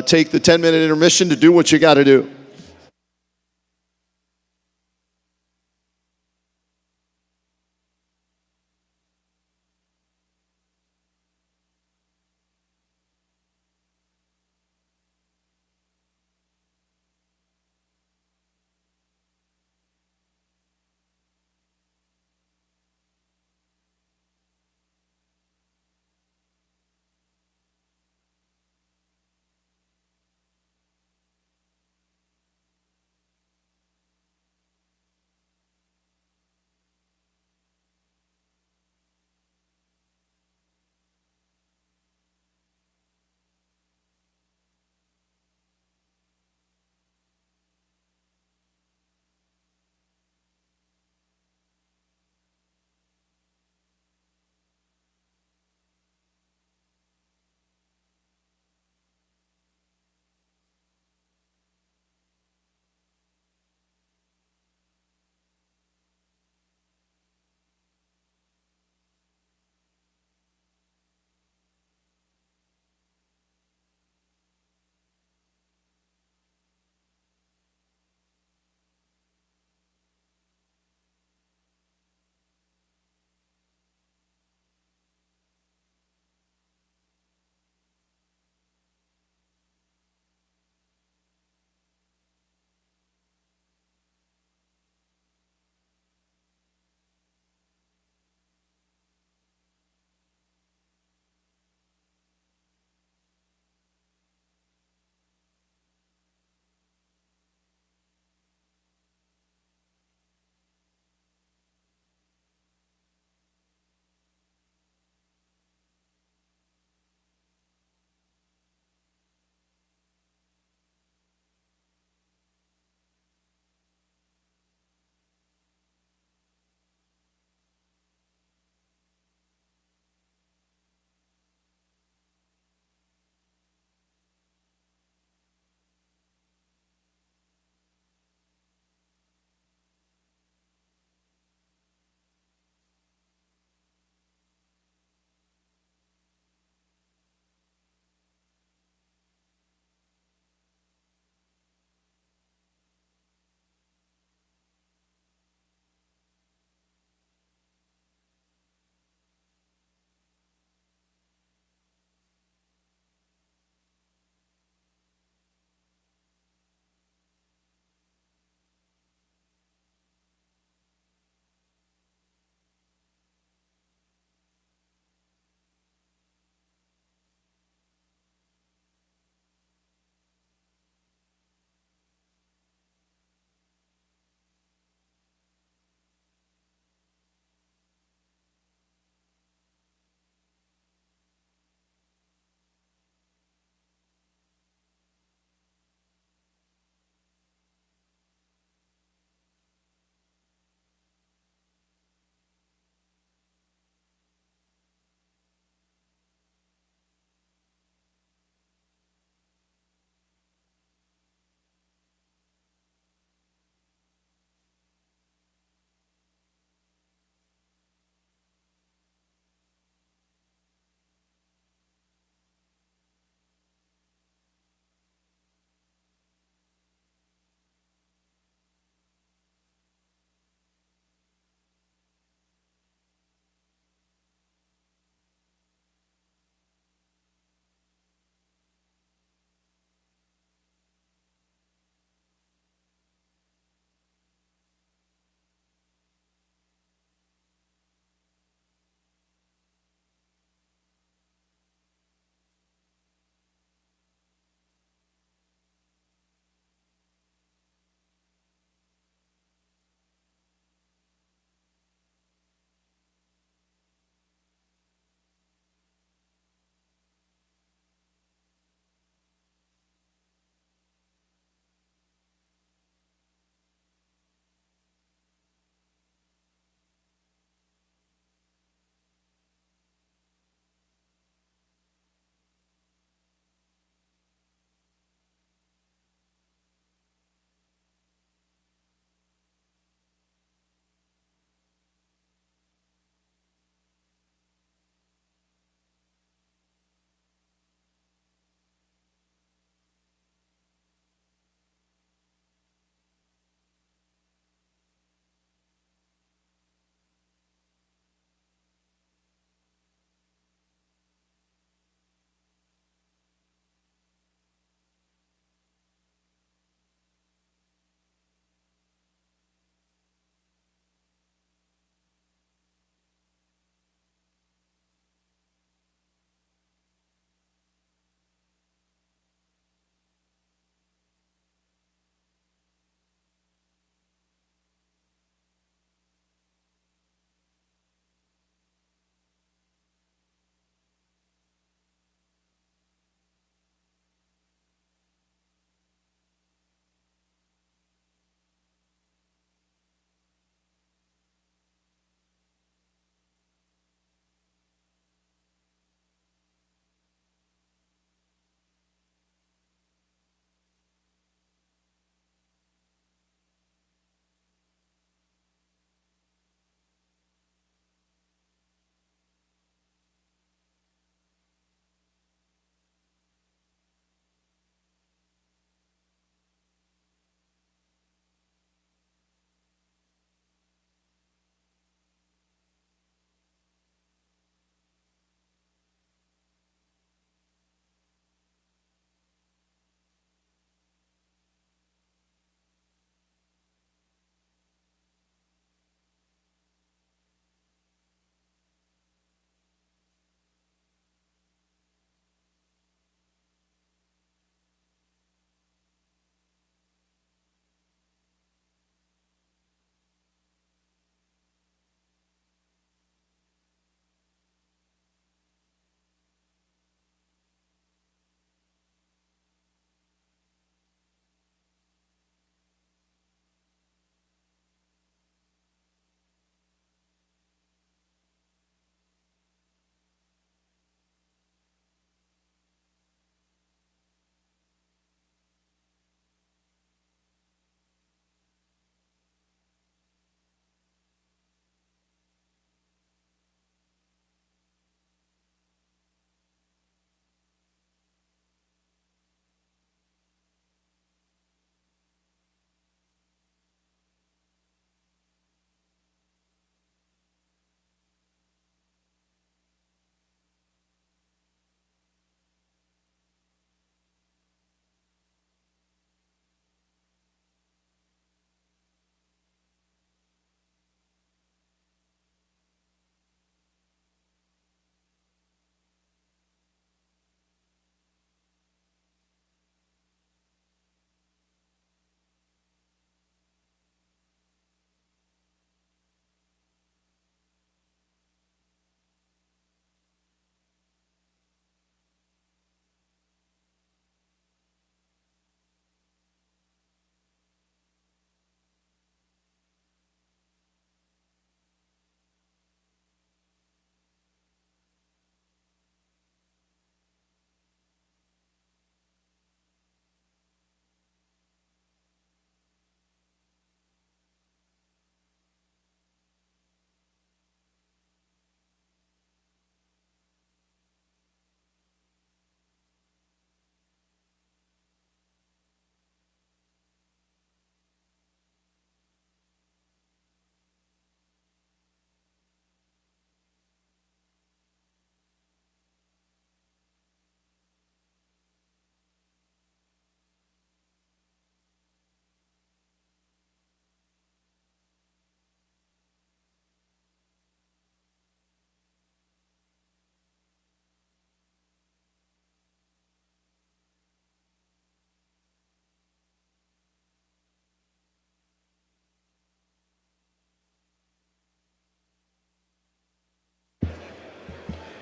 take the 10-minute intermission to do what you got to do.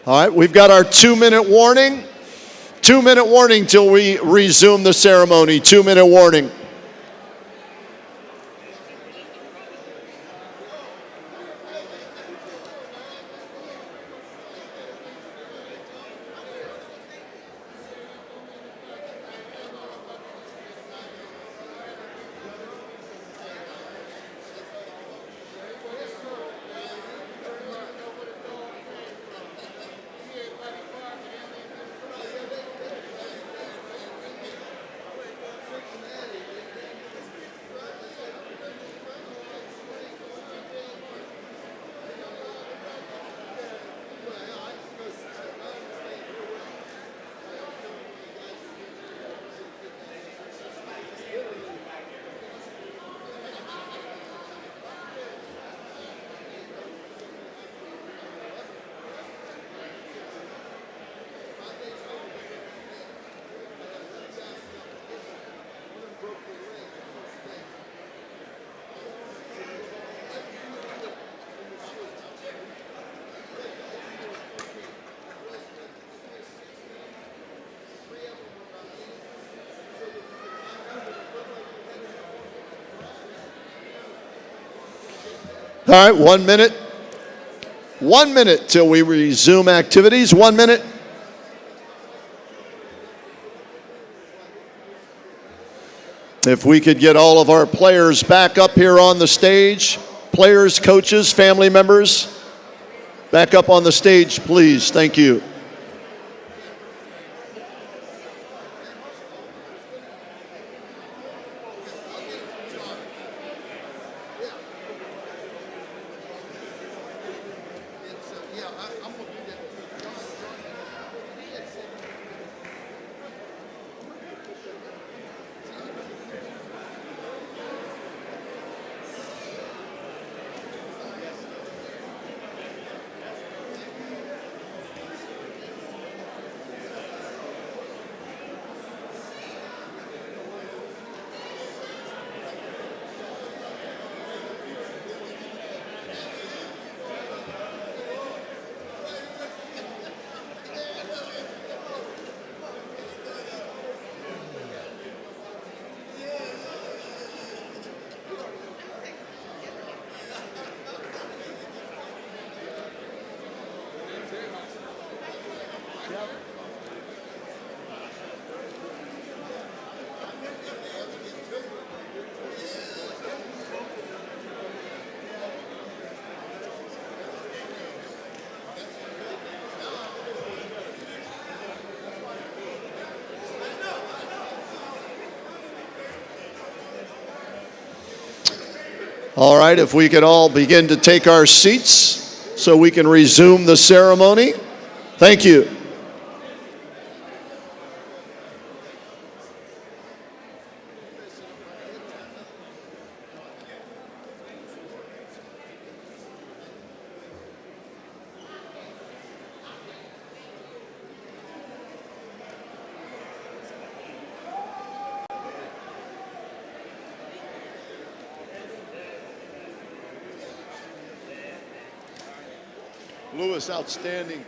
All right, we've got our 2-minute warning. 2-minute warning till we resume the ceremony. 2-minute warning. All right, 1 minute. 1 minute till we resume activities. 1 minute. If we could get all of our players back up here on the stage, players, coaches, family members, back up on the stage, please. Thank you. All right, if we could all begin to take our seats so we can resume the ceremony. Thank you. Lewis, outstanding.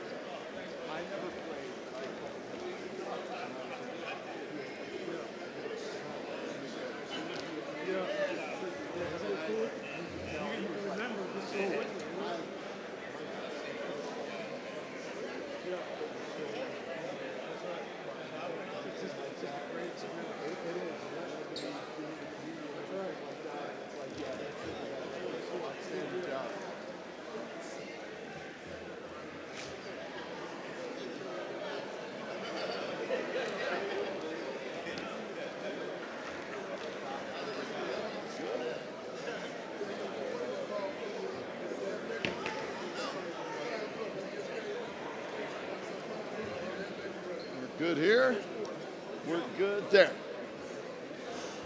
Good here. We're good there.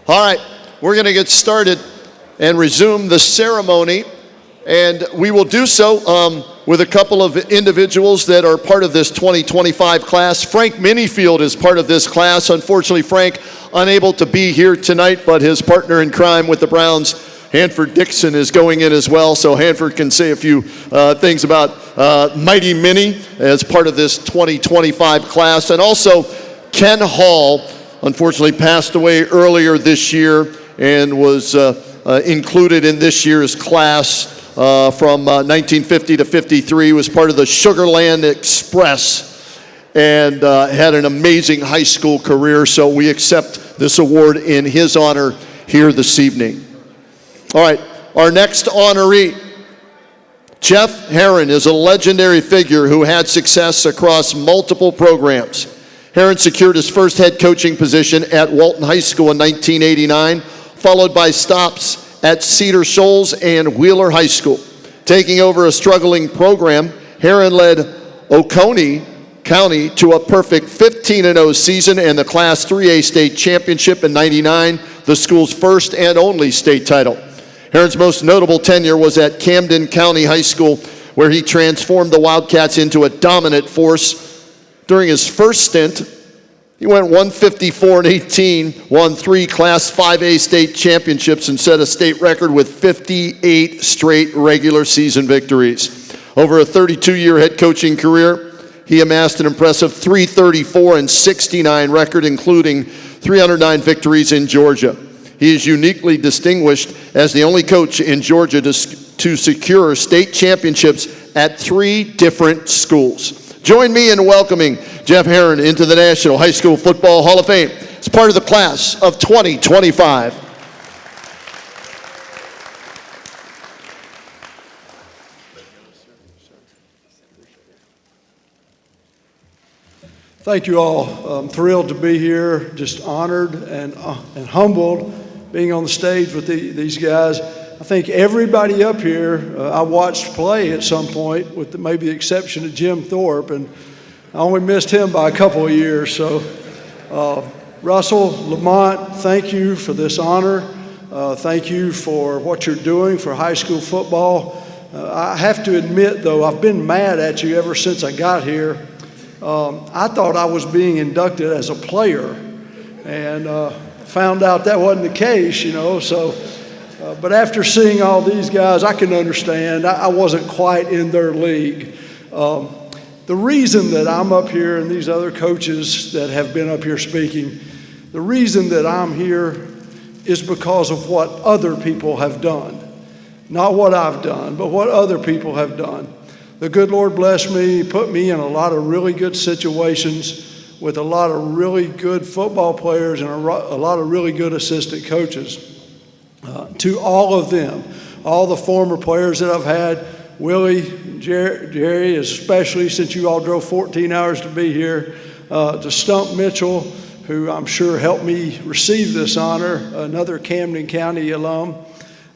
All right, we're going to get started and resume the ceremony. And we will do so with a couple of individuals that are part of this 2025 class. Frank Minifield is part of this class. Unfortunately, Frank unable to be here tonight, but his partner in crime with the Browns Hanford Dixon is going in as well, so Hanford can say a few things about Mighty Minnie as part of this 2025 class. And also, Ken Hall, unfortunately passed away earlier this year and was included in this year's class from 1950 to 53, was part of the Sugarland Express and had an amazing high school career, so we accept this award in his honor here this evening. All right, our next honoree, Jeff Herron, is a legendary figure who had success across multiple programs. Herron secured his first head coaching position at Walton High School in 1989, followed by stops at Cedar Shoals and Wheeler High School. Taking over a struggling program, Herron led Oconee County to a perfect 15-0 season and the Class 3A state championship in '99, the school's first and only state title. Herron's most notable tenure was at Camden County High School, where he transformed the Wildcats into a dominant force. During his first stint, he went 154-18, won 3 Class 5A state championships, and set a state record with 58 straight regular season victories. Over a 32-year head coaching career, he amassed an impressive 334-69 record, including 309 victories in Georgia. He is uniquely distinguished as the only coach in Georgia to secure state championships at 3 different schools. Join me in welcoming Jeff Herron into the National High School Football Hall of Fame as part of the class of 2025. Thank you all. I'm thrilled to be here, just honored and humbled being on the stage with these guys. I think everybody up here I watched play at some point, with maybe the exception of Jim Thorpe, and I only missed him by a couple of years. So Russell, Lamont, thank you for this honor. Thank you for what you're doing for high school football. I have to admit, though, I've been mad at you ever since I got here. I thought I was being inducted as a player, and found out that wasn't the case, you know. So, but after seeing all these guys, I can understand. I wasn't quite in their league. The reason that I'm up here, and these other coaches that have been up here speaking, the reason that I'm here is because of what other people have done. Not what I've done, but what other people have done. The good Lord blessed me, put me in a lot of really good situations with a lot of really good football players and a lot of really good assistant coaches. To all of them, all the former players that I've had, Willie, Jerry, especially since you all drove 14 hours to be here, to Stump Mitchell, who I'm sure helped me receive this honor, another Camden County alum.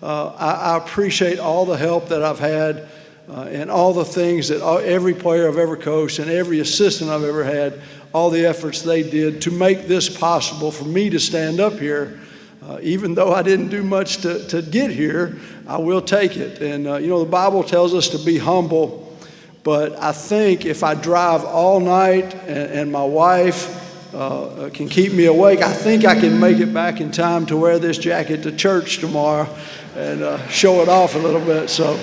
I appreciate all the help that I've had. And all the things that every player I've ever coached and every assistant I've ever had, all the efforts they did to make this possible for me to stand up here. Even though I didn't do much to get here, I will take it. And you know, the Bible tells us to be humble, but I think if I drive all night and my wife can keep me awake, I think I can make it back in time to wear this jacket to church tomorrow and show it off a little bit. So.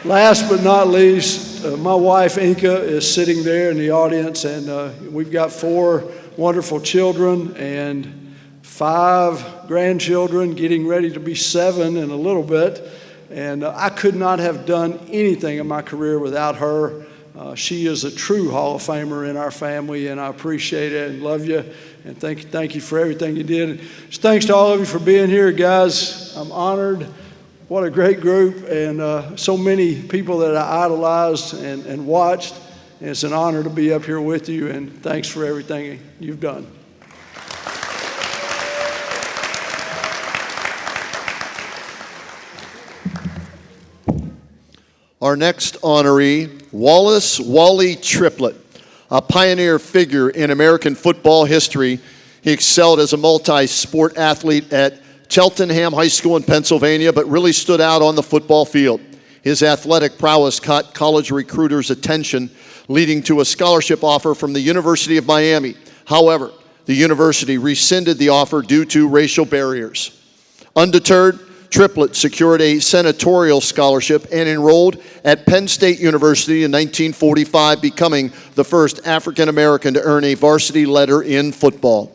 Last but not least, my wife Inka is sitting there in the audience, and we've got 4 wonderful children and 5 grandchildren, getting ready to be 7 in a little bit. And I could not have done anything in my career without her. She is a true Hall of Famer in our family, and I appreciate it and love you. And thank you for everything you did. Just thanks to all of you for being here, guys. I'm honored. What a great group, and so many people that I idolized and watched. And it's an honor to be up here with you, and thanks for everything you've done. Our next honoree, Wallace Wally Triplett, a pioneer figure in American football history. He excelled as a multi-sport athlete at Cheltenham High School in Pennsylvania, but really stood out on the football field. His athletic prowess caught college recruiters' attention, leading to a scholarship offer from the University of Miami. However, the university rescinded the offer due to racial barriers. Undeterred, Triplett secured a senatorial scholarship and enrolled at Penn State University in 1945, becoming the first African American to earn a varsity letter in football.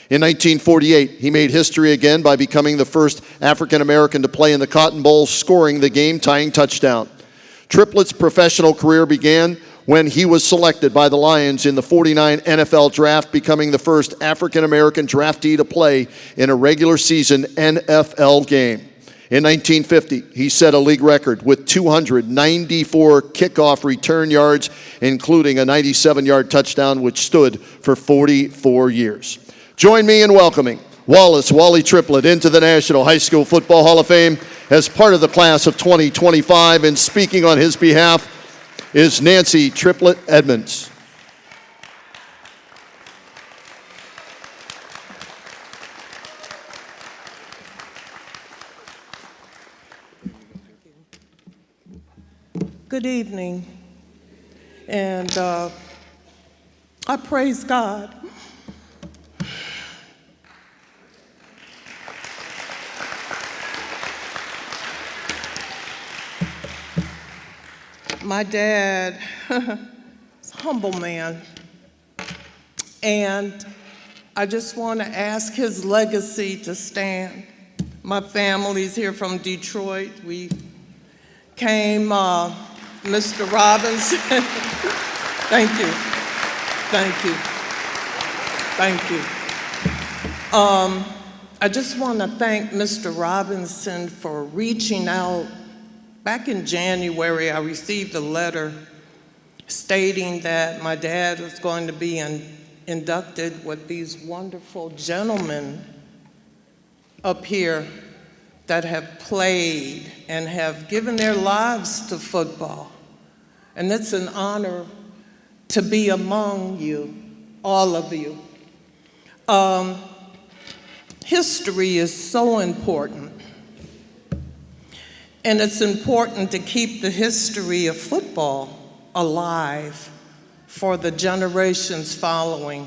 In 1948, he made history again by becoming the first African American to play in the Cotton Bowl, scoring the game-tying touchdown. Triplett's professional career began when he was selected by the Lions in the '49 NFL Draft, becoming the first African American draftee to play in a regular season NFL game. In 1950, he set a league record with 294 kickoff return yards, including a 97-yard touchdown, which stood for 44 years. Join me in welcoming Wallace Wally Triplett into the National High School Football Hall of Fame as part of the class of 2025, and speaking on his behalf is Nancy Triplett Edmonds. Good evening, and I praise God. My dad is a humble man, and I just want to ask his legacy to stand. My family's here from Detroit. We came, Mr. Robinson. Thank you. Thank you. Thank you. I just want to thank Mr. Robinson for reaching out. Back in January, I received a letter stating that my dad was going to be inducted with these wonderful gentlemen up here that have played and have given their lives to football. And it's an honor to be among you, all of you. History is so important. And it's important to keep the history of football alive for the generations following.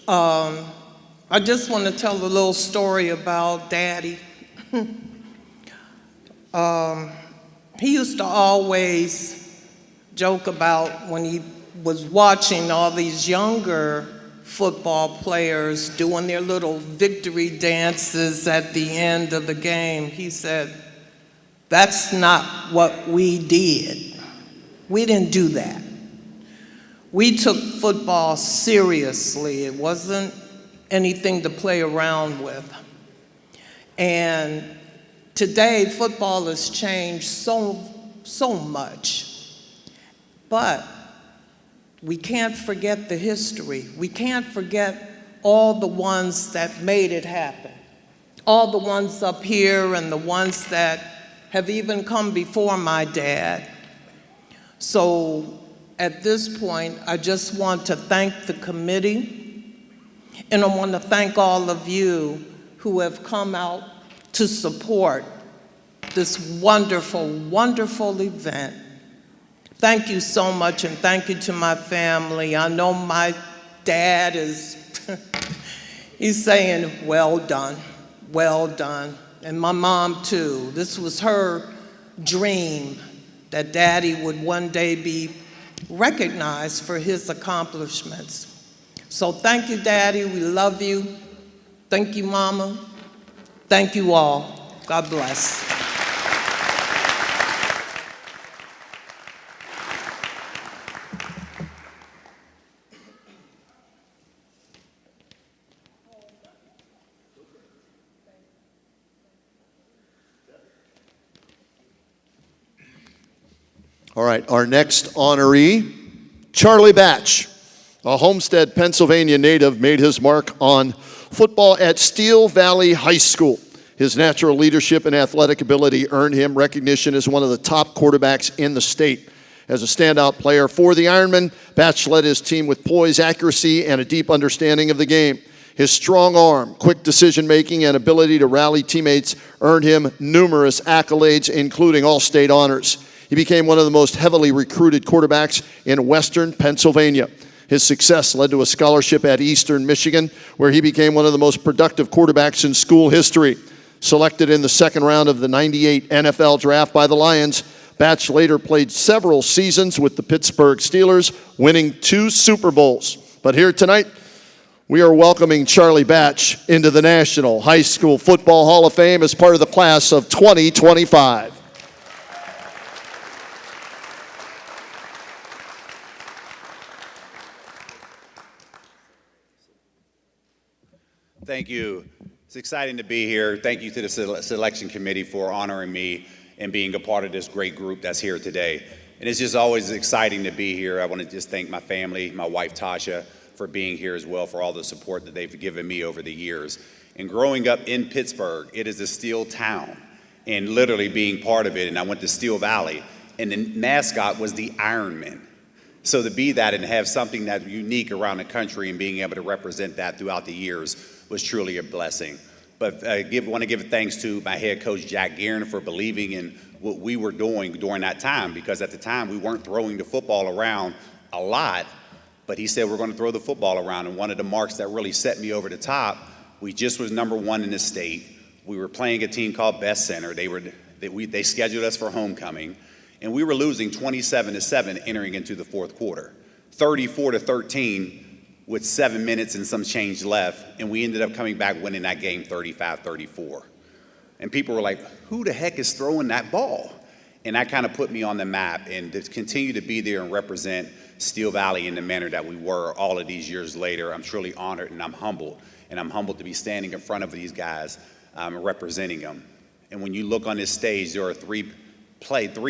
I just want to tell a little story about Daddy. He used to always joke about when he was watching all these younger football players doing their little victory dances at the end of the game. He said, "That's not what we did. We didn't do that. We took football seriously. It wasn't anything to play around with." And today, football has changed so much. But we can't forget the history. We can't forget all the ones that made it happen. All the ones up here and the ones that have even come before my dad. So at this point, I just want to thank the committee, and I want to thank all of you who have come out to support this wonderful, wonderful event. Thank you so much, and thank you to my family. I know my dad is, he's saying, well done, well done. And my mom too. This was her dream, that Daddy would one day be recognized for his accomplishments. So thank you, Daddy. We love you. Thank you, Mama. Thank you all. God bless. All right, our next honoree, Charlie Batch, a Homestead, Pennsylvania native, made his mark on football at Steel Valley High School. His natural leadership and athletic ability earned him recognition as one of the top quarterbacks in the state. As a standout player for the Ironmen, Batch led his team with poise, accuracy, and a deep understanding of the game. His strong arm, quick decision-making, and ability to rally teammates earned him numerous accolades, including all-state honors. He became one of the most heavily recruited quarterbacks in Western Pennsylvania. His success led to a scholarship at Eastern Michigan, where he became one of the most productive quarterbacks in school history. Selected in the second round of the '98 NFL Draft by the Lions, Batch later played several seasons with the Pittsburgh Steelers, winning 2 Super Bowls. But here tonight, we are welcoming Charlie Batch into the National High School Football Hall of Fame as part of the class of 2025. Thank you. It's exciting to be here. Thank you to the selection committee for honoring me and being a part of this great group that's here today. And it's just always exciting to be here. I want to just thank my family, my wife Tasha, for being here as well, for all the support that they've given me over the years. And growing up in Pittsburgh, it is a steel town, and literally being part of it, and I went to Steel Valley, and the mascot was the Ironman. So to be that and have something that's unique around the country and being able to represent that throughout the years was truly a blessing. But I want to give thanks to my head coach, Jack Guerin, for believing in what we were doing during that time, because at the time we weren't throwing the football around a lot, but he said we're going to throw the football around. And one of the marks that really set me over the top, we just was #1 in the state. We were playing a team called Best Center. They scheduled us for homecoming, and we were losing 27-7 entering into the fourth quarter, 34-13 with 7 minutes and some change left, and we ended up coming back winning that game 35-34. And people were like, who the heck is throwing that ball? And that kind of put me on the map, and to continue to be there and represent Steel Valley in the manner that we were all of these years later, I'm truly honored and I'm humbled. And I'm humbled to be standing in front of these guys and representing them. And when you look on this stage, there are three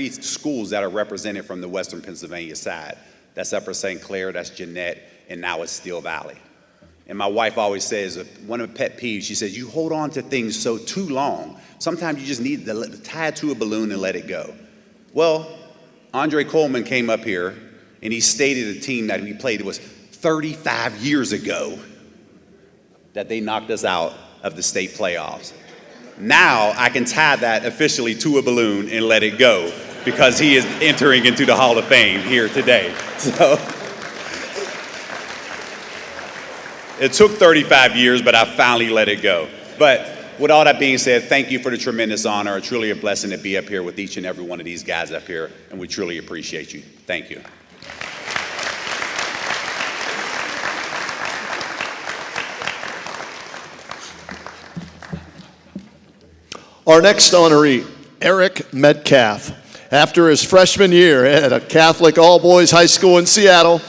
schools that are represented from the Western Pennsylvania side. That's Upper St. Clair, that's Jeanette, and now it's Steel Valley. And my wife always says, one of her pet peeves, she says, you hold on to things so too long. Sometimes you just need to tie it to a balloon and let it go. Well, Andre Coleman came up here and he stated a team that we played, it was 35 years ago that they knocked us out of the state playoffs. Now I can tie that officially to a balloon and let it go because he is entering into the Hall of Fame here today. So it took 35 years, but I finally let it go. But with all that being said, thank you for the tremendous honor. It's truly a blessing to be up here with each and every one of these guys up here, and we truly appreciate you. Thank you. Our next honoree, Eric Metcalf. After his freshman year at a Catholic all-boys high school in Seattle,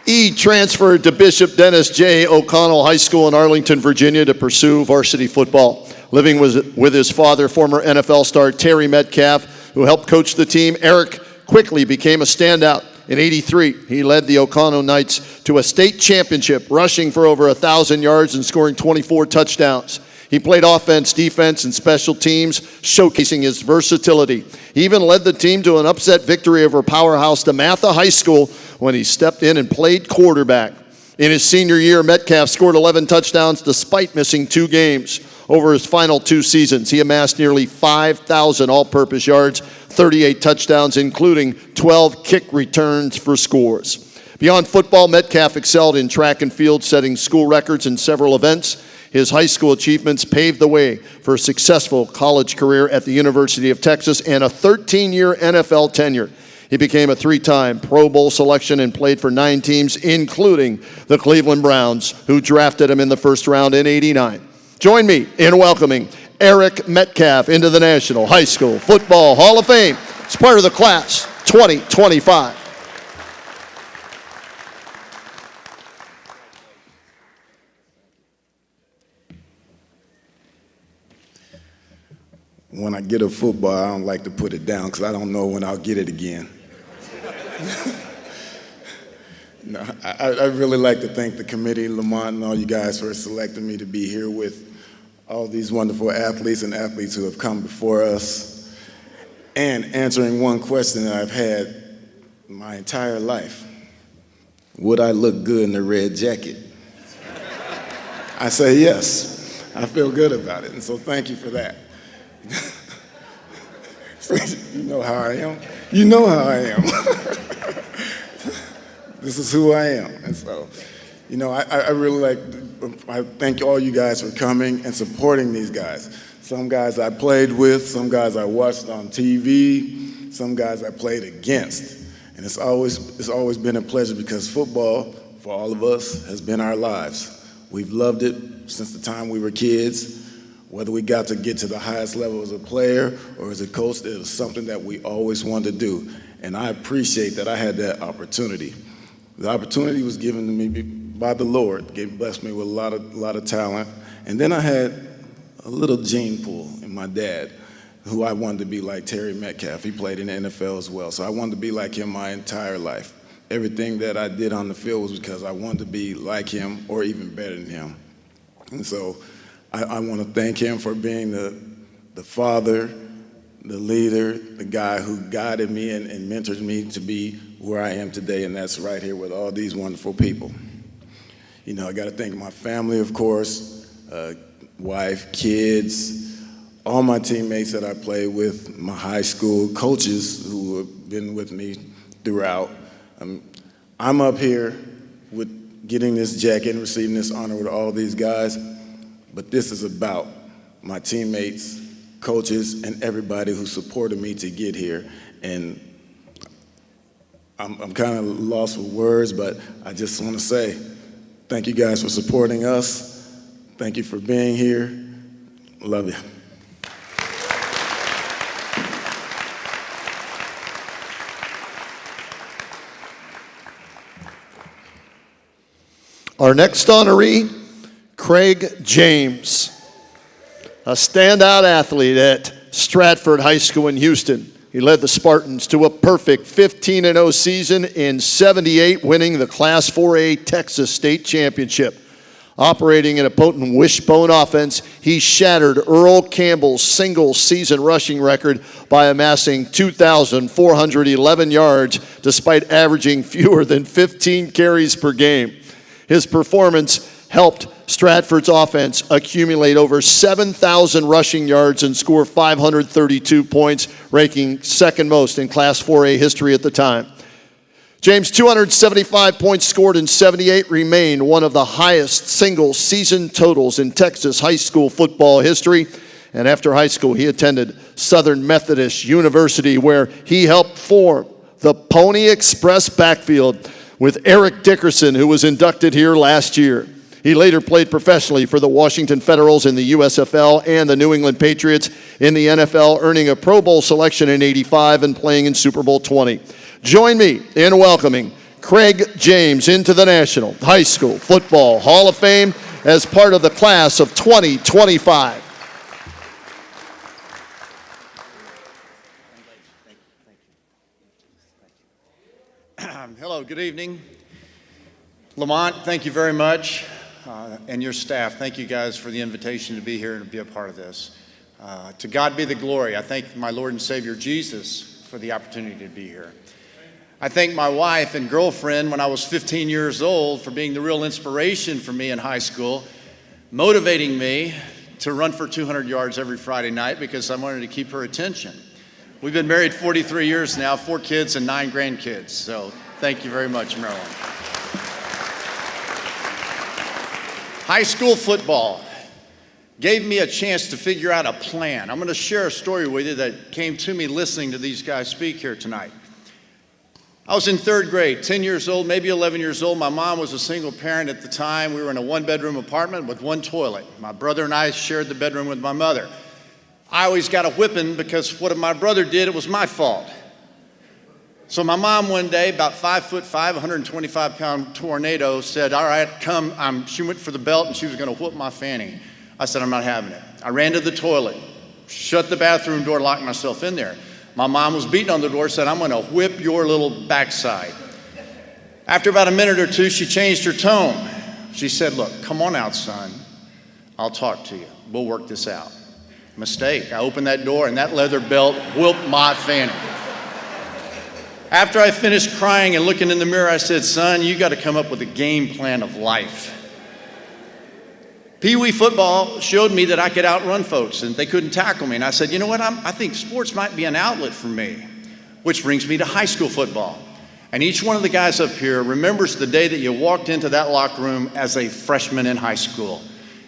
he transferred to Bishop Dennis J. O'Connell High School in Arlington, Virginia to pursue varsity football. Living with his father, former NFL star Terry Metcalf, who helped coach the team, Eric quickly became a standout. In '83, he led the O'Connell Knights to a state championship, rushing for over 1,000 yards and scoring 24 touchdowns. He played offense, defense, and special teams, showcasing his versatility. He even led the team to an upset victory over powerhouse DeMatha High School when he stepped in and played quarterback. In his senior year, Metcalf scored 11 touchdowns despite missing 2 games. Over his final 2 seasons, he amassed nearly 5,000 all-purpose yards, 38 touchdowns, including 12 kick returns for scores. Beyond football, Metcalf excelled in track and field, setting school records in several events. His high school achievements paved the way for a successful college career at the University of Texas and a 13-year NFL tenure. He became a 3-time Pro Bowl selection and played for 9 teams, including the Cleveland Browns, who drafted him in the first round in '89. Join me in welcoming Eric Metcalf into the National High School Football Hall of Fame as part of the class 2025. When I get a football, I don't like to put it down because I don't know when I'll get it again. No, I really like to thank the committee, Lamont, and all you guys for selecting me to be here with all these wonderful athletes and athletes who have come before us and answering one question that I've had my entire life. Would I look good in a red jacket? I say yes. I feel good about it, and so thank you for that. You know how I am. You know how I am. This is who I am. And so, I really I thank all you guys for coming and supporting these guys. Some guys I played with, some guys I watched on TV, some guys I played against. And it's always been a pleasure because football, for all of us, has been our lives. We've loved it since the time we were kids. Whether we got to get to the highest level as a player or as a coach, it was something that we always wanted to do. And I appreciate that I had that opportunity. The opportunity was given to me by the Lord. Blessed me with a lot of talent. And then I had a little gene pool in my dad, who I wanted to be like Terry Metcalf. He played in the NFL as well. So I wanted to be like him my entire life. Everything that I did on the field was because I wanted to be like him or even better than him. And so I want to thank him for being the father, the leader, the guy who guided me and mentored me to be where I am today, and that's right here with all these wonderful people. You know, I got to thank my family, of course, wife, kids, all my teammates that I played with, my high school coaches who have been with me throughout. I'm up here with getting this jacket and receiving this honor with all these guys, but this is about my teammates, coaches, and everybody who supported me to get here. And I'm kind of lost for words, but I just want to say thank you guys for supporting us. Thank you for being here. Love you. Our next honoree, Craig James, a standout athlete at Stratford High School in Houston. He led the Spartans to a perfect 15-0 season in '78, winning the Class 4A Texas State Championship. Operating in a potent wishbone offense, he shattered Earl Campbell's single-season rushing record by amassing 2,411 yards, despite averaging fewer than 15 carries per game. His performance helped Stratford's offense accumulate over 7,000 rushing yards and score 532 points, ranking second most in Class 4A history at the time. James' 275 points scored in '78 remained one of the highest single-season totals in Texas high school football history. And after high school, he attended Southern Methodist University, where he helped form the Pony Express backfield with Eric Dickerson, who was inducted here last year. He later played professionally for the Washington Federals in the USFL and the New England Patriots in the NFL, earning a Pro Bowl selection in '85 and playing in Super Bowl 20. Join me in welcoming Craig James into the National High School Football Hall of Fame as part of the class of 2025. Hello, good evening. Lamont, thank you very much, and your staff. Thank you guys for the invitation to be here and to be a part of this. To God be the glory. I thank my Lord and Savior Jesus for the opportunity to be here. I thank my wife and girlfriend when I was 15 years old for being the real inspiration for me in high school, motivating me to run for 200 yards every Friday night because I wanted to keep her attention. We've been married 43 years now, 4 kids and 9 grandkids. So thank you very much, Marilyn. High school football gave me a chance to figure out a plan. I'm going to share a story with you that came to me listening to these guys speak here tonight. I was in 3rd grade, 10 years old, maybe 11 years old. My mom was a single parent at the time. We were in a 1-bedroom apartment with 1 toilet. My brother and I shared the bedroom with my mother. I always got a whipping because what my brother did, it was my fault. So my mom one day, about 5'5", 125-pound tornado, said, all right, come. She went for the belt and she was going to whoop my fanny. I said, I'm not having it. I ran to the toilet, shut the bathroom door, locked myself in there. My mom was beating on the door, said, I'm going to whip your little backside. After about a minute or two, she changed her tone. She said, look, come on out, son. I'll talk to you. We'll work this out. Mistake. I opened that door and that leather belt whooped my fanny. After I finished crying and looking in the mirror, I said, son, you got to come up with a game plan of life. Pee Wee football showed me that I could outrun folks and they couldn't tackle me. And I said, you know what, I think sports might be an outlet for me, which brings me to high school football. And each one of the guys up here remembers the day that you walked into that locker room as a freshman in high school.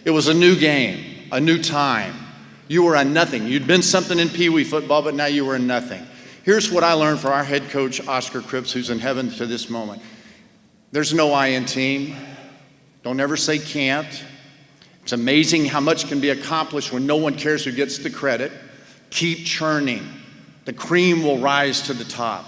It was a new game, a new time. You were a nothing. You'd been something in Pee Wee football, but now you were a nothing. Here's what I learned from our head coach, Oscar Cripps, who's in heaven to this moment. There's no I in team. Don't ever say can't. It's amazing how much can be accomplished when no one cares who gets the credit. Keep churning. The cream will rise to the top.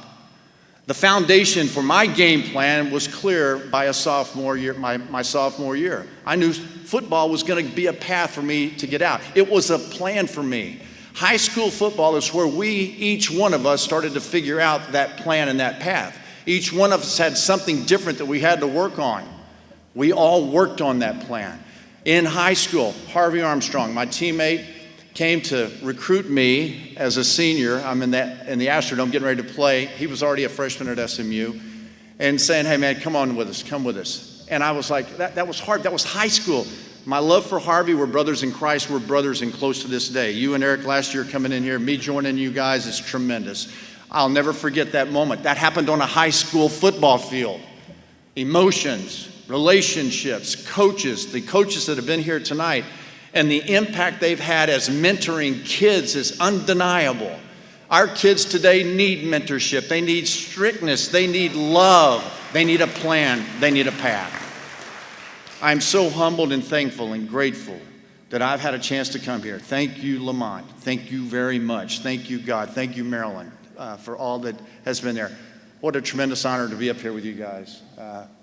The foundation for my game plan was clear by a sophomore year, my sophomore year. I knew football was going to be a path for me to get out. It was a plan for me. High school football is where each one of us started to figure out that plan and that path. Each one of us had something different that we had to work on. We all worked on that plan. In high school, Harvey Armstrong, my teammate, came to recruit me as a senior. I'm in the Astrodome getting ready to play. He was already a freshman at SMU, and saying, hey man, come on with us, come with us. And I was like, that was hard, that was high school. My love for Harvey, we're brothers in Christ, we're brothers and close to this day. You and Eric last year coming in here, me joining you guys is tremendous. I'll never forget that moment. That happened on a high school football field. Emotions, relationships, coaches, the coaches that have been here tonight, and the impact they've had as mentoring kids is undeniable. Our kids today need mentorship. They need strictness. They need love. They need a plan. They need a path. I'm so humbled and thankful and grateful that I've had a chance to come here. Thank you, Lamont. Thank you very much. Thank you, God. Thank you, Marilyn, for all that has been there. What a tremendous honor to be up here with you guys.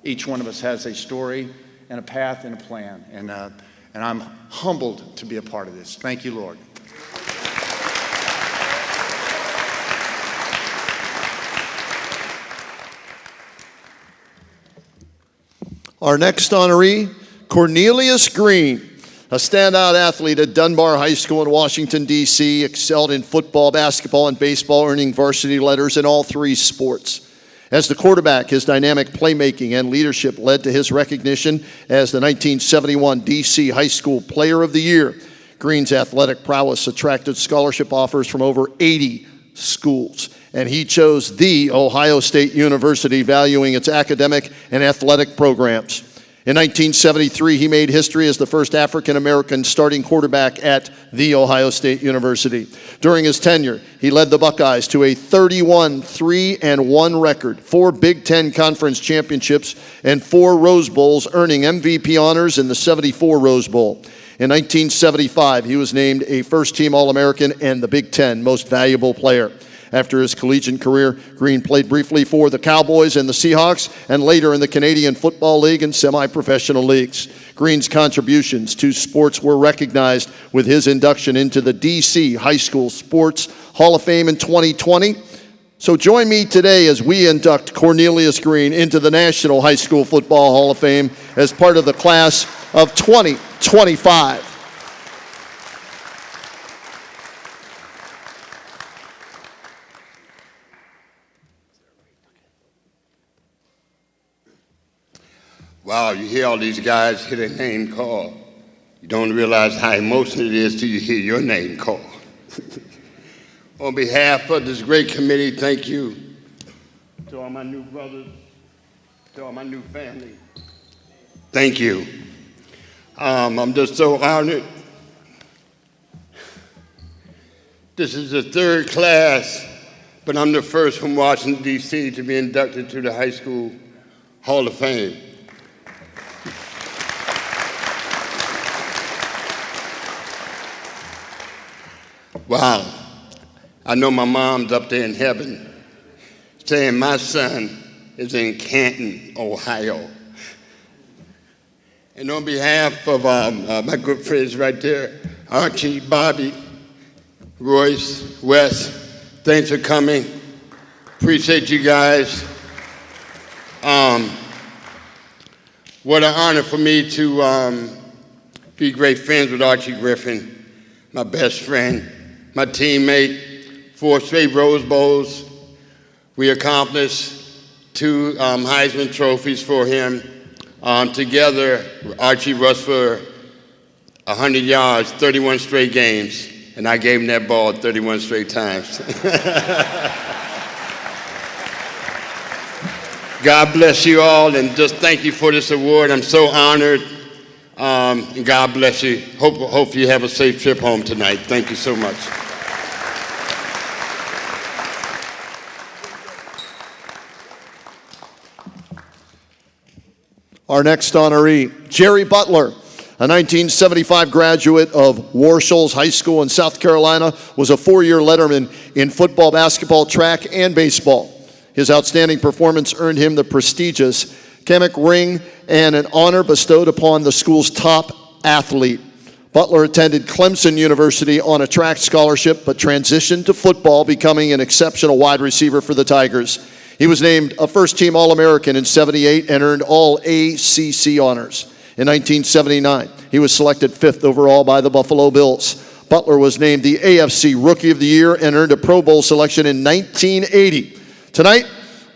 Each one of us has a story and a path and a plan. And I'm humbled to be a part of this. Thank you, Lord. Our next honoree, Cornelius Green, a standout athlete at Dunbar High School in Washington, D.C., excelled in football, basketball, and baseball, earning varsity letters in all three sports. As the quarterback, his dynamic playmaking and leadership led to his recognition as the 1971 D.C. High School Player of the Year. Green's athletic prowess attracted scholarship offers from over 80 schools, and he chose The Ohio State University, valuing its academic and athletic programs. In 1973, he made history as the first African-American starting quarterback at The Ohio State University. During his tenure, he led the Buckeyes to a 31-3-1 record, 4 Big Ten Conference championships, and 4 Rose Bowls, earning MVP honors in the '74 Rose Bowl. In 1975, he was named a first-team All-American and the Big Ten Most Valuable Player. After his collegiate career, Green played briefly for the Cowboys and the Seahawks, and later in the Canadian Football League and semi-professional leagues. Green's contributions to sports were recognized with his induction into the D.C. High School Sports Hall of Fame in 2020. So join me today as we induct Cornelius Green into the National High School Football Hall of Fame as part of the class of 2025. Wow, you hear all these guys hear their name called. You don't realize how emotional it is till you hear your name called. On behalf of this great committee, thank you to all my new brothers, to all my new family. Thank you. I'm just so honored. This is the third class, but I'm the first from Washington, D.C. to be inducted to the High School Hall of Fame. Wow, I know my mom's up there in heaven saying my son is in Canton, Ohio. And on behalf of my good friends right there, Archie, Bobby, Royce, Wes, thanks for coming. Appreciate you guys. What an honor for me to be great friends with Archie Griffin, my best friend, my teammate, 4 straight Rose Bowls. We accomplished 2 Heisman trophies for him. Together, Archie rushed for 100 yards, 31 straight games, and I gave him that ball 31 straight times. God bless you all, and just thank you for this award. I'm so honored. And God bless you. Hope you have a safe trip home tonight. Thank you so much. Our next honoree, Jerry Butler, a 1975 graduate of Warshoals High School in South Carolina, was a four-year letterman in football, basketball, track, and baseball. His outstanding performance earned him the prestigious Kamek Ring and an honor bestowed upon the school's top athlete. Butler attended Clemson University on a track scholarship, but transitioned to football, becoming an exceptional wide receiver for the Tigers. He was named a first-team All-American in '78 and earned all ACC honors. In 1979, he was selected 5th overall by the Buffalo Bills. Butler was named the AFC Rookie of the Year and earned a Pro Bowl selection in 1980. Tonight,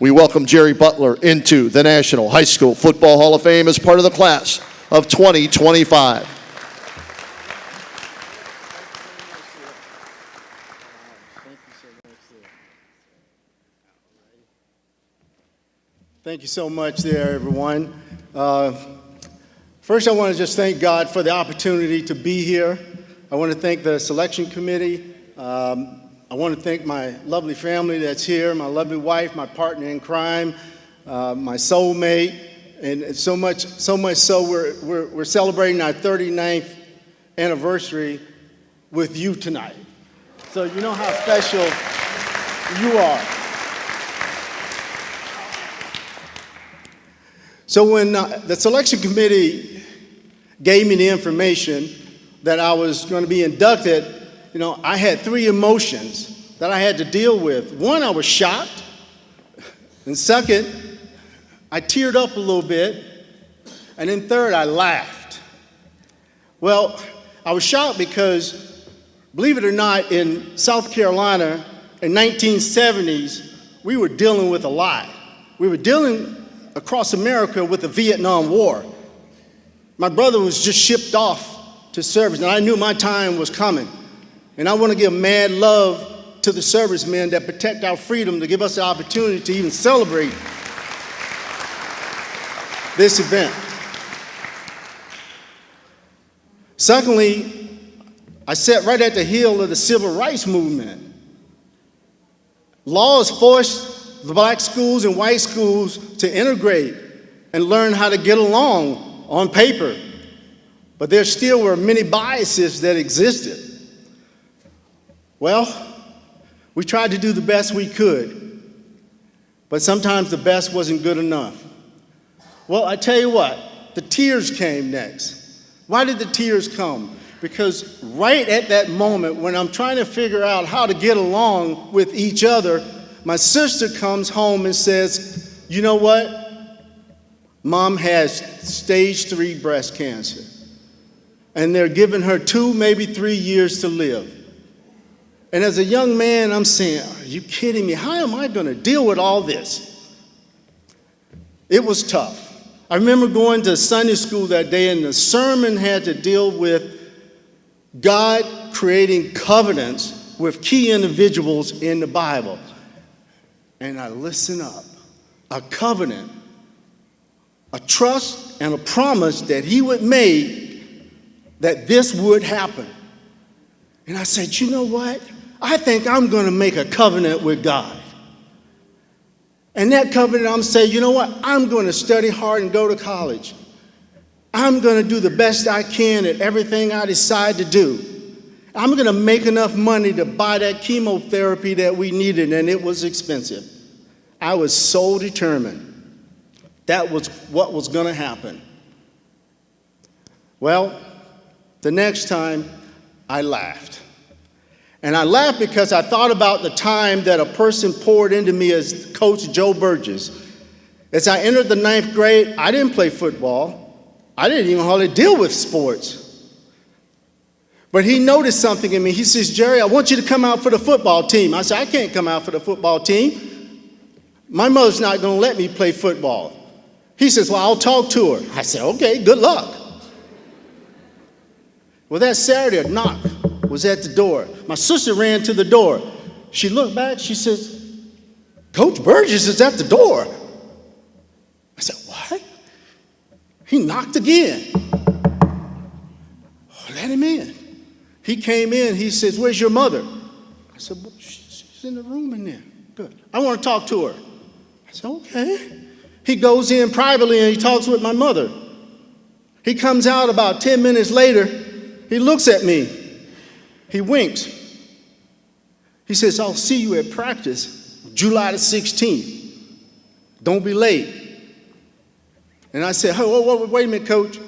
we welcome Jerry Butler into the National High School Football Hall of Fame as part of the class of 2025. Thank you so much there, everyone. First, I want to just thank God for the opportunity to be here. I want to thank the selection committee. I want to thank my lovely family that's here, my lovely wife, my partner in crime, my soulmate, and so much so we're celebrating our 39th anniversary with you tonight. So you know how special you are. So when the selection committee gave me the information that I was going to be inducted, you know, I had three emotions that I had to deal with. One, I was shocked. And second, I teared up a little bit. And then third, I laughed. Well, I was shocked because, believe it or not, in South Carolina in 1970s, we were dealing with a lot. We were dealing across America with the Vietnam War. My brother was just shipped off to service, and I knew my time was coming. And I want to give mad love to the servicemen that protect our freedom, to give us the opportunity to even celebrate this event. Secondly, I sat right at the heel of the civil rights movement. Laws forced the black schools and white schools to integrate and learn how to get along on paper. But there still were many biases that existed. Well, we tried to do the best we could, but sometimes the best wasn't good enough. Well, I tell you what, the tears came next. Why did the tears come? Because right at that moment when I'm trying to figure out how to get along with each other, my sister comes home and says, you know what? Mom has stage 3 breast cancer. And they're giving her 2, maybe 3 years to live. And as a young man, I'm saying, are you kidding me? How am I going to deal with all this? It was tough. I remember going to Sunday school that day, and the sermon had to deal with God creating covenants with key individuals in the Bible. And I listen up. A covenant, a trust and a promise that he would make that this would happen. And I said, you know what? I think I'm going to make a covenant with God. And that covenant, I'm saying, you know what? I'm going to study hard and go to college. I'm going to do the best I can at everything I decide to do. I'm going to make enough money to buy that chemotherapy that we needed, and it was expensive. I was so determined. That was what was going to happen. Well, the next time, I laughed. And I laughed because I thought about the time that a person poured into me as Coach Joe Burgess. As I entered the 9th grade, I didn't play football. I didn't even hardly deal with sports. But he noticed something in me. He says, Jerry, I want you to come out for the football team. I said, I can't come out for the football team. My mother's not going to let me play football. He says, well, I'll talk to her. I said, okay, good luck. Well, that Saturday, a knock was at the door. My sister ran to the door. She looked back. She says, Coach Burgess is at the door. I said, what? He knocked again. let him in. He came in, he says, where's your mother? I said, well, she's in the room in there. Good. I want to talk to her. I said, okay. He goes in privately and he talks with my mother. He comes out about 10 minutes later. He looks at me. He winks. He says, I'll see you at practice July the 16th. Don't be late. And I said, hey, wait a minute, Coach.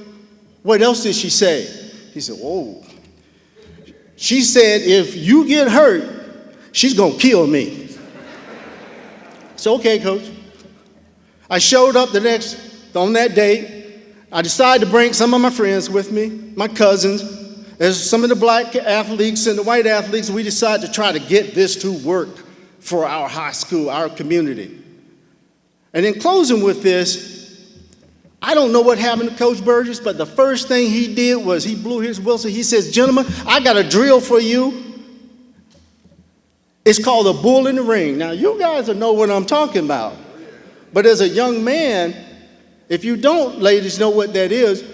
What else did she say? He said, whoa. She said, if you get hurt, she's going to kill me. I said, okay, Coach. I showed up on that day. I decided to bring some of my friends with me, my cousins, as some of the black athletes and the white athletes. We decided to try to get this to work for our high school, our community. And in closing with this, I don't know what happened to Coach Burgess, but the first thing he did was he blew his whistle. He says, gentlemen, I got a drill for you. It's called a bull in the ring. Now, you guys will know what I'm talking about. But as a young man, if you don't, ladies, know what that is,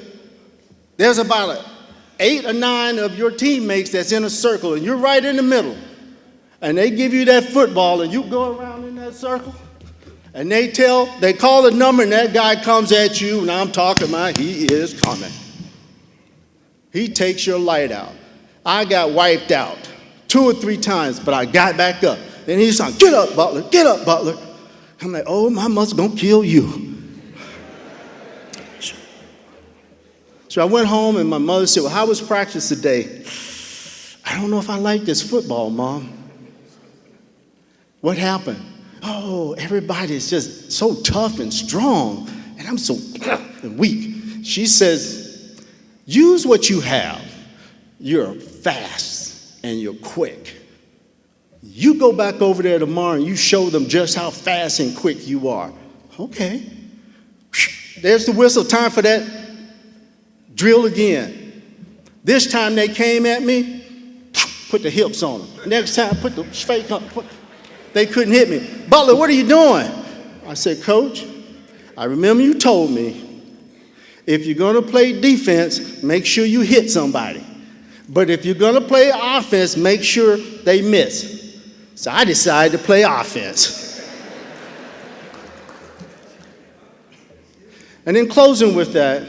there's about 8 or 9 of your teammates that's in a circle, and you're right in the middle. And they give you that football, and you go around in that circle, and they call a number, and that guy comes at you, and I'm talking about he is coming. He takes your light out. I got wiped out 2 or 3 times, but I got back up. And he's like, get up, Butler, get up, Butler. I'm like, oh, my mother's gonna kill you. So I went home and my mother said, well, how was practice today? I don't know if I like this football, Mom. What happened? Oh, everybody's just so tough and strong, and I'm so weak. She says, use what you have. You're fast and you're quick. You go back over there tomorrow and you show them just how fast and quick you are. Okay. There's the whistle. Time for that drill again. This time they came at me, put the hips on them. Next time, put the fake on. They couldn't hit me. Butler, what are you doing? I said, Coach, I remember you told me if you're going to play defense, make sure you hit somebody. But if you're going to play offense, make sure they miss. So I decided to play offense. And in closing with that,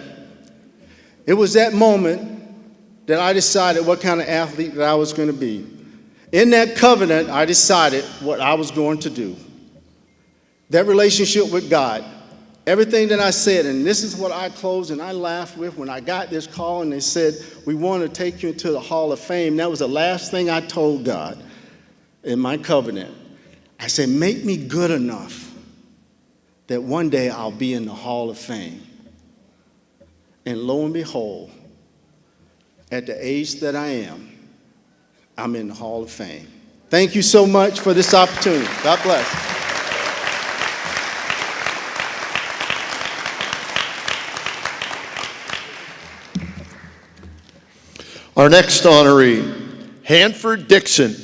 it was that moment that I decided what kind of athlete that I was going to be. In that covenant, I decided what I was going to do. That relationship with God, everything that I said, and this is what I closed and I laughed with when I got this call and they said, we want to take you into the Hall of Fame. That was the last thing I told God in my covenant. I said, make me good enough that one day I'll be in the Hall of Fame. And lo and behold, at the age that I am, I'm in the Hall of Fame. Thank you so much for this opportunity. God bless. Our next honoree, Hanford Dixon,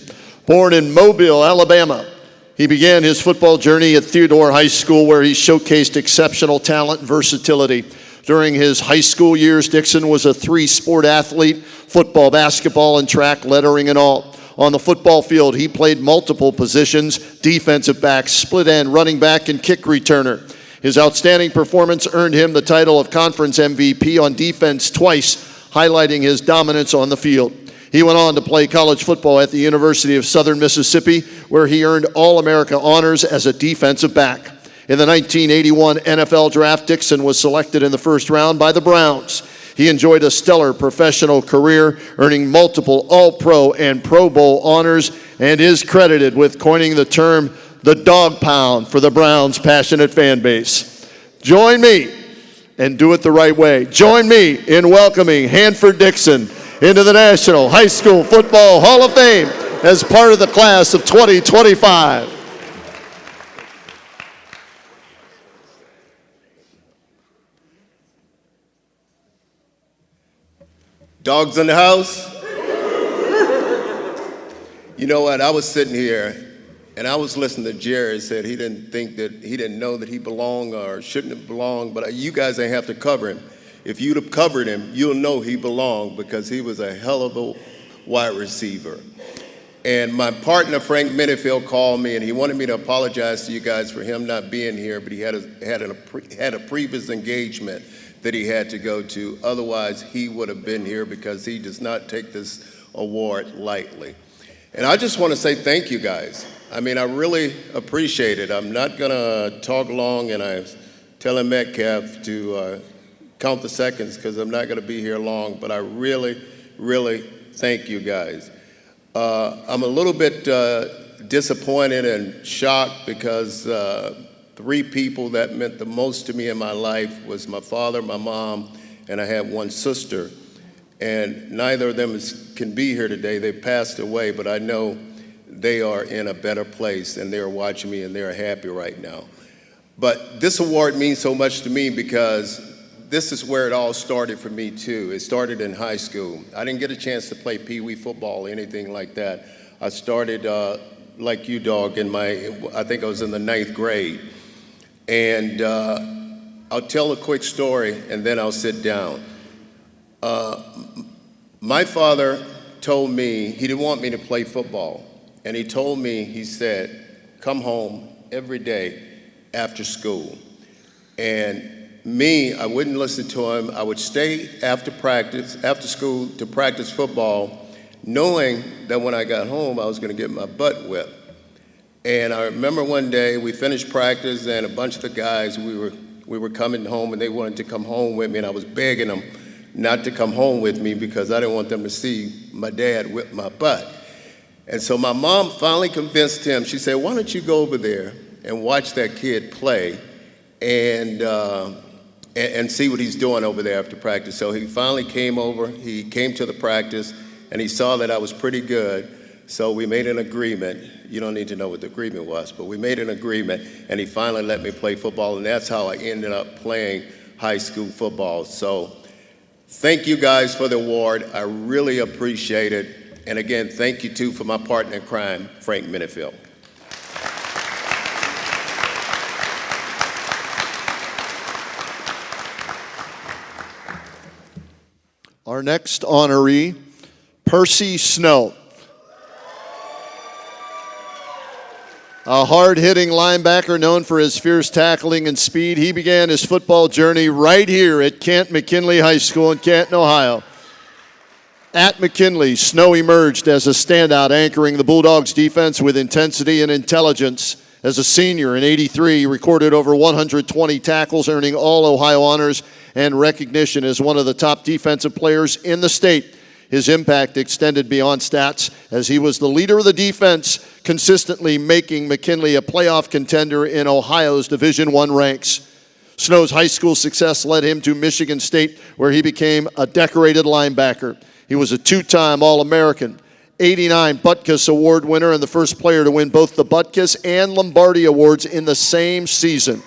born in Mobile, Alabama. He began his football journey at Theodore High School, where he showcased exceptional talent and versatility. During his high school years, Dixon was a 3-sport athlete: football, basketball, and track, lettering and all. On the football field, he played multiple positions: defensive back, split end, running back, and kick returner. His outstanding performance earned him the title of conference MVP on defense twice, highlighting his dominance on the field. He went on to play college football at the University of Southern Mississippi, where he earned All-America honors as a defensive back. In the 1981 NFL Draft, Dixon was selected in the first round by the Browns. He enjoyed a stellar professional career, earning multiple All-Pro and Pro Bowl honors, and is credited with coining the term the dog pound for the Browns' passionate fan base. Join me, and do it the right way. Join me in welcoming Hanford Dixon into the National High School Football Hall of Fame as part of the class of 2025. Dogs in the house? You know what, I was sitting here and I was listening to Jerry. Said he didn't know that he belonged or shouldn't have belonged, but you guys ain't have to cover him. if you'd have covered him, you'll know he belonged because he was a hell of a wide receiver. And my partner, Frank Minifield, called me, and he wanted me to apologize to you guys for him not being here, but he had a previous engagement that he had to go to. Otherwise, he would have been here because he does not take this award lightly. And I just want to say thank you guys. I mean, I really appreciate it. I'm not going to talk long, and I was telling Metcalf to count the seconds because I'm not going to be here long, but I really, really thank you guys. I'm a little bit disappointed and shocked because 3 people that meant the most to me in my life was my father, my mom, and I had one sister. And neither of them can be here today. They passed away, but I know they are in a better place and they're watching me and they're happy right now. But this award means so much to me because this is where it all started for me too. It started in high school. I didn't get a chance to play Pee Wee football or anything like that. I started like you, dog, I think I was in the 9th grade. And I'll tell a quick story and then I'll sit down. My father told me he didn't want me to play football. And he told me, he said, come home every day after school. And me, I wouldn't listen to him. I would stay after school to practice football, knowing that when I got home, I was going to get my butt whipped. And I remember one day we finished practice and a bunch of the guys, we were coming home and they wanted to come home with me, and I was begging them not to come home with me because I didn't want them to see my dad whip my butt. And so my mom finally convinced him. She said, why don't you go over there and watch that kid play and see what he's doing over there after practice. So he finally came over, he came to the practice, and he saw that I was pretty good. So we made an agreement. You don't need to know what the agreement was, but we made an agreement, and he finally let me play football, and that's how I ended up playing high school football. So thank you guys for the award. I really appreciate it. And again, thank you too for my partner in crime, Frank Minifield. Our next honoree, Percy Snow. A hard-hitting linebacker known for his fierce tackling and speed, he began his football journey right here at Kent McKinley High School in Canton, Ohio. At McKinley, Snow emerged as a standout, anchoring the Bulldogs' defense with intensity and intelligence. As a senior in '83, he recorded over 120 tackles, earning all Ohio honors and recognition as one of the top defensive players in the state. His impact extended beyond stats as he was the leader of the defense, consistently making McKinley a playoff contender in Ohio's Division I ranks. Snow's high school success led him to Michigan State, where he became a decorated linebacker. He was a 2-time All-American, '89 Butkus Award winner, and the first player to win both the Butkus and Lombardi Awards in the same season.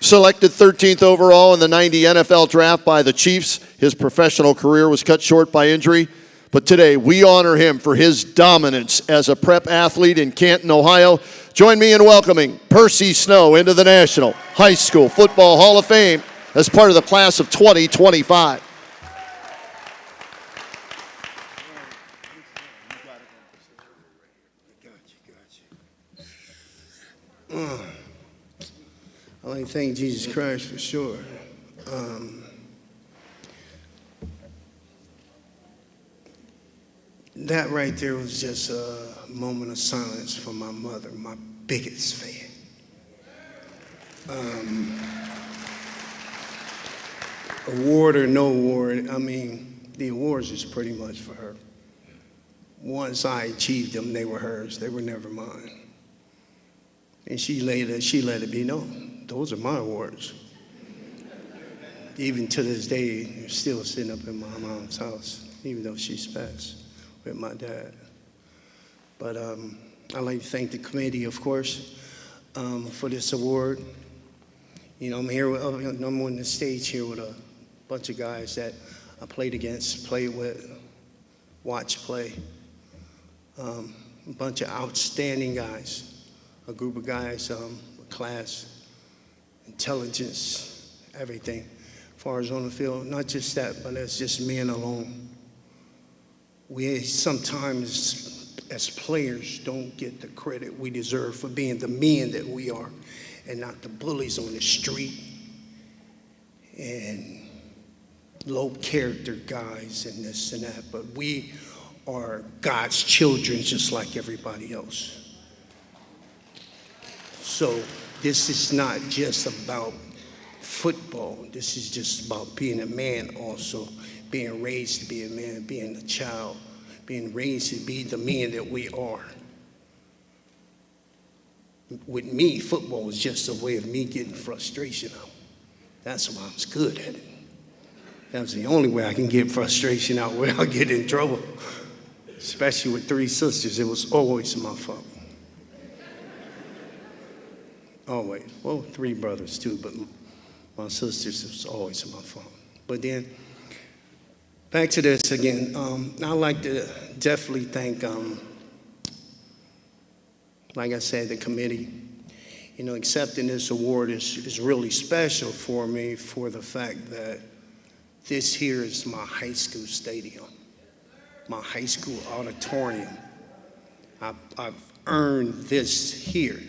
Selected 13th overall in the '90 NFL Draft by the Chiefs, his professional career was cut short by injury. But today, we honor him for his dominance as a prep athlete in Canton, Ohio. Join me in welcoming Percy Snow into the National High School Football Hall of Fame as part of the class of 2025. I like to thank Jesus Christ for sure. That right there was just a moment of silence for my mother, my biggest fan. Award or no award, I mean, the awards is pretty much for her. Once I achieved them, they were hers. They were never mine. And she let it be known. Those are my awards. Even to this day, they're still sitting up in my mom's house, even though she's passed with my dad. But I'd like to thank the committee, of course, for this award. You know, I'm here, I'm on the stage here with a bunch of guys that I played against, played with, watched play. A bunch of outstanding guys. A group of guys with class, intelligence, everything. far as on the field. Not just that, but as just men alone. We sometimes, as players, don't get the credit we deserve for being the men that we are and not the bullies on the street and low character guys and this and that. But we are God's children just like everybody else. So this is not just about football. This is just about being a man also, being raised to be a man, being a child, being raised to be the men that we are. With me, football was just a way of me getting frustration out. That's why I was good at it. That was the only way I can get frustration out without getting in trouble. Especially with 3 sisters, it was always my fault. Always. Well, 3 brothers too, but my sisters, it was always my fault. But then, back to this again. I'd like to definitely thank, like I said, the committee. You know, accepting this award is really special for me for the fact that this here is my high school stadium, my high school auditorium. I've earned this here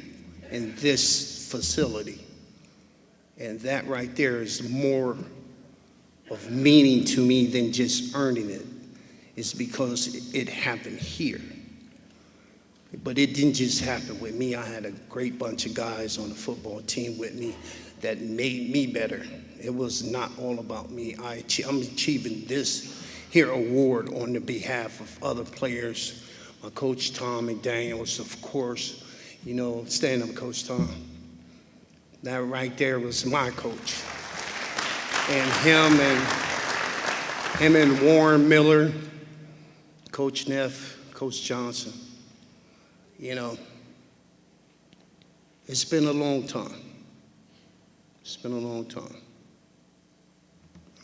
in this facility. And that right there is more of meaning to me than just earning it. It's because it happened here. But it didn't just happen with me. I had a great bunch of guys on the football team with me that made me better. It was not all about me. I'm achieving this here award on the behalf of other players. My coach, Tom McDaniels, of course. You know, stand up, Coach Tom. That right there was my coach. And him and Warren Miller, Coach Neff, Coach Johnson. You know, it's been a long time. It's been a long time.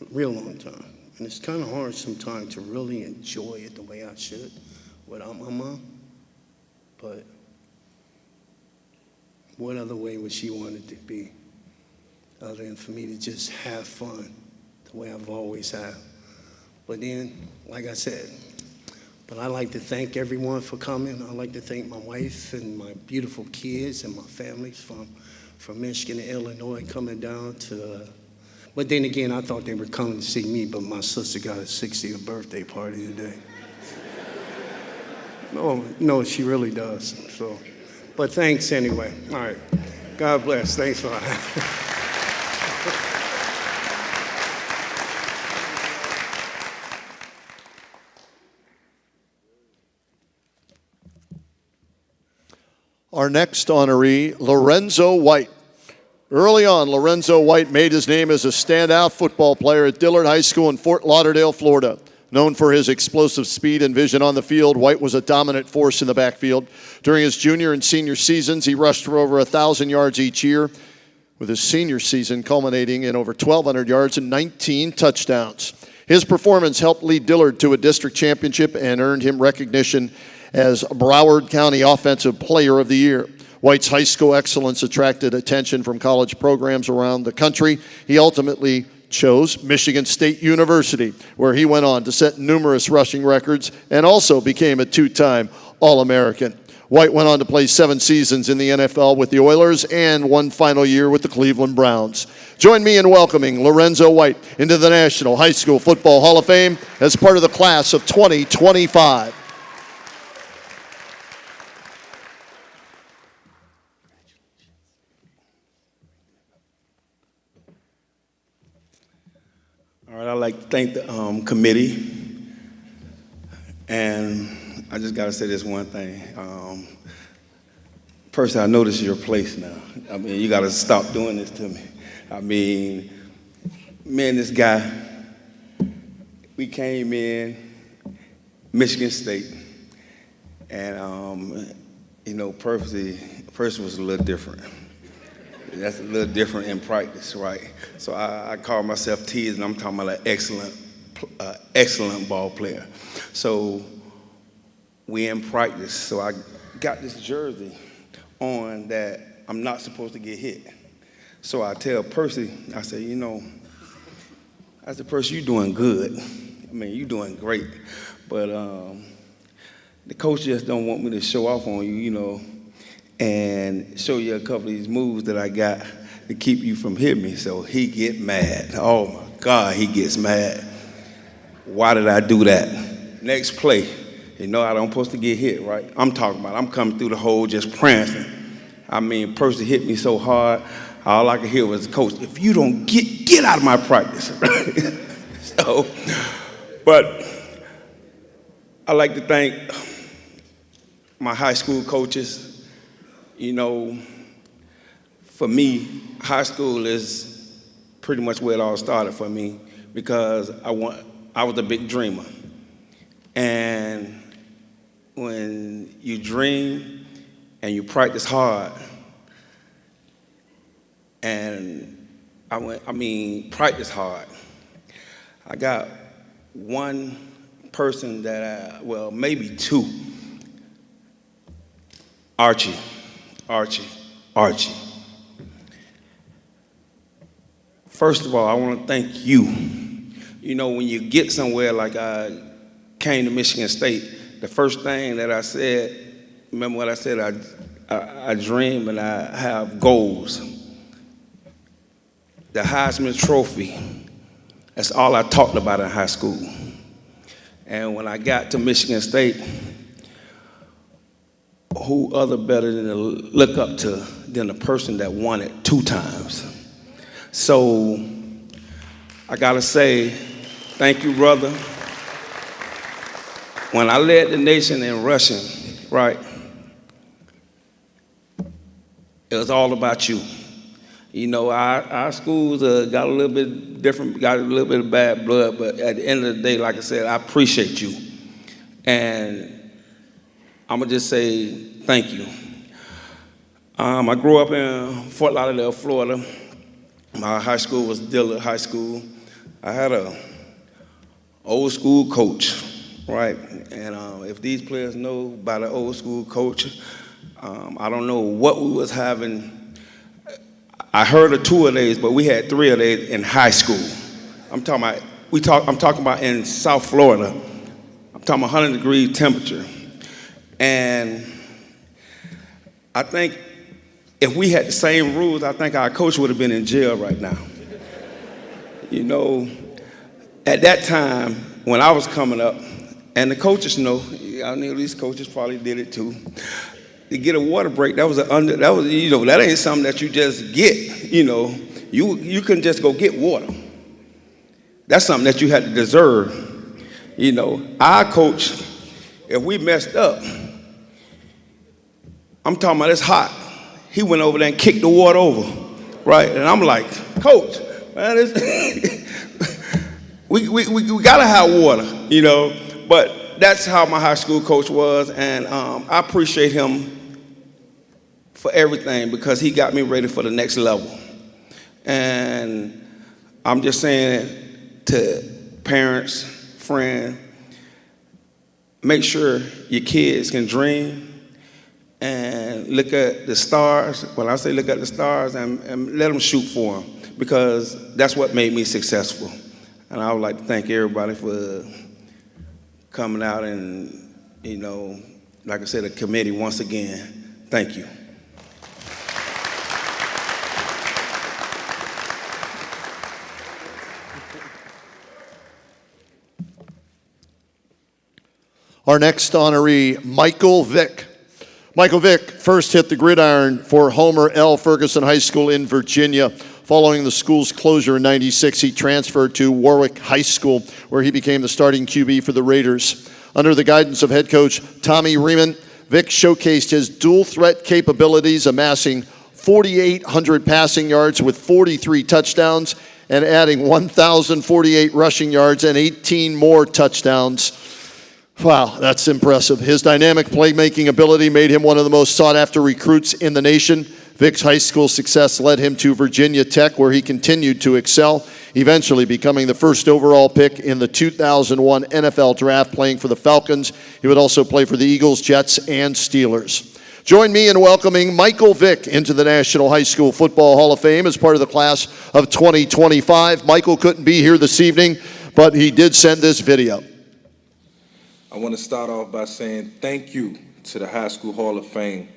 A real long time. And it's kind of hard sometimes to really enjoy it the way I should without my mom. But what other way would she want it to be other than for me to just have fun the way I've always had? But then, like I said, but I'd like to thank everyone for coming. I'd like to thank my wife and my beautiful kids and my families from Michigan and Illinois coming down to, but then again, I thought they were coming to see me, but my sister got a 60th birthday party today. No, she really does, so. But thanks anyway. All right. God bless. Thanks a lot. Our next honoree, Lorenzo White. Early on, Lorenzo White made his name as a standout football player at Dillard High School in Fort Lauderdale, Florida. Known for his explosive speed and vision on the field, White was a dominant force in the backfield. During his junior and senior seasons, he rushed for over 1,000 yards each year, with his senior season culminating in over 1,200 yards and 19 touchdowns. His performance helped lead Dillard to a district championship and earned him recognition as Broward County Offensive Player of the Year. White's high school excellence attracted attention from college programs around the country. He ultimately chose Michigan State University, where he went on to set numerous rushing records and also became a 2-time All-American. White went on to play 7 seasons in the NFL with the Oilers and 1 final year with the Cleveland Browns. Join me in welcoming Lorenzo White into the National High School Football Hall of Fame as part of the class of 2025. All right, I'd like to thank the committee, and I just got to say this one thing. Personally, I know this is your place now. I mean, you got to stop doing this to me. I mean, me and this guy, we came in Michigan State, and you know, first was a little different. That's a little different in practice, right? So I call myself Tease, and I'm talking about an excellent ball player. So we in practice, so I got this jersey on that I'm not supposed to get hit. So I tell Percy, I say, you know, I said, Percy, you doing good. I mean, you doing great. But the coach just don't want me to show off on you, you know, and show you a couple of these moves that I got to keep you from hitting me. So he get mad. Oh my God, he gets mad. Why did I do that? Next play, you know I don't supposed to get hit, right? I'm talking about, I'm coming through the hole just prancing. I mean, Percy hit me so hard, all I could hear was, Coach, if you don't get out of my practice. So, but I like to thank my high school coaches. You know, for me, high school is pretty much where it all started for me because I was a big dreamer. And when you dream and you practice hard, and practice hard. I got one person that maybe two. Archie. First of all, I want to thank you. You know, when you get somewhere like I came to Michigan State, the first thing that I said, remember what I said, I dream and I have goals. The Heisman Trophy, that's all I talked about in high school. And when I got to Michigan State, who other better than to look up to than the person that won it 2 times? So I gotta say, thank you, brother. When I led the nation in rushing, right, it was all about you. You know, our schools got a little bit different, got a little bit of bad blood, but at the end of the day, like I said, I appreciate you. And I'm gonna just say thank you. I grew up in Fort Lauderdale, Florida. My high school was Dillard High School. I had a old school coach, right? And if these players know about an old school coach, I don't know what we was having. I heard of 2 of these, but we had 3 of these in high school. I'm talking about in South Florida. I'm talking 100-degree temperature. And I think if we had the same rules, I think our coach would have been in jail right now. You know, at that time, when I was coming up, and the coaches know, I know these coaches probably did it too, to get a water break, that ain't something that you just get, you know. You couldn't just go get water. That's something that you had to deserve. You know, our coach, if we messed up, I'm talking about it's hot. He went over there and kicked the water over, right? And I'm like, Coach, man, we gotta have water, you know. But that's how my high school coach was, and I appreciate him for everything because he got me ready for the next level. And I'm just saying to parents, friends, make sure your kids can dream and look at the stars. When I say look at the stars, and let them shoot for them because that's what made me successful. And I would like to thank everybody for coming out and, you know, like I said, the committee once again, thank you. Our next honoree, Michael Vick. Michael Vick first hit the gridiron for Homer L. Ferguson High School in Virginia. Following the school's closure in '96, he transferred to Warwick High School, where he became the starting QB for the Raiders. Under the guidance of head coach Tommy Riemann, Vick showcased his dual threat capabilities, amassing 4,800 passing yards with 43 touchdowns and adding 1,048 rushing yards and 18 more touchdowns. Wow, that's impressive. His dynamic playmaking ability made him one of the most sought-after recruits in the nation. Vick's high school success led him to Virginia Tech, where he continued to excel, eventually becoming the first overall pick in the 2001 NFL Draft, playing for the Falcons. He would also play for the Eagles, Jets, and Steelers. Join me in welcoming Michael Vick into the National High School Football Hall of Fame as part of the class of 2025. Michael couldn't be here this evening, but he did send this video. I want to start off by saying thank you to the High School Hall of Fame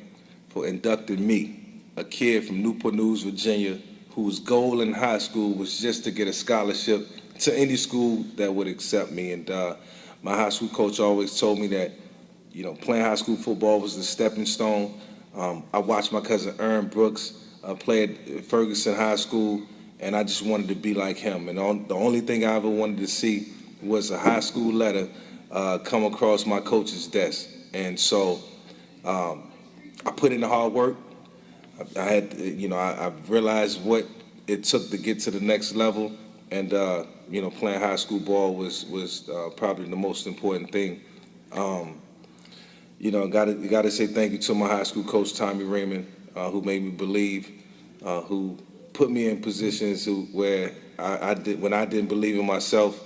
for inducting me, a kid from Newport News, Virginia, whose goal in high school was just to get a scholarship to any school that would accept me. And my high school coach always told me that, playing high school football was the stepping stone. I watched my cousin Aaron Brooks play at Ferguson High School, and I just wanted to be like him. And the only thing I ever wanted to see was a high school letter come across my coach's desk. And so I put in the hard work. I realized what it took to get to the next level, and playing high school ball was probably the most important thing. Got to say thank you to my high school coach Tommy Raymond, who made me believe, who put me in positions where when I didn't believe in myself,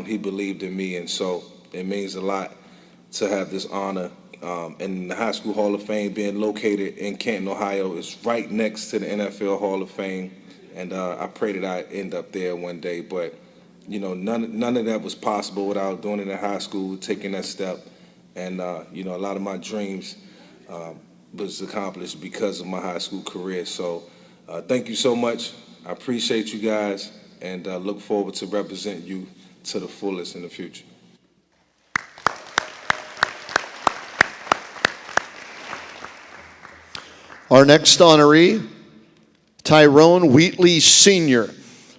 he believed in me, and so it means a lot to have this honor. And the High School Hall of Fame being located in Canton, Ohio, is right next to the NFL Hall of Fame, and I pray that I end up there one day. But none of that was possible without doing it in high school, taking that step, and a lot of my dreams was accomplished because of my high school career. So thank you so much. I appreciate you guys, and look forward to representing you to the fullest in the future. Our next honoree, Tyrone Wheatley Sr.,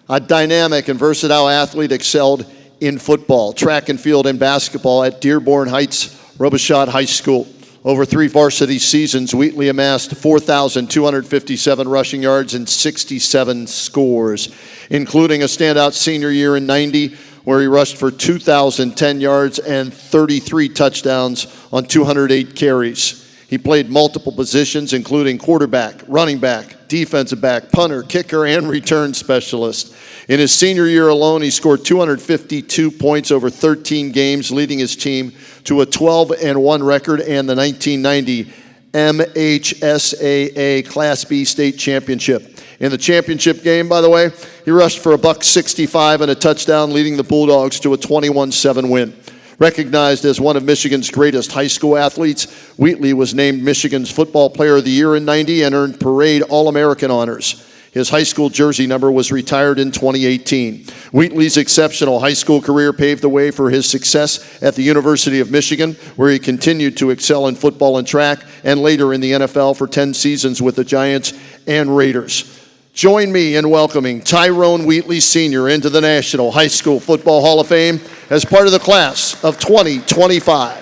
a dynamic and versatile athlete, excelled in football, track and field, and basketball at Dearborn Heights Robichaud High School. Over 3 varsity seasons, Wheatley amassed 4,257 rushing yards and 67 scores, including a standout senior year in '90, where he rushed for 2,010 yards and 33 touchdowns on 208 carries. He played multiple positions, including quarterback, running back, defensive back, punter, kicker, and return specialist. In his senior year alone, he scored 252 points over 13 games, leading his team to a 12-1 record and the 1990 MHSAA Class B state championship. In the championship game, by the way, he rushed for $165 and a touchdown, leading the Bulldogs to a 21-7 win. Recognized as one of Michigan's greatest high school athletes, Wheatley was named Michigan's Football Player of the Year in '90 and earned Parade All-American honors. His high school jersey number was retired in 2018. Wheatley's exceptional high school career paved the way for his success at the University of Michigan, where he continued to excel in football and track, and later in the NFL for 10 seasons with the Giants and Raiders. Join me in welcoming Tyrone Wheatley Sr. into the National High School Football Hall of Fame as part of the class of 2025.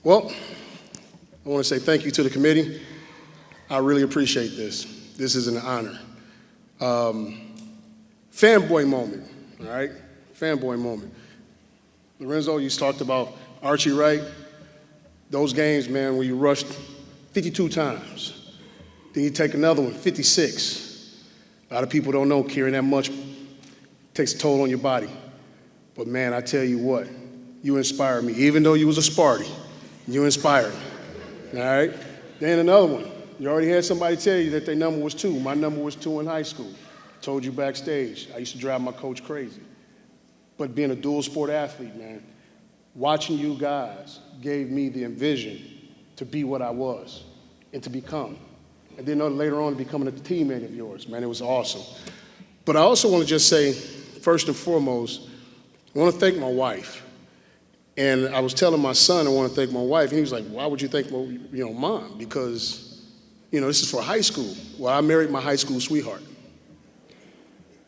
Well, I want to say thank you to the committee. I really appreciate this. This is an honor. Fanboy moment, all right? Fanboy moment. Lorenzo, you talked about Archie Wright. Those games, man, where you rushed 52 times. Then you take another one, 56. A lot of people don't know carrying that much takes a toll on your body. But man, I tell you what, you inspired me. Even though you was a Sparty, you inspired me, all right? Then another one. You already had somebody tell you that their number was 2. My number was 2 in high school. Told you backstage, I used to drive my coach crazy. But being a dual sport athlete, man, watching you guys gave me the envision to be what I was and to become. And then later on becoming a teammate of yours, man, it was awesome. But I also want to just say, first and foremost, I want to thank my wife. And I was telling my son I want to thank my wife, and he was like, why would you thank Mom? Because, this is for high school. Well, I married my high school sweetheart.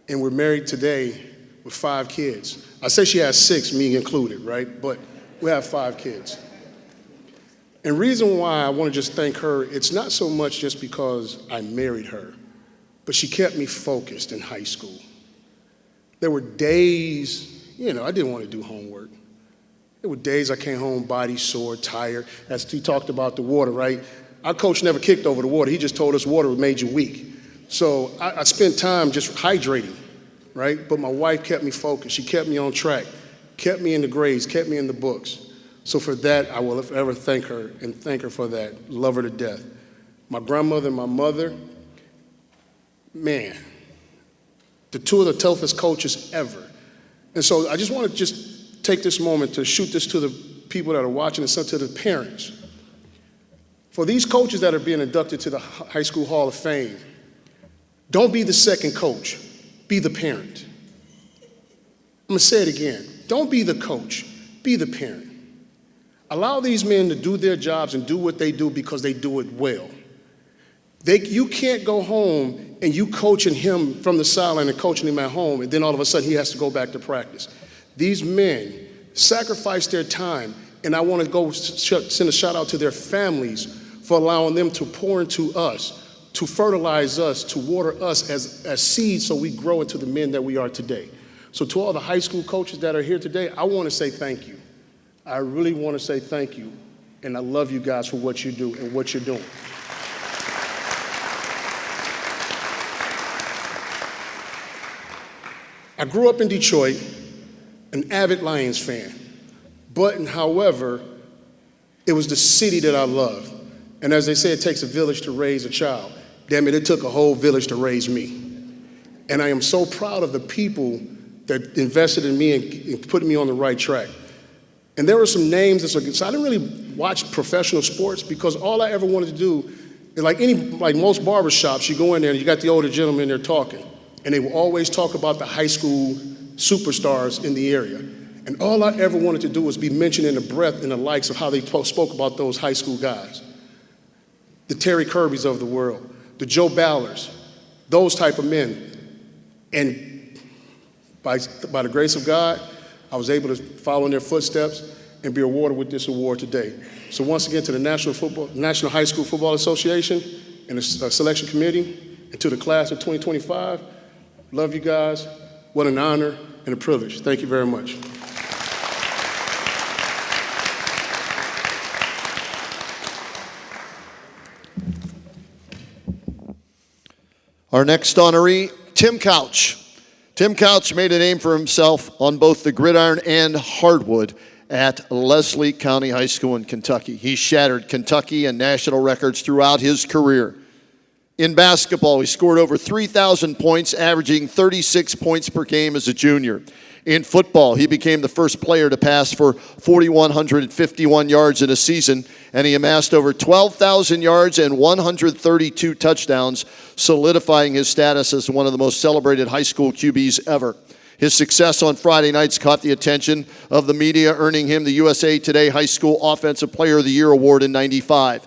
And we're married today with 5 kids. I say she has 6, me included, right? But we have 5 kids. And reason why I want to just thank her, it's not so much just because I married her, but she kept me focused in high school. There were days, I didn't want to do homework. There were days I came home body sore, tired. As he talked about the water, right? Our coach never kicked over the water. He just told us water made you weak. So I spent time just hydrating right? But my wife kept me focused. She kept me on track, kept me in the grades, kept me in the books. So for that, I will ever thank her and thank her for that. Love her to death. My grandmother and my mother, man, the two of the toughest coaches ever. And so I just want to just take this moment to shoot this to the people that are watching and to the parents. For these coaches that are being inducted to the High School Hall of Fame, don't be the second coach, be the parent. I'm gonna say it again. Don't be the coach, be the parent. Allow these men to do their jobs and do what they do because they do it well. You can't go home and you coaching him from the sideline and coaching him at home, and then all of a sudden he has to go back to practice. These men sacrifice their time, and I want to go send a shout out to their families for allowing them to pour into us, to fertilize us, to water us as seeds so we grow into the men that we are today. So to all the high school coaches that are here today, I want to say thank you. I really want to say thank you, and I love you guys for what you do and what you're doing. I grew up in Detroit, an avid Lions fan, however, it was the city that I loved. And as they say, it takes a village to raise a child. Damn it took a whole village to raise me. And I am so proud of the people that invested in me and put me on the right track. And there were some names so I didn't really watch professional sports because all I ever wanted to do is like most barbershops, you go in there and you got the older gentlemen there talking. And they will always talk about the high school superstars in the area. And all I ever wanted to do was be mentioned in the breath and the likes of how they spoke about those high school guys. The Terry Kirbys of the world, the Joe Ballers, those type of men. And by the grace of God, I was able to follow in their footsteps and be awarded with this award today. So once again, to the National High School Football Association and the selection committee, and to the class of 2025, love you guys. What an honor and a privilege. Thank you very much. Our next honoree, Tim Couch. Tim Couch made a name for himself on both the gridiron and hardwood at Leslie County High School in Kentucky. He shattered Kentucky and national records throughout his career. In basketball, he scored over 3,000 points, averaging 36 points per game as a junior. In football, he became the first player to pass for 4,151 yards in a season, and he amassed over 12,000 yards and 132 touchdowns, solidifying his status as one of the most celebrated high school QBs ever. His success on Friday nights caught the attention of the media, earning him the USA Today High School Offensive Player of the Year award in '95.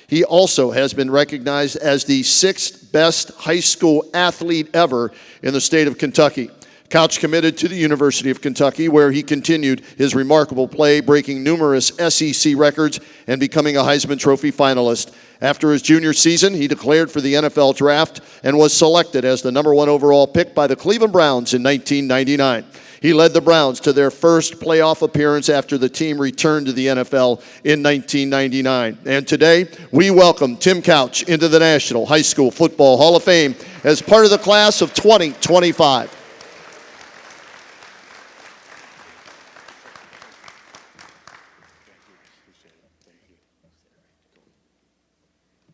He also has been recognized as the 6th best high school athlete ever in the state of Kentucky. Couch committed to the University of Kentucky, where he continued his remarkable play, breaking numerous SEC records and becoming a Heisman Trophy finalist. After his junior season, he declared for the NFL draft and was selected as the #1 overall pick by the Cleveland Browns in 1999. He led the Browns to their first playoff appearance after the team returned to the NFL in 1999. And today, we welcome Tim Couch into the National High School Football Hall of Fame as part of the class of 2025.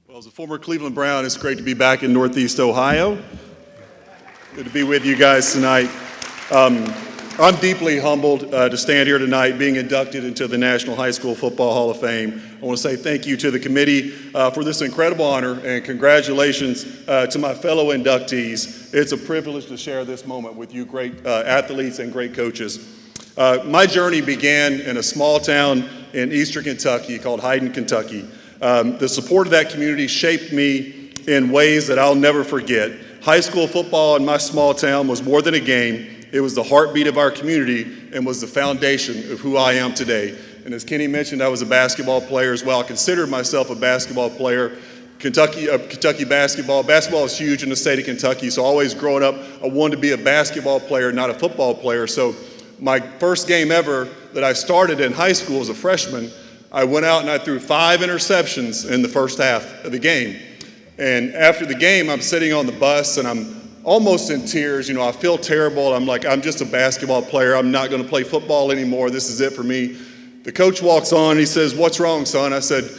Well, as a former Cleveland Brown, it's great to be back in Northeast Ohio. Good to be with you guys tonight. I'm deeply humbled to stand here tonight being inducted into the National High School Football Hall of Fame. I want to say thank you to the committee for this incredible honor, and congratulations to my fellow inductees. It's a privilege to share this moment with you great athletes and great coaches. My journey began in a small town in eastern Kentucky called Hyden, Kentucky. The support of that community shaped me in ways that I'll never forget. High school football in my small town was more than a game. It was the heartbeat of our community and was the foundation of who I am today. And as Kenny mentioned, I was a basketball player as well. I considered myself a basketball player. Kentucky basketball is huge in the state of Kentucky, so always growing up, I wanted to be a basketball player, not a football player. So my first game ever that I started in high school as a freshman, I went out and I threw 5 interceptions in the first half of the game. And after the game, I'm sitting on the bus and I'm almost in tears. You know, I feel terrible. I'm like, I'm just a basketball player. I'm not going to play football anymore. This is it for me. The coach walks on. He says, "What's wrong, son?" I said,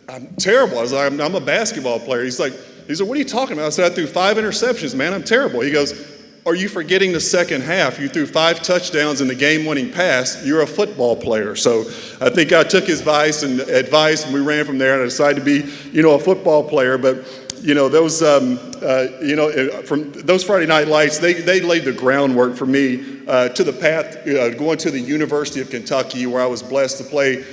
"I'm terrible." I was like, I'm a basketball player. He said, "What are you talking about?" I said, "I threw 5 interceptions, man. I'm terrible." He goes, "Are you forgetting the second half? You threw 5 touchdowns in the game-winning pass. You're a football player." So I think I took his advice, and we ran from there, and I decided to be, you know, a football player. But, you know, those, from those Friday Night Lights, they laid the groundwork for me to the path going to the University of Kentucky, where I was blessed to play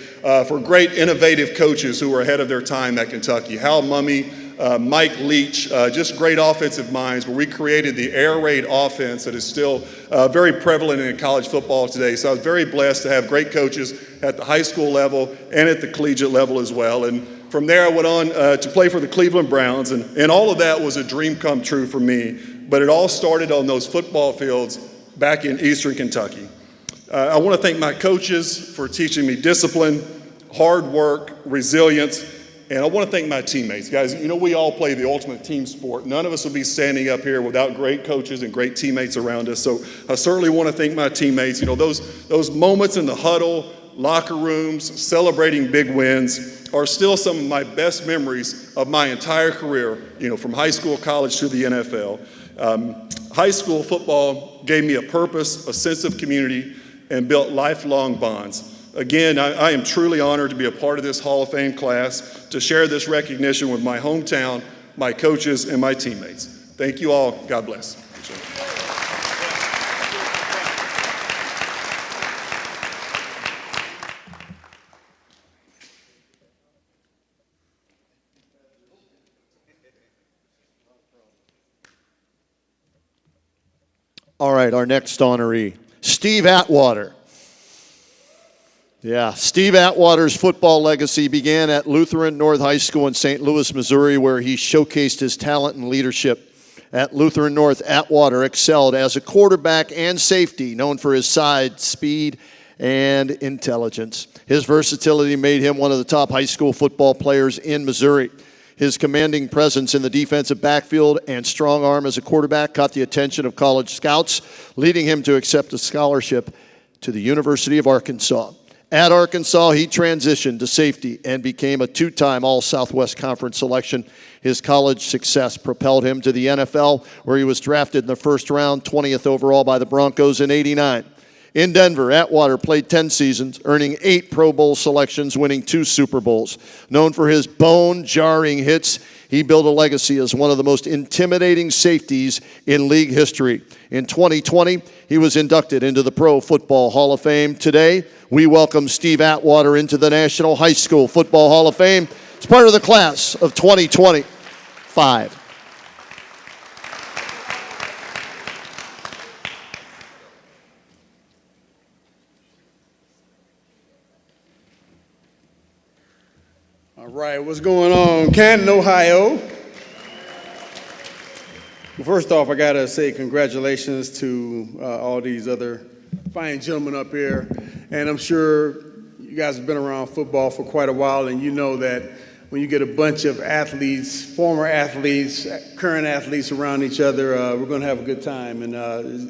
for great innovative coaches who were ahead of their time at Kentucky. Hal Mumme, Mike Leach, just great offensive minds, where we created the air raid offense that is still very prevalent in college football today. So I was very blessed to have great coaches at the high school level and at the collegiate level as well. And from there, I went on to play for the Cleveland Browns, and all of that was a dream come true for me. But it all started on those football fields back in Eastern Kentucky. I want to thank my coaches for teaching me discipline, hard work, resilience, and I want to thank my teammates. Guys, you know, we all play the ultimate team sport. None of us would be standing up here without great coaches and great teammates around us. So I certainly want to thank my teammates. You know, those moments in the huddle, locker rooms, celebrating big wins are still some of my best memories of my entire career, you know, from high school, college to the NFL. High school football gave me a purpose, a sense of community, and built lifelong bonds. Again, I am truly honored to be a part of this Hall of Fame class, to share this recognition with my hometown, my coaches, and my teammates. Thank you all. God bless. All right, our next honoree, Steve Atwater. Yeah, Steve Atwater's football legacy began at Lutheran North High School in St. Louis, Missouri, where he showcased his talent and leadership. At Lutheran North, Atwater excelled as a quarterback and safety, known for his size, speed, and intelligence. His versatility made him one of the top high school football players in Missouri. His commanding presence in the defensive backfield and strong arm as a quarterback caught the attention of college scouts, leading him to accept a scholarship to the University of Arkansas. At Arkansas, he transitioned to safety and became a 2-time All-Southwest Conference selection. His college success propelled him to the NFL, where he was drafted in the first round, 20th overall by the Broncos in '89. In Denver, Atwater played 10 seasons, earning 8 Pro Bowl selections, winning 2 Super Bowls. Known for his bone-jarring hits, he built a legacy as one of the most intimidating safeties in league history. In 2020, he was inducted into the Pro Football Hall of Fame. Today, we welcome Steve Atwater into the National High School Football Hall of Fame as part of the class of 2025. All right, what's going on? Canton, Ohio. Well, first off, I got to say congratulations to all these other fine gentlemen up here. And I'm sure you guys have been around football for quite a while, and you know that when you get a bunch of athletes, former athletes, current athletes around each other, we're going to have a good time. And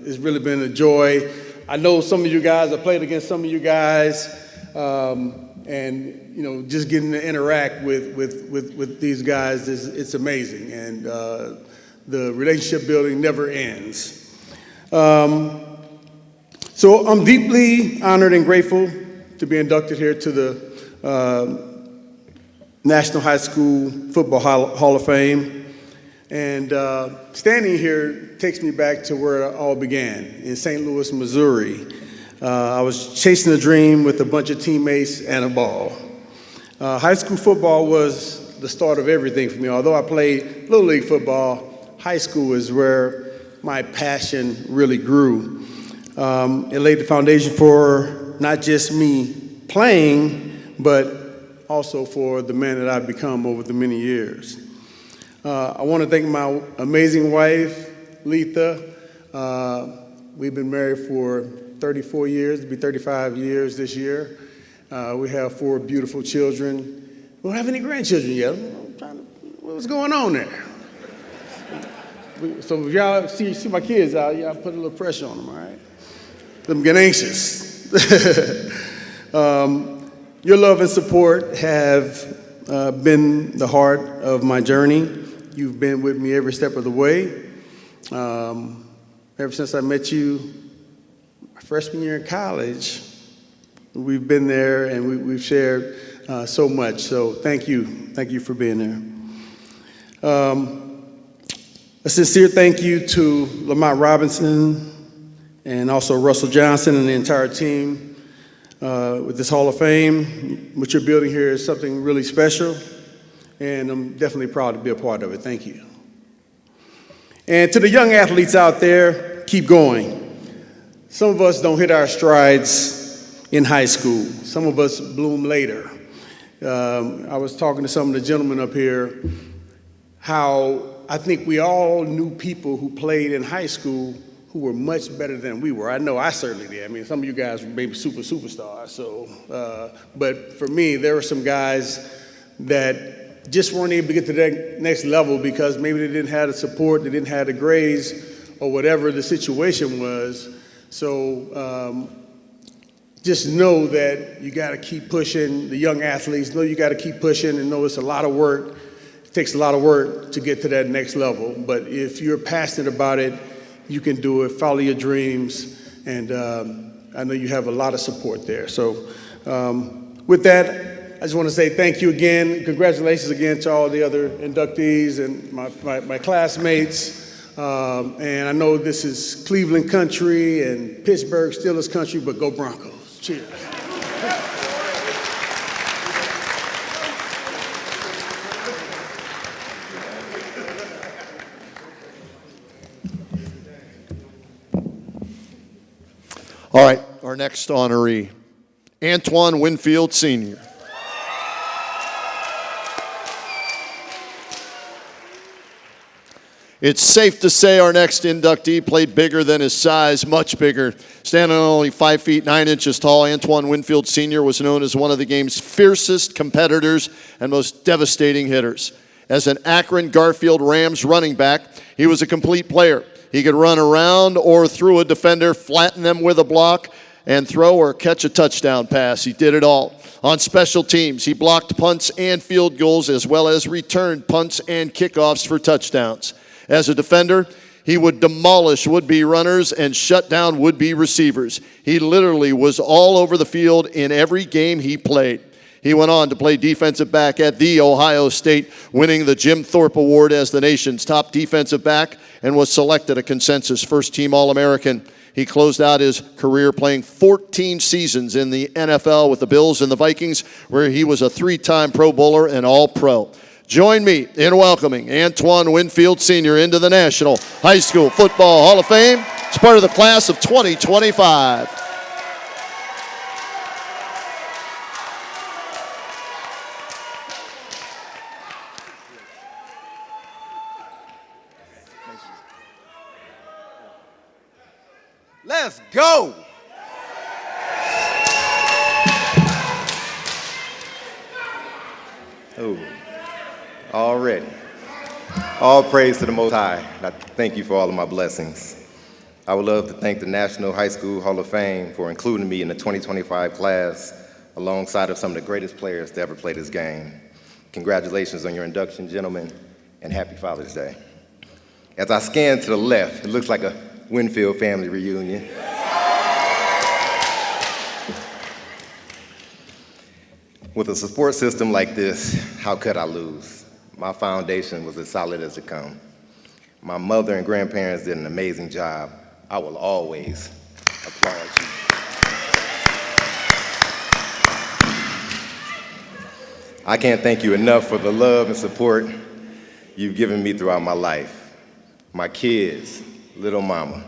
it's really been a joy. I know some of you guys, I played against some of you guys. And you know, just getting to interact with these guys it's amazing, and the relationship building never ends. So I'm deeply honored and grateful to be inducted here to the National High School Football Hall of Fame, and standing here takes me back to where it all began in St. Louis, Missouri. I was chasing a dream with a bunch of teammates and a ball. High school football was the start of everything for me. Although I played Little League football, high school is where my passion really grew. It laid the foundation for not just me playing, but also for the man that I've become over the many years. I want to thank my amazing wife, Letha. We've been married for 34 years, it'll be 35 years this year. We have 4 beautiful children. We don't have any grandchildren yet. What's going on there? So if y'all see my kids out, y'all put a little pressure on them, all right? Them get anxious. Your love and support have been the heart of my journey. You've been with me every step of the way. Ever since I met you my freshman year in college, we've been there and we've shared so much. So thank you. Thank you for being there. A sincere thank you to Lamont Robinson and also Russell Johnson and the entire team with this Hall of Fame. What you're building here is something really special, and I'm definitely proud to be a part of it. Thank you. And to the young athletes out there, keep going. Some of us don't hit our strides in high school. Some of us bloom later. I was talking to some of the gentlemen up here, how I think we all knew people who played in high school who were much better than we were. I know I certainly did. I mean, some of you guys were maybe superstars. So, but for me, there were some guys that just weren't able to get to that next level because maybe they didn't have the support, they didn't have the grades, or whatever the situation was. So just know that you got to keep pushing. The young athletes know you got to keep pushing and know it's a lot of work. It takes a lot of work to get to that next level. But if you're passionate about it, you can do it. Follow your dreams. And I know you have a lot of support there. So with that, I just want to say thank you again. Congratulations again to all the other inductees and my classmates. And I know this is Cleveland country and Pittsburgh Steelers country, but go Broncos. Cheers. All right, our next honoree, Antoine Winfield Sr. It's safe to say our next inductee played bigger than his size, much bigger. Standing at only 5 feet 9 inches tall, Antoine Winfield Sr. was known as one of the game's fiercest competitors and most devastating hitters. As an Akron Garfield Rams running back, he was a complete player. He could run around or through a defender, flatten them with a block, and throw or catch a touchdown pass. He did it all. On special teams, he blocked punts and field goals as well as returned punts and kickoffs for touchdowns. As a defender, he would demolish would-be runners and shut down would-be receivers. He literally was all over the field in every game he played. He went on to play defensive back at The Ohio State, winning the Jim Thorpe Award as the nation's top defensive back and was selected a consensus first-team All-American. He closed out his career playing 14 seasons in the NFL with the Bills and the Vikings, where he was a 3-time Pro Bowler and All-Pro. Join me in welcoming Antoine Winfield Sr. into the National High School Football Hall of Fame as part of the class of 2025. Let's go. Oh, already. All praise to the Most High. And I thank you for all of my blessings. I would love to thank the National High School Hall of Fame for including me in the 2025 class alongside of some of the greatest players to ever play this game. Congratulations on your induction, gentlemen, and happy Father's Day. As I scan to the left, it looks like a Winfield family reunion. With a support system like this, how could I lose? My foundation was as solid as it come. My mother and grandparents did an amazing job. I will always applaud you. I can't thank you enough for the love and support you've given me throughout my life. My kids, little mama,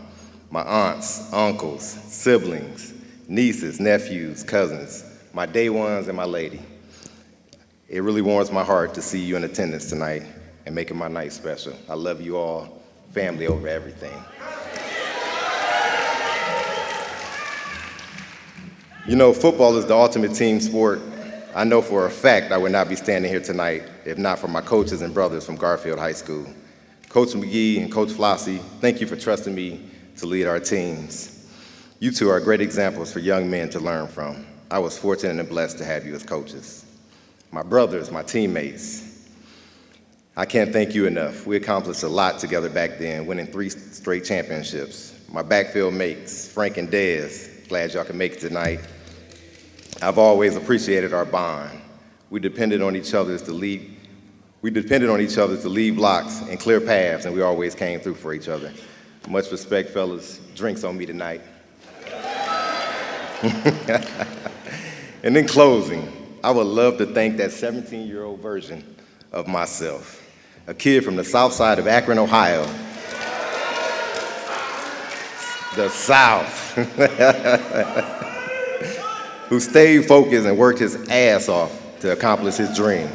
my aunts, uncles, siblings, nieces, nephews, cousins, my day ones, and my lady. It really warms my heart to see you in attendance tonight and making my night special. I love you all, family over everything. You know, football is the ultimate team sport. I know for a fact I would not be standing here tonight if not for my coaches and brothers from Garfield High School. Coach McGee and Coach Flossie, thank you for trusting me to lead our teams. You two are great examples for young men to learn from. I was fortunate and blessed to have you as coaches. My brothers, my teammates, I can't thank you enough. We accomplished a lot together back then, winning 3 straight championships. My backfield mates, Frank and Dez, glad y'all can make it tonight. I've always appreciated our bond. We depended on each other to lead blocks and clear paths, and we always came through for each other. Much respect, fellas. Drinks on me tonight. And in closing, I would love to thank that 17-year-old version of myself, a kid from the south side of Akron, Ohio. The South. Who stayed focused and worked his ass off to accomplish his dream.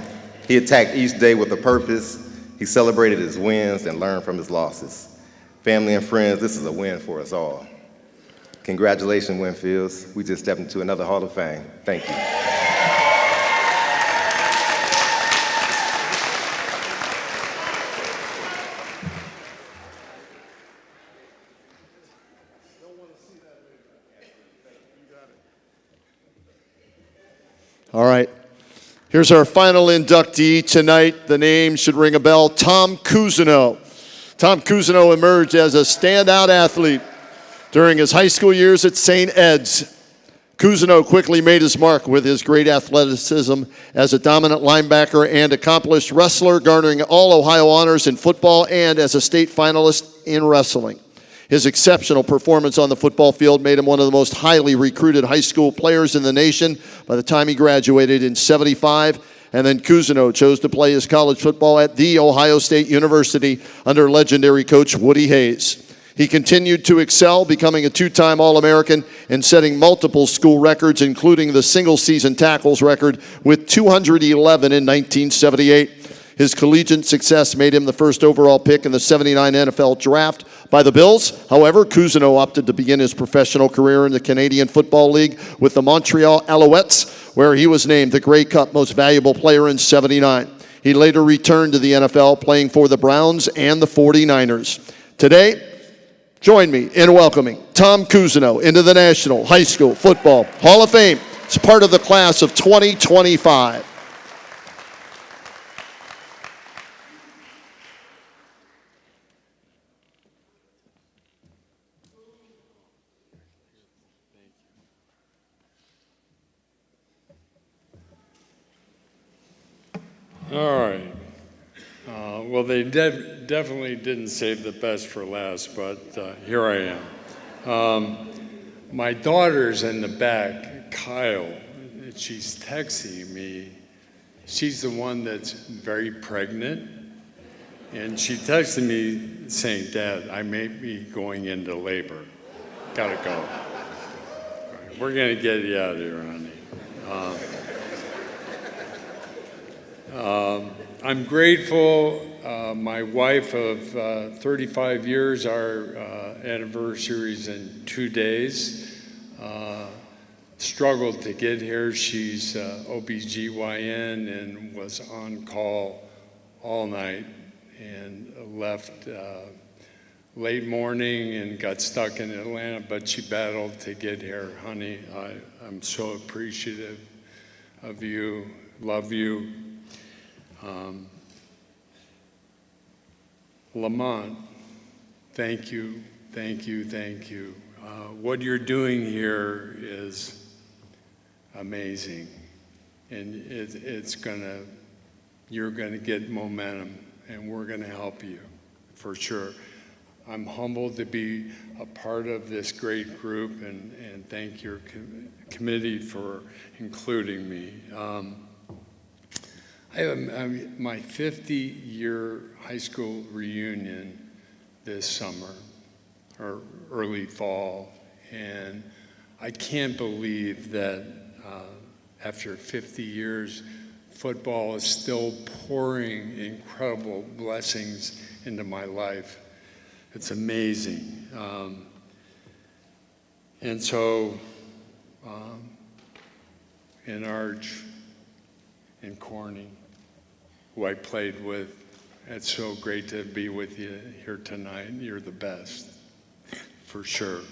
He attacked each day with a purpose. He celebrated his wins and learned from his losses. Family and friends, this is a win for us all. Congratulations, Winfields. We just stepped into another Hall of Fame. Thank you. All right. Here's our final inductee tonight. The name should ring a bell, Tom Cousineau. Tom Cousineau emerged as a standout athlete during his high school years at St. Ed's. Cousineau quickly made his mark with his great athleticism as a dominant linebacker and accomplished wrestler, garnering all Ohio honors in football and as a state finalist in wrestling. His exceptional performance on the football field made him one of the most highly recruited high school players in the nation by the time he graduated in '75. And then Cousineau chose to play his college football at The Ohio State University under legendary coach Woody Hayes. He continued to excel, becoming a 2-time All-American and setting multiple school records, including the single-season tackles record with 211 in 1978. His collegiate success made him the first overall pick in the '79 NFL Draft by the Bills. However, Cousineau opted to begin his professional career in the Canadian Football League with the Montreal Alouettes, where he was named the Grey Cup Most Valuable Player in '79. He later returned to the NFL, playing for the Browns and the 49ers. Today, join me in welcoming Tom Cousineau into the National High School Football Hall of Fame as part of the class of 2025. All right. Well, they definitely didn't save the best for last, but here I am. My daughter's in the back, Kyle. She's texting me. She's the one that's very pregnant. And she texted me saying, "Dad, I may be going into labor. Gotta go." All right, we're gonna get you out of here, honey. I'm grateful. My wife of 35 years, our anniversary is in 2 days. Struggled to get here. She's OBGYN and was on call all night and left late morning and got stuck in Atlanta, but she battled to get here. Honey, I'm so appreciative of you, love you. Lamont, thank you, thank you, thank you. What you're doing here is amazing, and you're gonna get momentum, and we're gonna help you, for sure. I'm humbled to be a part of this great group, and thank your committee for including me. I have my 50-year high school reunion this summer, or early fall, and I can't believe that after 50 years, football is still pouring incredible blessings into my life. It's amazing. And so, in Arch and Corning, who I played with It's so great to be with you here tonight. You're the best, for sure.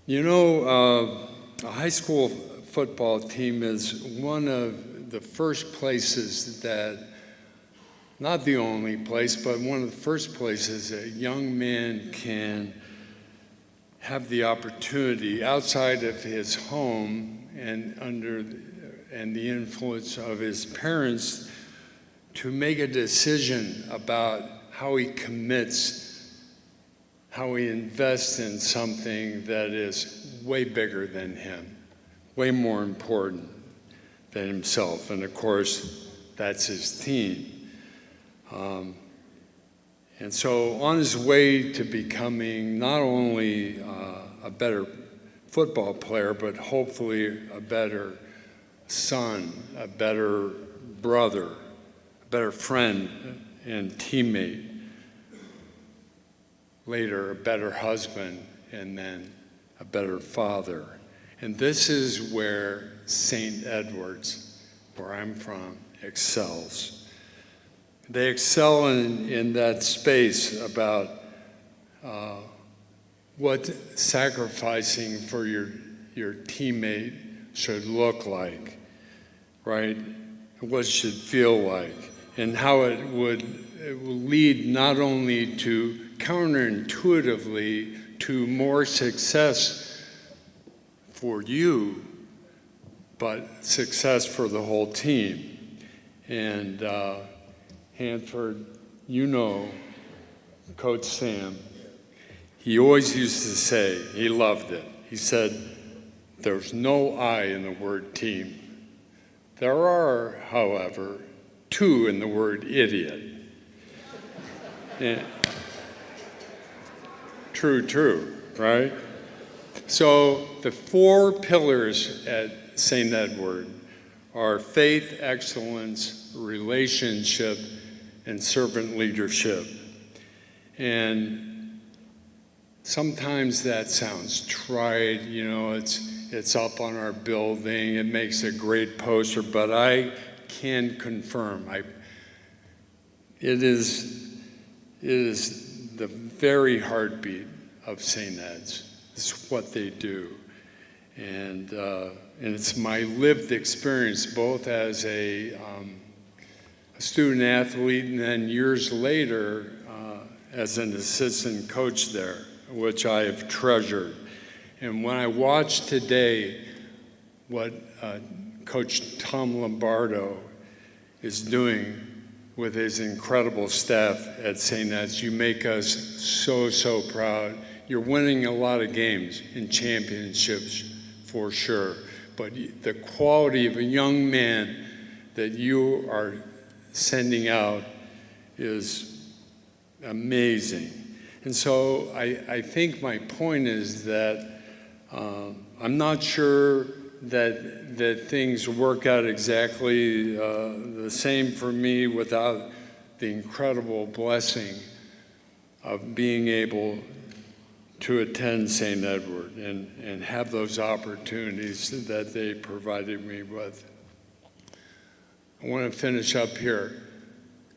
You know, a high school football team is one of the first places that, not the only place, but one of the first places a young man can have the opportunity outside of his home and the influence of his parents to make a decision about how he commits, how he invests in something that is way bigger than him, way more important than himself. And of course, that's his team. And so on his way to becoming not only a better football player, but hopefully a better son, a better brother, a better friend and teammate, later a better husband, and then a better father. And this is where St. Edward's, where I'm from, excels. They excel in that space about what sacrificing for your teammate should look like, right? What it should feel like, and how it will lead not only to counterintuitively to more success for you, but success for the whole team. And Hanford, you know, Coach Sam, he always used to say, he loved it. He said, there's no I in the word team. There are, however, two in the word idiot. And, true, right? So the four pillars at St. Edward are faith, excellence, relationship, and servant leadership. And sometimes that sounds trite, you know, it's up on our building, it makes a great poster, but I can confirm, it is the very heartbeat of St. Ed's. It's what they do. And it's my lived experience, both as a student athlete and then years later as an assistant coach there, which I have treasured. And when I watch today what Coach Tom Lombardo is doing with his incredible staff at St. Ed's, you make us so proud. You're winning a lot of games and championships for sure, but the quality of a young man that you are sending out is amazing. And so I think my point is that I'm not sure that things work out exactly the same for me without the incredible blessing of being able to attend St. Edward and have those opportunities that they provided me with. I want to finish up here.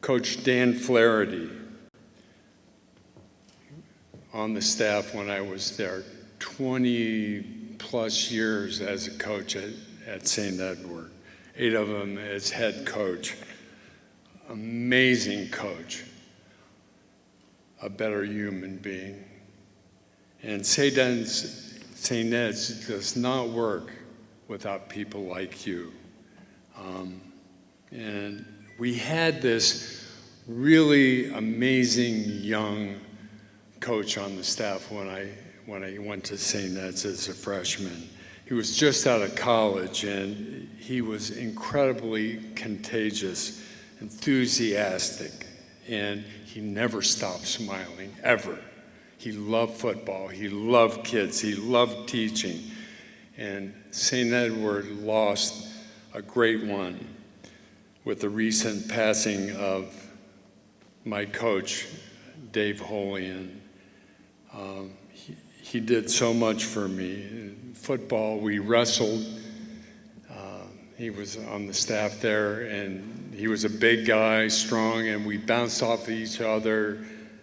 Coach Dan Flaherty, on the staff when I was there, 20 plus years as a coach at St. Edward, 8 of them as head coach. Amazing coach, a better human being. And St. Ed's does not work without people like you. And we had this really amazing young coach on the staff when I went to St. Ed's as a freshman. He was just out of college, and he was incredibly contagious, enthusiastic, and he never stopped smiling, ever. He loved football, he loved kids, he loved teaching. And St. Edward lost a great one with the recent passing of my coach, Dave Holian. He did so much for me. In football, we wrestled He was on the staff there, and he was a big guy, strong, and we bounced off each other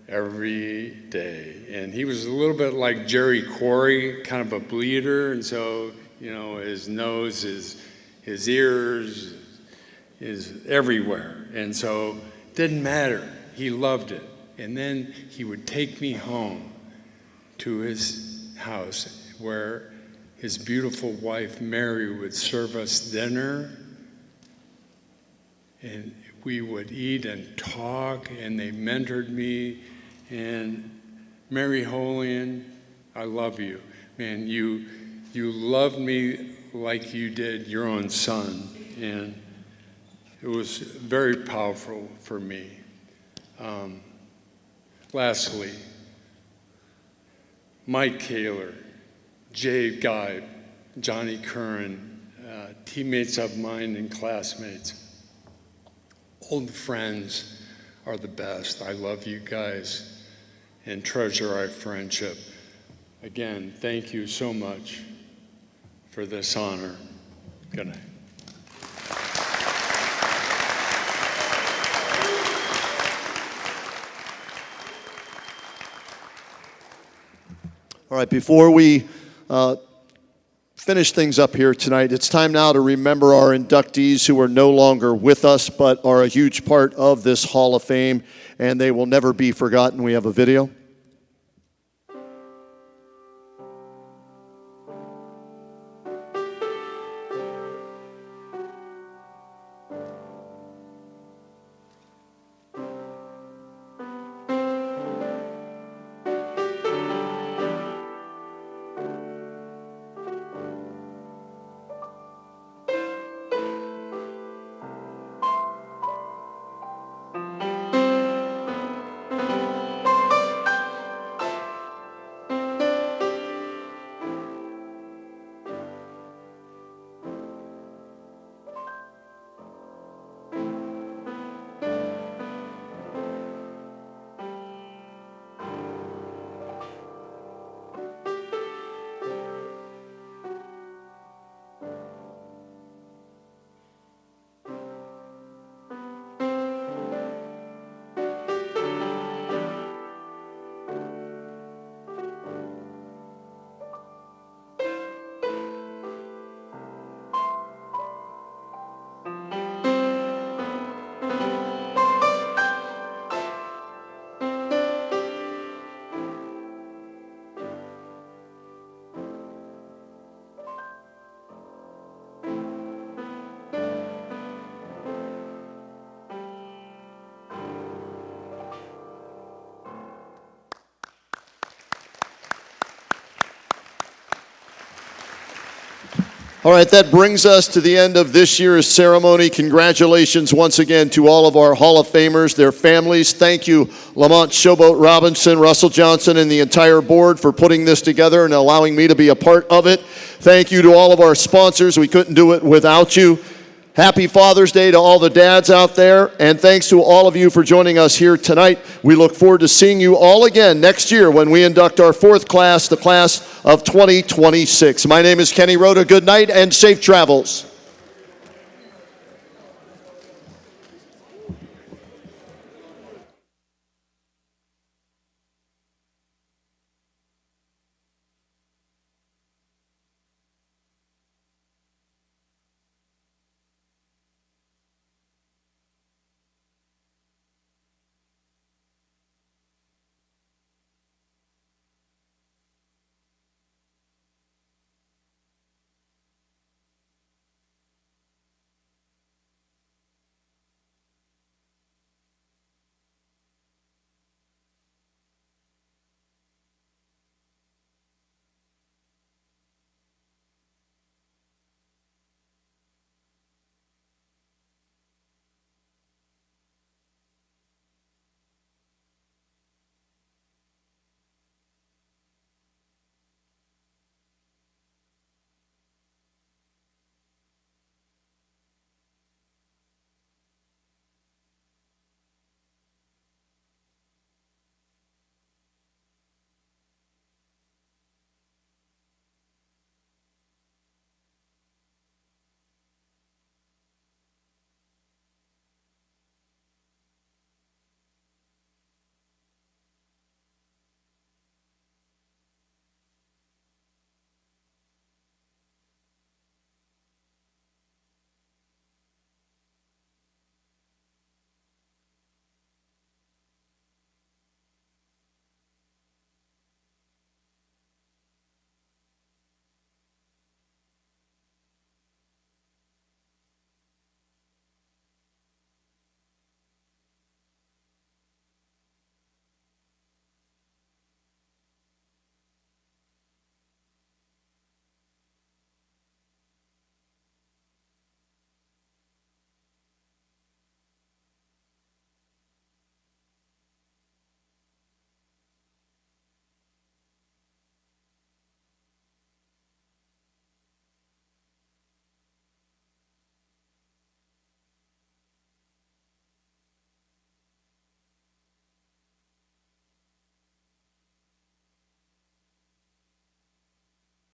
every day. And he was a little bit like Jerry Quarry, kind of a bleeder, and so, you know, his nose, his ears, is everywhere. And so it didn't matter. He loved it. And then he would take me home to his house where his beautiful wife, Mary, would serve us dinner. And we would eat and talk, and they mentored me. And Mary Holian, I love you. Man, you loved me like you did your own son. And it was very powerful for me. Lastly, Mike Kaler, Jay Guy, Johnny Curran, teammates of mine and classmates, old friends are the best. I love you guys and treasure our friendship. Again, thank you so much for this honor. Good night. All right, before we finish things up here tonight, it's time now to remember our inductees who are no longer with us but are a huge part of this Hall of Fame, and they will never be forgotten. We have a video. All right, that brings us to the end of this year's ceremony. Congratulations once again to all of our Hall of Famers, their families. Thank you, Lamont Showboat Robinson, Russell Johnson, and the entire board for putting this together and allowing me to be a part of it. Thank you to all of our sponsors. We couldn't do it without you. Happy Father's Day to all the dads out there, and thanks to all of you for joining us here tonight. We look forward to seeing you all again next year when we induct our fourth class, the class of 2026. My name is Kenny Rhoda. Good night and safe travels.